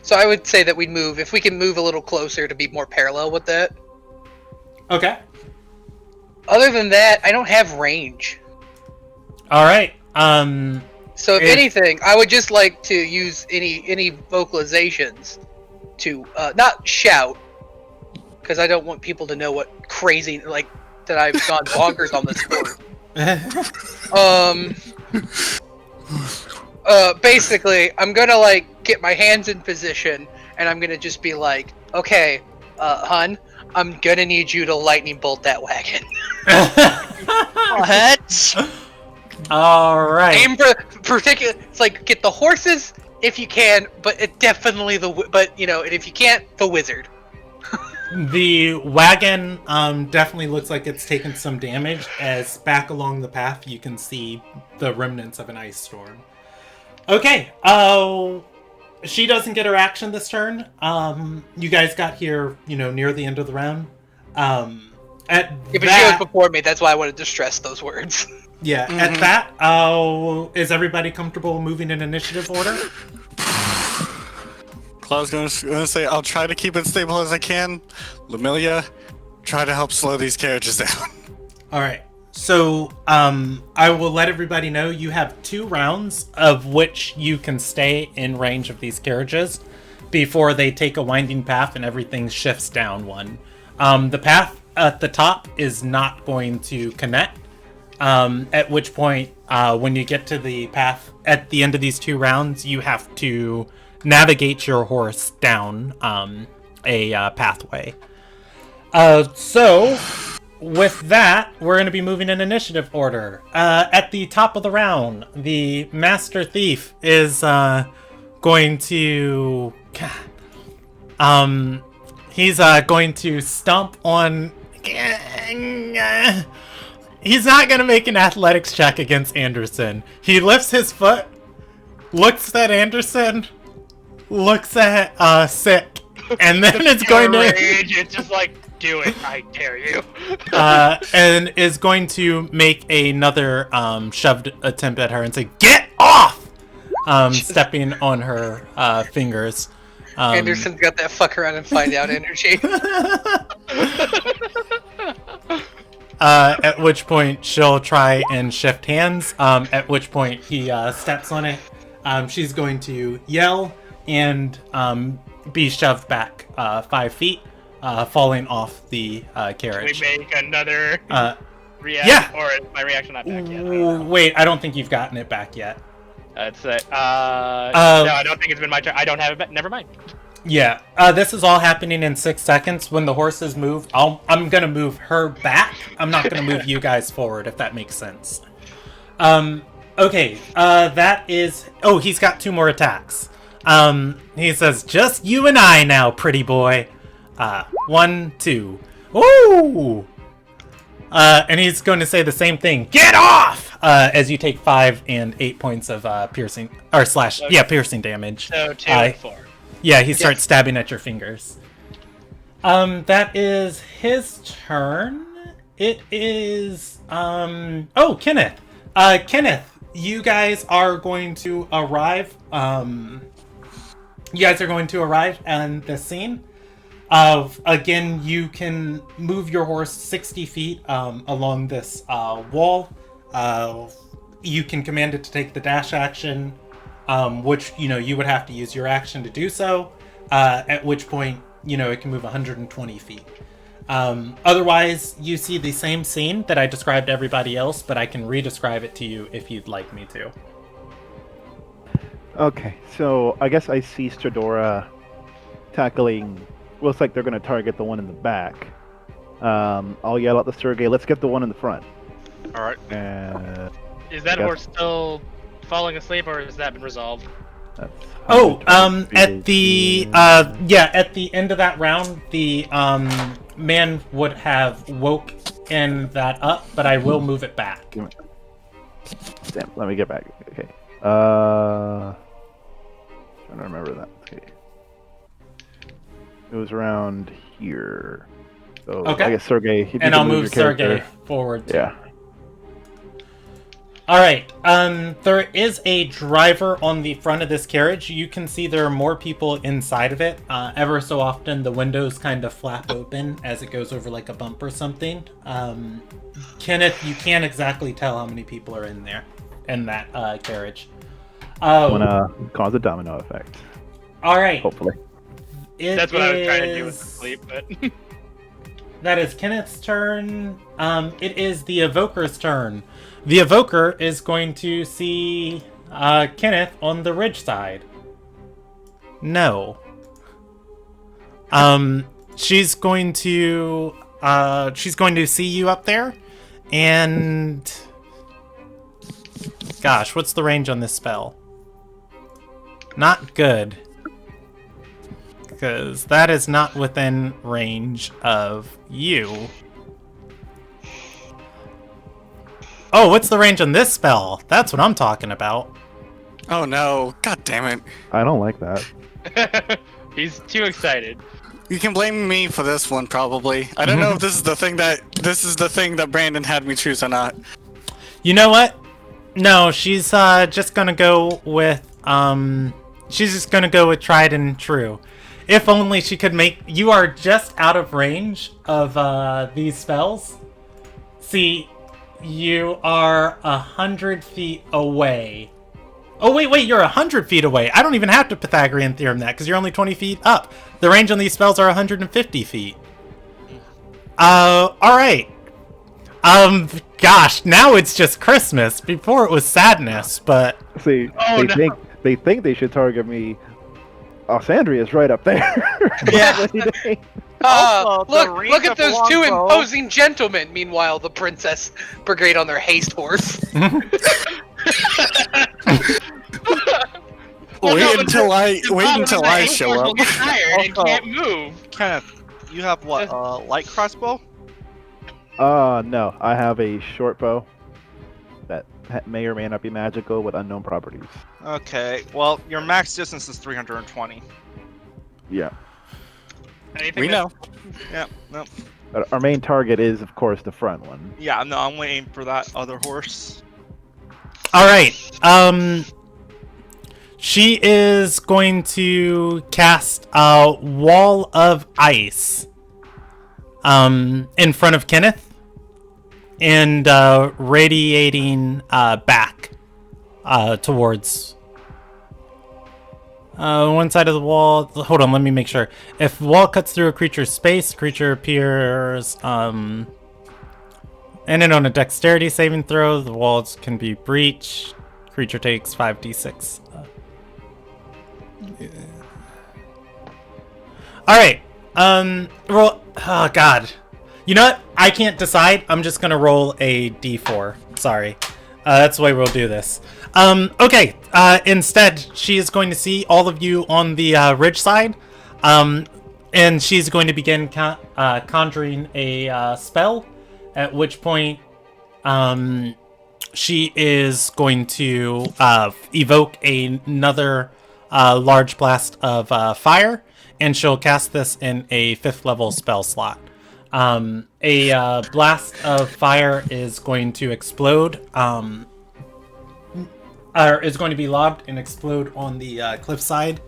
So I would say that we'd move if we can move a little closer to be more parallel with that. Okay. Other than that, I don't have range. All right. So if anything, I would just like to use any vocalizations to not shout, because I don't want people to know what crazy that I've gone bonkers on this board. Basically, I'm gonna get my hands in position, and I'm gonna just be like, okay, hun, I'm gonna need you to lightning bolt that wagon. What? All right. Aim for particular. It's like get the horses if you can, but it definitely and if you can't, the wizard. The wagon definitely looks like it's taken some damage, as back along the path you can see the remnants of an ice storm. Okay, she doesn't get her action this turn. You guys got here, near the end of the round. If she was before me, that's why I wanted to stress those words. Yeah, At that, is everybody comfortable moving in initiative order? Claude's going to say, I'll try to keep it stable as I can. Lumilia, try to help slow these carriages down. Alright, so I will let everybody know you have 2 rounds of which you can stay in range of these carriages before they take a winding path and everything shifts down one. The path at the top is not going to connect. At which point, when you get to the path at the end of these 2 rounds, you have to navigate your horse down a pathway. So, with that, we're going to be moving in initiative order. At the top of the round, the Master Thief is going to... he's going to stomp on... He's not going to make an athletics check against Anderson. He lifts his foot, looks at Anderson, looks at Sick, and then it's going to... Rage, it's just like, do it, I dare you. And is going to make another shoved attempt at her and say, "Get off!" Stepping on her fingers. Anderson's got that fuck around and find out energy. At which point she'll try and shift hands. At which point he steps on it. She's going to yell and be shoved back 5 feet, falling off the carriage. Can we make another reaction? Yeah. Or is my reaction not back yet? Wait, I don't think you've gotten it back yet. That's it. No, I don't think it's been my turn. I don't have it back. Never mind. Yeah, this is all happening in 6 seconds. When the horses move, I'm gonna move her back. I'm not gonna move you guys forward, if that makes sense. Okay, that is... Oh, he's got 2 more attacks. He says, "Just you and I now, pretty boy." 1, 2. Ooh! And he's going to say the same thing. "Get off!" As you take 5 and 8 points of piercing... Or slash... Yeah, piercing damage. So 2 and 4. Yeah, he starts stabbing at your fingers. That is his turn. It is... Oh, Kenneth. Kenneth, you guys are going to arrive... You guys are going to arrive on the scene. Again, you can move your horse 60 feet along this wall. You can command it to take the dash action, which, you would have to use your action to do so, at which point, it can move 120 feet. Otherwise, you see the same scene that I described to everybody else, but I can re-describe it to you if you'd like me to. Okay, so I guess I see Stradora tackling... Looks like they're going to target the one in the back. I'll yell at the Sergey, "Let's get the one in the front." Alright. Is that horse still falling asleep, or has that been resolved? At the at the end of that round, the man would have woken that up, but I will move it back. Damn, let me get back. Okay. Trying to remember that. Okay. It was around here. So Okay. I guess Sergey. if you And can I'll move your Sergey character- forward. Yeah. Alright, there is a driver on the front of this carriage. You can see there are more people inside of it. Ever so often, the windows kind of flap open as it goes over like a bump or something. Kenneth, you can't exactly tell how many people are in there, in that carriage. I'm gonna cause a domino effect. Alright. Hopefully. That's what I was trying to do with sleep, but... That is Kenneth's turn. It is the Evoker's turn. The Evoker is going to see Kenneth on the ridge side. No. She's going to see you up there, and gosh, what's the range on this spell? Not good. Because that is not within range of you. Oh, what's the range on this spell? That's what I'm talking about. Oh no! God damn it! I don't like that. He's too excited. You can blame me for this one, probably. I don't know if this is the thing that Brandon had me choose or not. You know what? No, she's just gonna go with she's just gonna go with tried and true. If only she could make... You are just out of range of these spells. See, you are 100 feet away. Oh, wait, you're 100 feet away. I don't even have to Pythagorean theorem that, because you're only 20 feet up. The range on these spells are 150 feet. Alright. Gosh, now it's just Christmas. Before it was sadness, but... See, they think they should target me Oh, Sandria's right up there. Yeah. Also, the Look range at of those a two longbow- imposing gentlemen. Meanwhile, the princess brigade on their haste horse. Well, no, wait but until I the problem is that I Haste show Horse up. will get tired and Also- can't move. Kenneth, You have what? Light crossbow? No, I have a short bow that may or may not be magical with unknown properties. Okay. Well, your max distance is 320. Yeah. Anything We that- know. Yeah. No. But our main target is, of course, the front one. Yeah. No. I'm waiting for that other horse. All right. She is going to cast a wall of ice in front of Kenneth and radiating back towards one side of the wall. Hold on, let me make sure. If the wall cuts through a creature's space, creature appears and then on a dexterity saving throw, the walls can be breached. Creature takes 5d6. Alright. Roll. Oh, God. You know what? I can't decide. I'm just gonna roll a d4. Sorry. That's the way we'll do this. Okay. Instead, she is going to see all of you on the ridge side. And she's going to begin conjuring a spell. At which point, she is going to evoke another large blast of fire, and she'll cast this in a 5th level spell slot. A blast of fire is going to explode, or is going to be lobbed and explode on the cliffside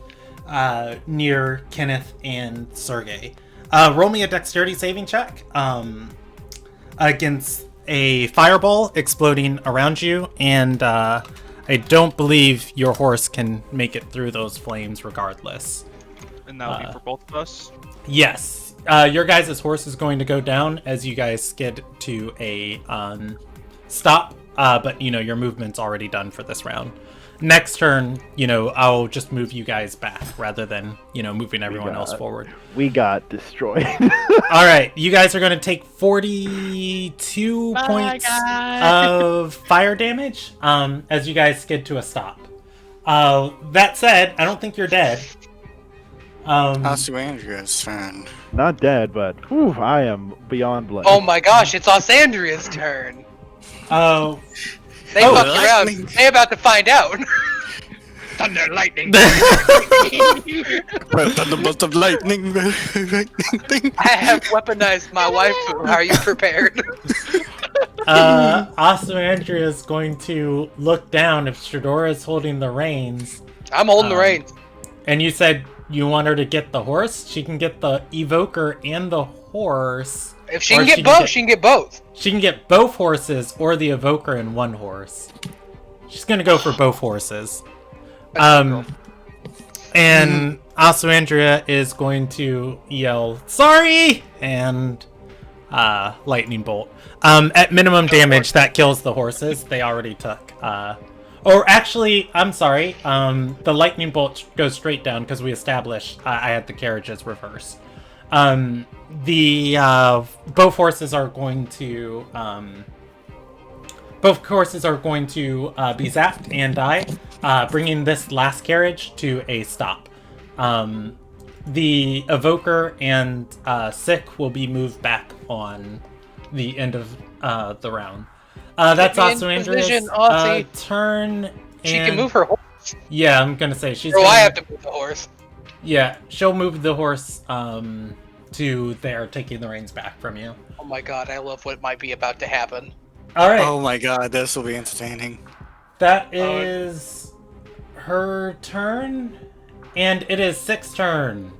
near Kenneth and Sergey. Roll me a dexterity saving check against a fireball exploding around you, and I don't believe your horse can make it through those flames regardless. And that would be for both of us. Yes. Your guys' horse is going to go down as you guys skid to a stop, but your movement's already done for this round. Next turn, I'll just move you guys back rather than, moving everyone else forward. We got destroyed. All right, you guys are going to take 42 points of fire damage as you guys skid to a stop. That said, I don't think you're dead. Also, Andrea's turn. Not dead, but whew, I am beyond blood. Oh my gosh, it's Osandria's turn. Oh. They fucked around. They about to find out. Thunder, lightning. Thunderbolt of lightning. I have weaponized my waifu. Are you prepared? Andrea is going to look down if Shadora is holding the reins. I'm holding the reins. And you said you want her to get the horse? She can get the evoker and the horse. If she can get both, she can get both. She can get both horses or the evoker and one horse. She's gonna go for both horses. And also Andrea is going to yell, "Sorry!" and lightning bolt. At minimum damage, that kills the horses. They already took. Or actually, I'm sorry. The lightning bolt goes straight down because we established I had the carriages reverse. Both horses are going to be zapped and die, bringing this last carriage to a stop. The evoker and Sick will be moved back on the end of the round. That's also Andrea's turn. She can move her horse. Yeah, I'm gonna say she's. I have to move the horse. Yeah, she'll move the horse to there, taking the reins back from you. Oh my god, I love what might be about to happen. All right. Oh my god, this will be entertaining. That is her turn, and it is Sick's turn.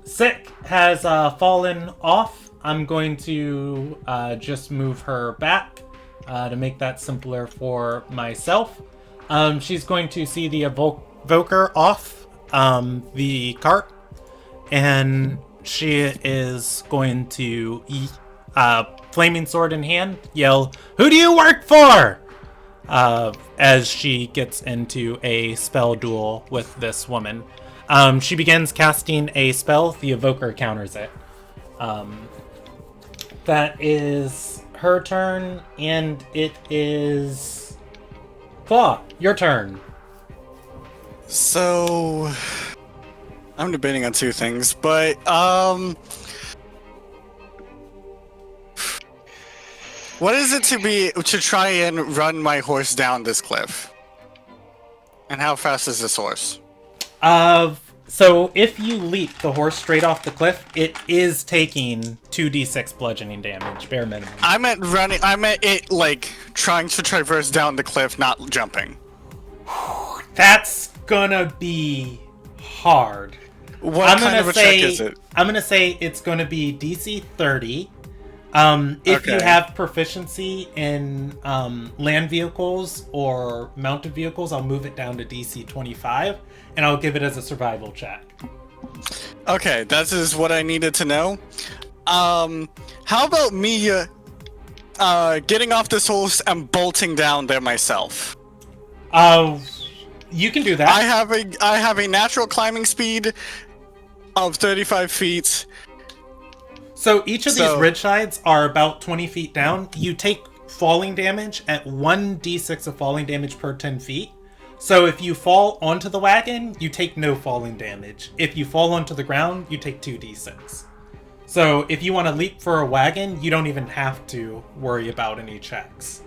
Sick has fallen off. I'm going to just move her back to make that simpler for myself. She's going to see the evoker off the cart, and she is going to, flaming sword in hand, yell, "Who do you work for?" as she gets into a spell duel with this woman. She begins casting a spell. The evoker counters it. That is her turn, and it is Claw, your turn. So I'm debating on two things, but what is it to try and run my horse down this cliff? And how fast is this horse? So if you leap the horse straight off the cliff, it is taking 2d6 bludgeoning damage, bare minimum. I meant it like trying to traverse down the cliff, not jumping. That's gonna be hard. What kind of a check is it? I'm gonna say it's gonna be DC 30. If you have proficiency in land vehicles or mounted vehicles, I'll move it down to DC 25, and I'll give it as a survival check. Okay, that is what I needed to know. How about me getting off this horse and bolting down there myself? You can do that. I have a natural climbing speed of 35 feet. So each of these ridge sides are about 20 feet down. You take falling damage at 1d6 of falling damage per 10 feet. So if you fall onto the wagon, you take no falling damage. If you fall onto the ground, you take 2d6. So if you want to leap for a wagon, you don't even have to worry about any checks.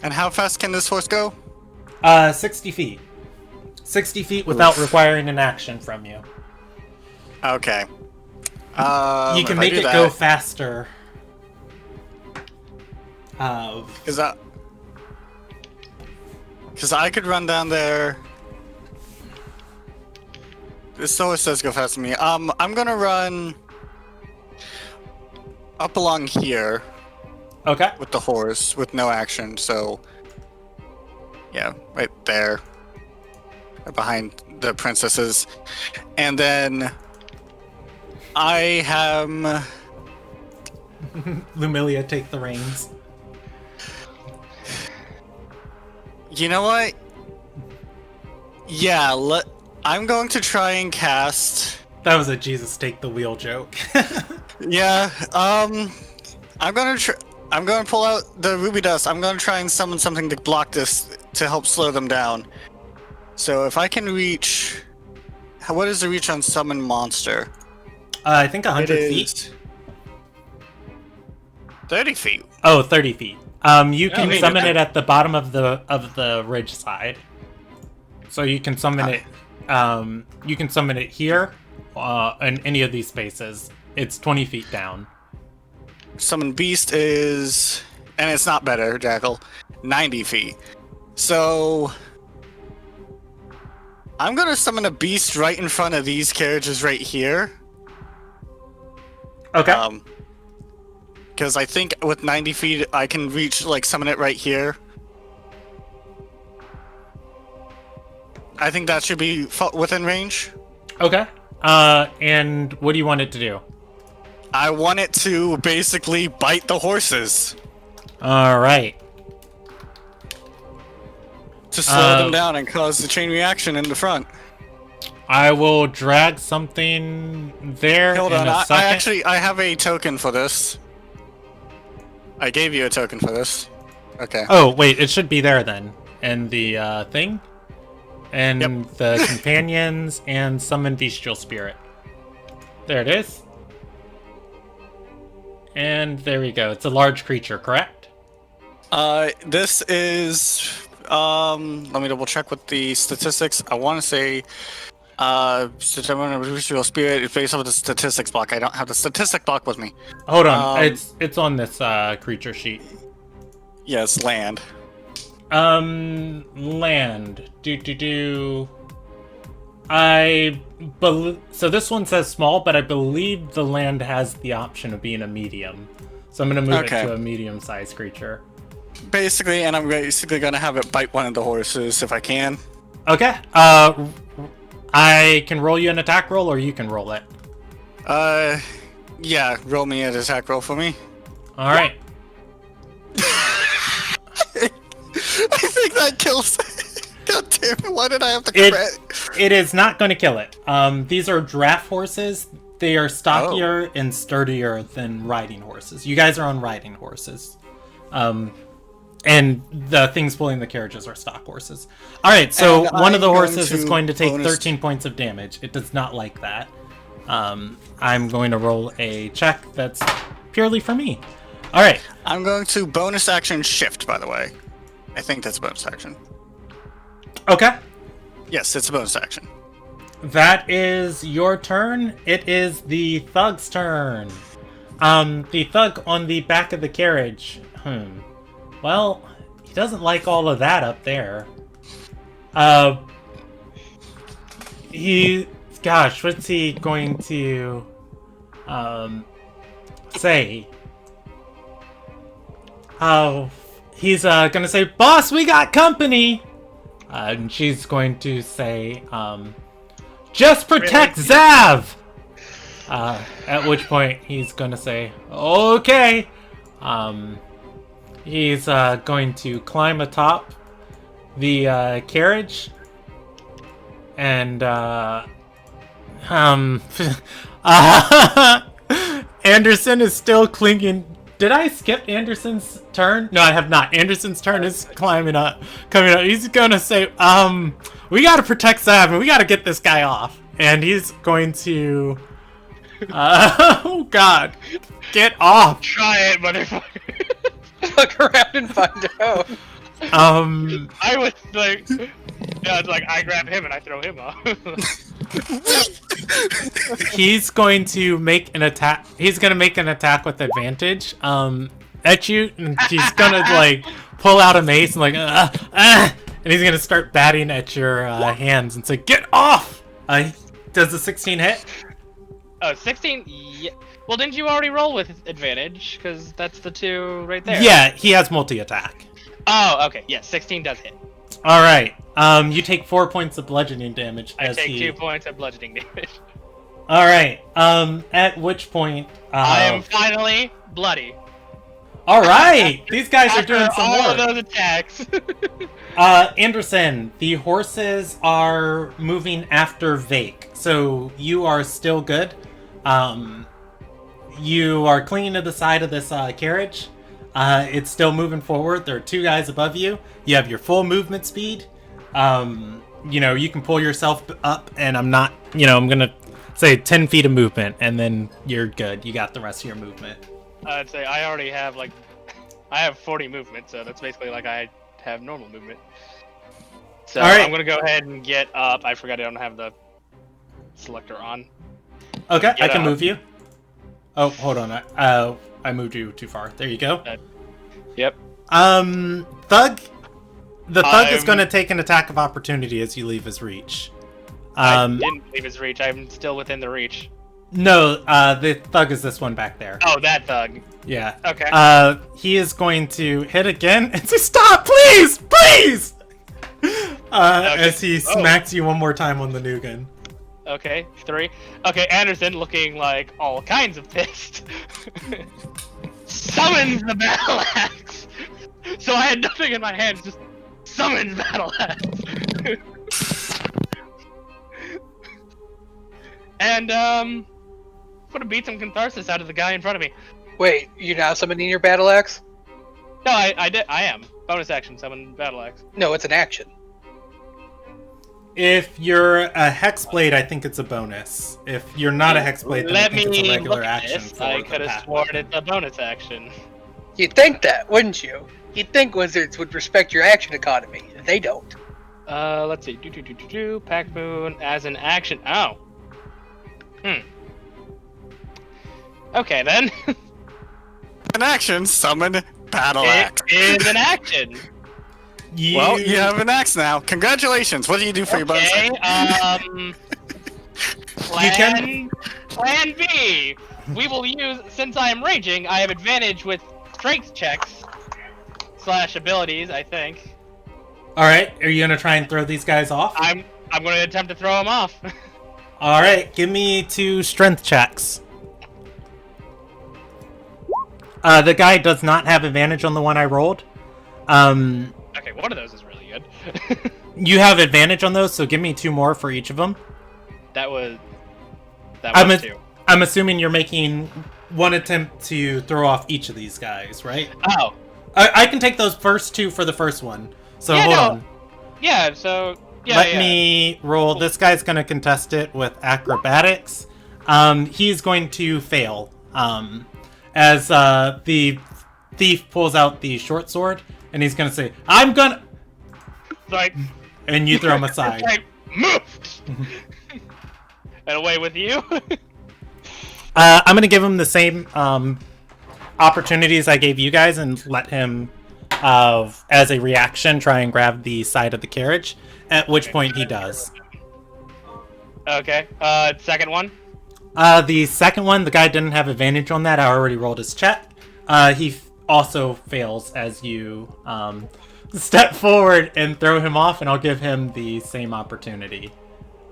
And how fast can this horse go? 60 feet. 60 feet without requiring an action from you. Okay. You can make it go faster. Because I could run down there. This always says go fast to me. I'm gonna run up along here. Okay. With the horse, with no action. So, yeah, right there, behind the princesses, and then I am. Lumilia, take the reins. You know what? Yeah, I'm going to try and cast. That was a Jesus take the wheel joke. Yeah, I'm gonna pull out the ruby dust. I'm gonna try and summon something to block this to help slow them down. So if I can reach, what is the reach on summon monster? I think 100 feet. 30 feet. Oh, 30 feet. You can summon it at the bottom of the ridge side. So you can summon it. You can summon it here, in any of these spaces. It's 20 feet down. Summon beast is, and it's not better, Jackal, 90 feet. So I'm gonna summon a beast right in front of these carriages right here. Okay. Because I think with 90 feet I can reach, like, summon it right here. I think that should be within range. Okay. And what do you want it to do? I want it to basically bite the horses. All right. To slow them down and cause the chain reaction in the front. I will drag something there. Hold on, a second. I have a token for this. I gave you a token for this. Okay. Oh, wait, it should be there then. And the thing. And the companions and summon bestial spirit. There it is. And there we go. It's a large creature, correct? This is let me double check with the statistics. I want to say bestial spirit is based on the statistics block. I don't have the statistic block with me. Hold on. It's on this creature sheet. Yes, land. Land. So this one says small, but I believe the land has the option of being a medium. So I'm gonna move it to a medium-sized creature. Basically, and I'm basically gonna have it bite one of the horses if I can. Okay. I can roll you an attack roll, or you can roll it. Yeah, roll me an attack roll for me. All right. I think that kills. God damn it! Why did I have to crit? It is not going to kill it. These are draft horses. They are stockier and sturdier than riding horses. You guys are on riding horses. And the things pulling the carriages are stock horses. Alright, so And one of the I'm going horses to is going to take bonus- 13 points of damage. It does not like that. I'm going to roll a check that's purely for me. Alright. I'm going to bonus action shift, by the way. I think that's a bonus action. Okay. Yes, it's a bonus action. That is your turn. It is the thug's turn. The thug on the back of the carriage. Well, he doesn't like all of that up there. Gosh, what's he going to, say? Oh, he's, gonna say, "Boss, we got company!" And she's going to say, "Just protect Zav!" At which point he's gonna say, "Okay." He's going to climb atop the carriage, and Anderson is still clinging. Did I skip Anderson's turn? No, I have not. Anderson's turn is coming up. He's gonna say, "We gotta protect Zav, and we gotta get this guy off." And he's going to, oh God, get off. Try it, motherfucker. Look around and find out. I was like, yeah, it's like I grab him and I throw him off. He's going to make an attack. He's gonna make an attack with advantage, at you, and he's gonna like pull out a mace and like, and he's gonna start batting at your hands and say, "Get off!" Does the 16 hit? Oh, 16? Yeah. Well, didn't you already roll with advantage? Because that's the 2 right there. Yeah, he has multi-attack. Oh, okay. Yeah, 16 does hit. All right. You take 4 points of bludgeoning damage. I take 2 points of bludgeoning damage. All right. At which point, I am finally bloody. All right. These guys are After doing some all work. of those attacks. Anderson, the horses are moving after Vake, so you are still good. You are clinging to the side of this carriage. It's still moving forward. There are 2 guys above you. You have your full movement speed. You can pull yourself up, and I'm gonna say 10 feet of movement, and then you're good. You got the rest of your movement. I'd say I already have I have 40 movement, so that's basically like I have normal movement. So All right. I'm gonna go ahead and get up. I forgot I don't have the selector on. Okay, Get I can up. move you. Oh, hold on. I moved you too far. There you go. Yep. Thug. The thug is I'm- going to take an attack of opportunity as you leave his reach. I didn't leave his reach. I'm still within the reach. No, the thug is this one back there. Oh, that thug. Yeah. Okay. He is going to hit again and say, "Stop, please, please!" As he smacks you one more time on the nougat. Okay, 3. Okay, Anderson, looking like all kinds of pissed, summons the battle axe. So I had nothing in my hands, just summons battle axe. And I'm gonna beat some catharsis out of the guy in front of me. Wait, you now summoning your battle axe? No, I did. I am bonus action summon battle axe. No, it's an action. If you're a hexblade, I think it's a bonus. If you're not a hexblade, then I Let think it's a me regular look at action. this. For I the could have path sworn weapon. it's a bonus action. You'd think that, wouldn't you? You'd think wizards would respect your action economy. They don't. Let's see. Pack Moon as an action. Oh. Okay then. An action, summon battle axe. It is an action. Well, you have an axe now. Congratulations. What do you do for your bonus Okay. action? Plan B. We will use, since I am raging, I have advantage with strength checks / abilities, I think. All right, are you gonna try and throw these guys off? I'm going to attempt to throw him off. All right, give me 2 strength checks. The guy does not have advantage on the one I rolled. Okay, one of those is really good. You have advantage on those, so give me 2 more for each of them. That was I'm 2. I'm assuming you're making one attempt to throw off each of these guys, right? Oh. I can take those first 2 for the first one. So Yeah, hold no. on. Yeah, so... Yeah, Let yeah. me roll. This guy's going to contest it with acrobatics. He's going to fail. As the thief pulls out the short sword, and he's going to say, I'm gonna... Like... And you throw him aside. Like, moved! And away with you? I'm going to give him the same opportunities I gave you guys and let him, as a reaction, try and grab the side of the carriage, at which point he does. Okay, second one? The second one, the guy didn't have advantage on that. I already rolled his check. He also fails as you step forward and throw him off, and I'll give him the same opportunity.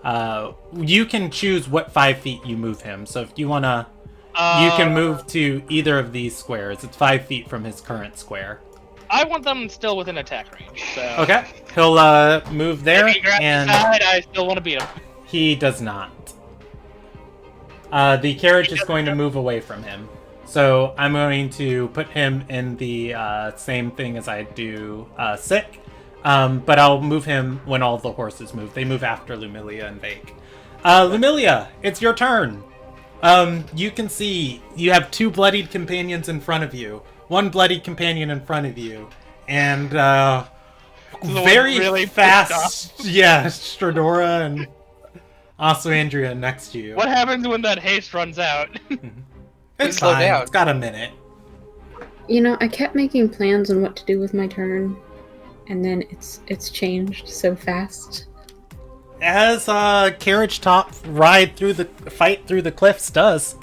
You can choose what 5 feet you move him. So if you want to, you can move to either of these squares. It's 5 feet from his current square. I want them still within attack range, so... Okay. He'll move there, If he grabs and the side, I still want to beat him. he does not. The carriage is going to move away from him. So I'm going to put him in the same thing as I do Sick. But I'll move him when all the horses move. They move after Lumilia and Vake. Lumilia, it's your turn. You can see you have 2 bloodied companions in front of you. 1 bloodied companion in front of you. And very really fast... Yeah, Stradora and also Andrea next to you. What happens when that haste runs out? It's Slow fine. down. It's got a minute. You know, I kept making plans on what to do with my turn, and then it's changed so fast. As carriage top fight through the cliffs does.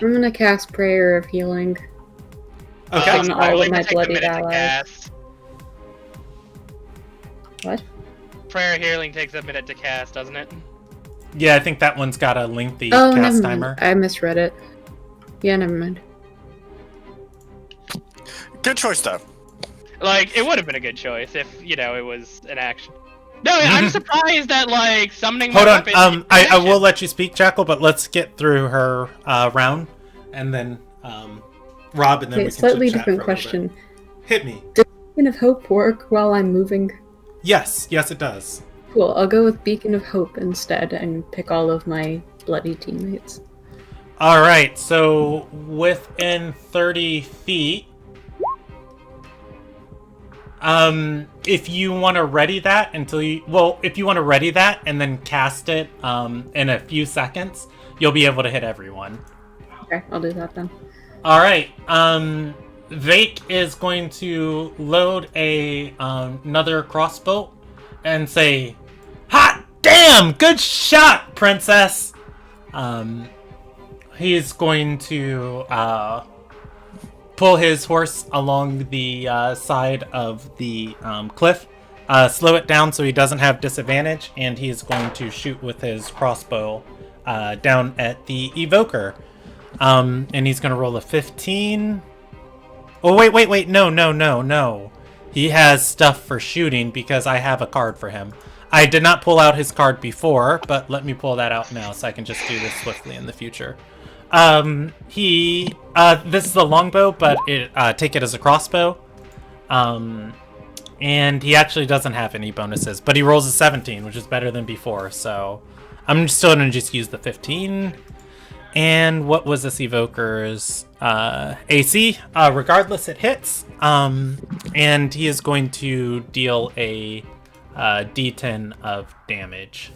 I'm gonna cast Prayer of Healing. Okay. On all of my Take a bloodied minute to allies. cast. What? Prayer Healing takes a minute to cast, doesn't it? Yeah, I think that one's got a lengthy Oh, cast never timer. mind. I misread it. Yeah, never mind. Good choice, though. Like, it would have been a good choice if, you know, it was an action. No, I'm surprised that, like, summoning Hold my on, weapon... I will let you speak, Jackal, but let's get through her round, and then Rob, and then Okay, we can slightly chit-chat for a different little question. bit. Hit me. Does Beacon of Hope work while I'm moving? Yes, it does. Cool, I'll go with Beacon of Hope instead and pick all of my bloody teammates. Alright, so within 30 feet, if you want to ready that if you want to ready that and then cast it in a few seconds, you'll be able to hit everyone. Okay, I'll do that then. Alright, Vake is going to load another crossbow and say, "Hot damn! Good shot, princess!" He's going to pull his horse along the side of the cliff, slow it down so he doesn't have disadvantage, and he is going to shoot with his crossbow down at the evoker. And he's going to roll a 15. Oh, wait, no. He has stuff for shooting because I have a card for him. I did not pull out his card before, but let me pull that out now so I can just do this swiftly in the future. This is a longbow, but take it as a crossbow. And he actually doesn't have any bonuses, but he rolls a 17, which is better than before, so I'm still gonna just use the 15. And what was this evoker's AC? Regardless, it hits. And he is going to deal a D10 of damage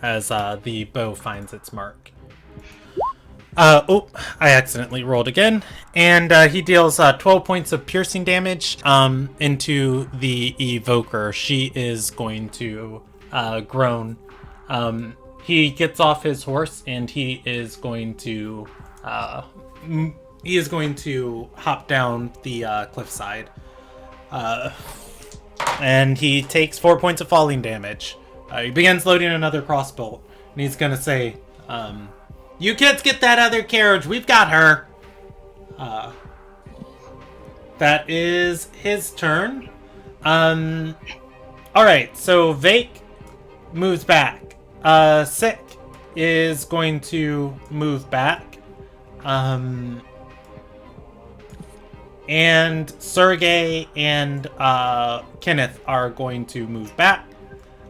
as the bow finds its mark. I accidentally rolled again. And he deals 12 points of piercing damage into the evoker. She is going to groan. He gets off his horse and he is going to hop down the cliffside. And he takes 4 points of falling damage. He begins loading another crossbow, and he's gonna say, "You kids get that other carriage. We've got her." That is his turn. Alright, so Vake moves back. Sick is going to move back. And Sergey and Kenneth are going to move back.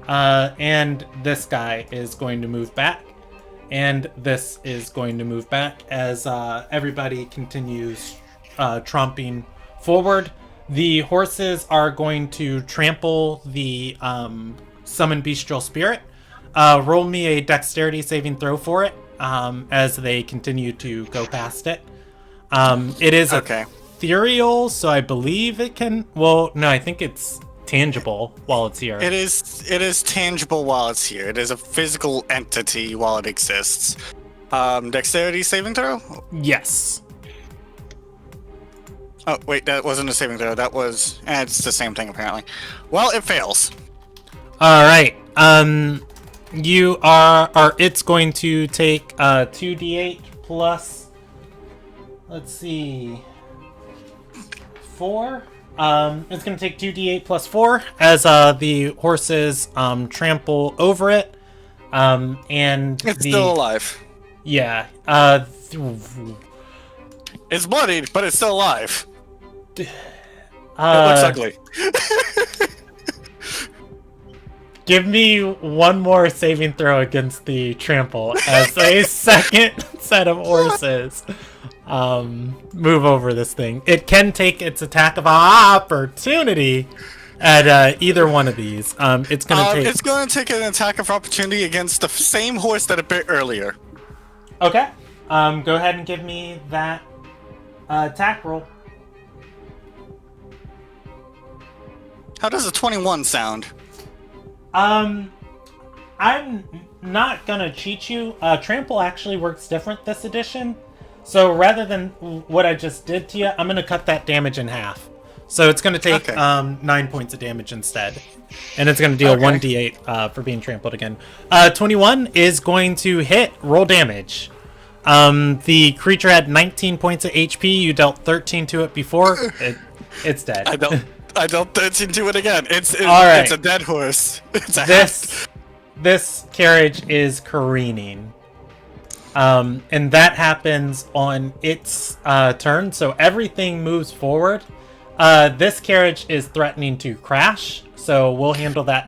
And this guy is going to move back. And this is going to move back as everybody continues tromping forward. The horses are going to trample the summoned bestial spirit. Roll me a dexterity saving throw for it as they continue to go past it. It is ethereal, so I believe it can... Well, no, I think it's tangible while it's here. It is tangible while it's here. It is a physical entity while it exists. Dexterity saving throw? Yes. Oh, wait, that wasn't a saving throw. That was... it's the same thing, apparently. Well, it fails. Alright. You are... Or it's going to take 2d8 plus... Let's see... 4? It's going to take 2d8 plus 4 as the horses trample over it. And it's still alive. Yeah. It's bloodied, but it's still alive. It looks ugly. Give me one more saving throw against the trample as a second set of horses move over this thing. It can take its attack of opportunity at either one of these. It's going to take an attack of opportunity against the same horse that it bit earlier. Okay. Go ahead and give me that attack roll. How does a 21 sound? I'm not gonna cheat you. Trample actually works different this edition. So rather than what I just did to you, I'm gonna cut that damage in half. So it's gonna take 9 points of damage instead. And it's gonna deal 1d8 for being trampled again. 21 is going to hit. Roll damage. The creature had 19 points of HP. You dealt 13 to it before. It's dead. I dealt 13 to it again. It's a dead horse. This carriage is careening. And that happens on its turn, so everything moves forward. This carriage is threatening to crash, so we'll handle that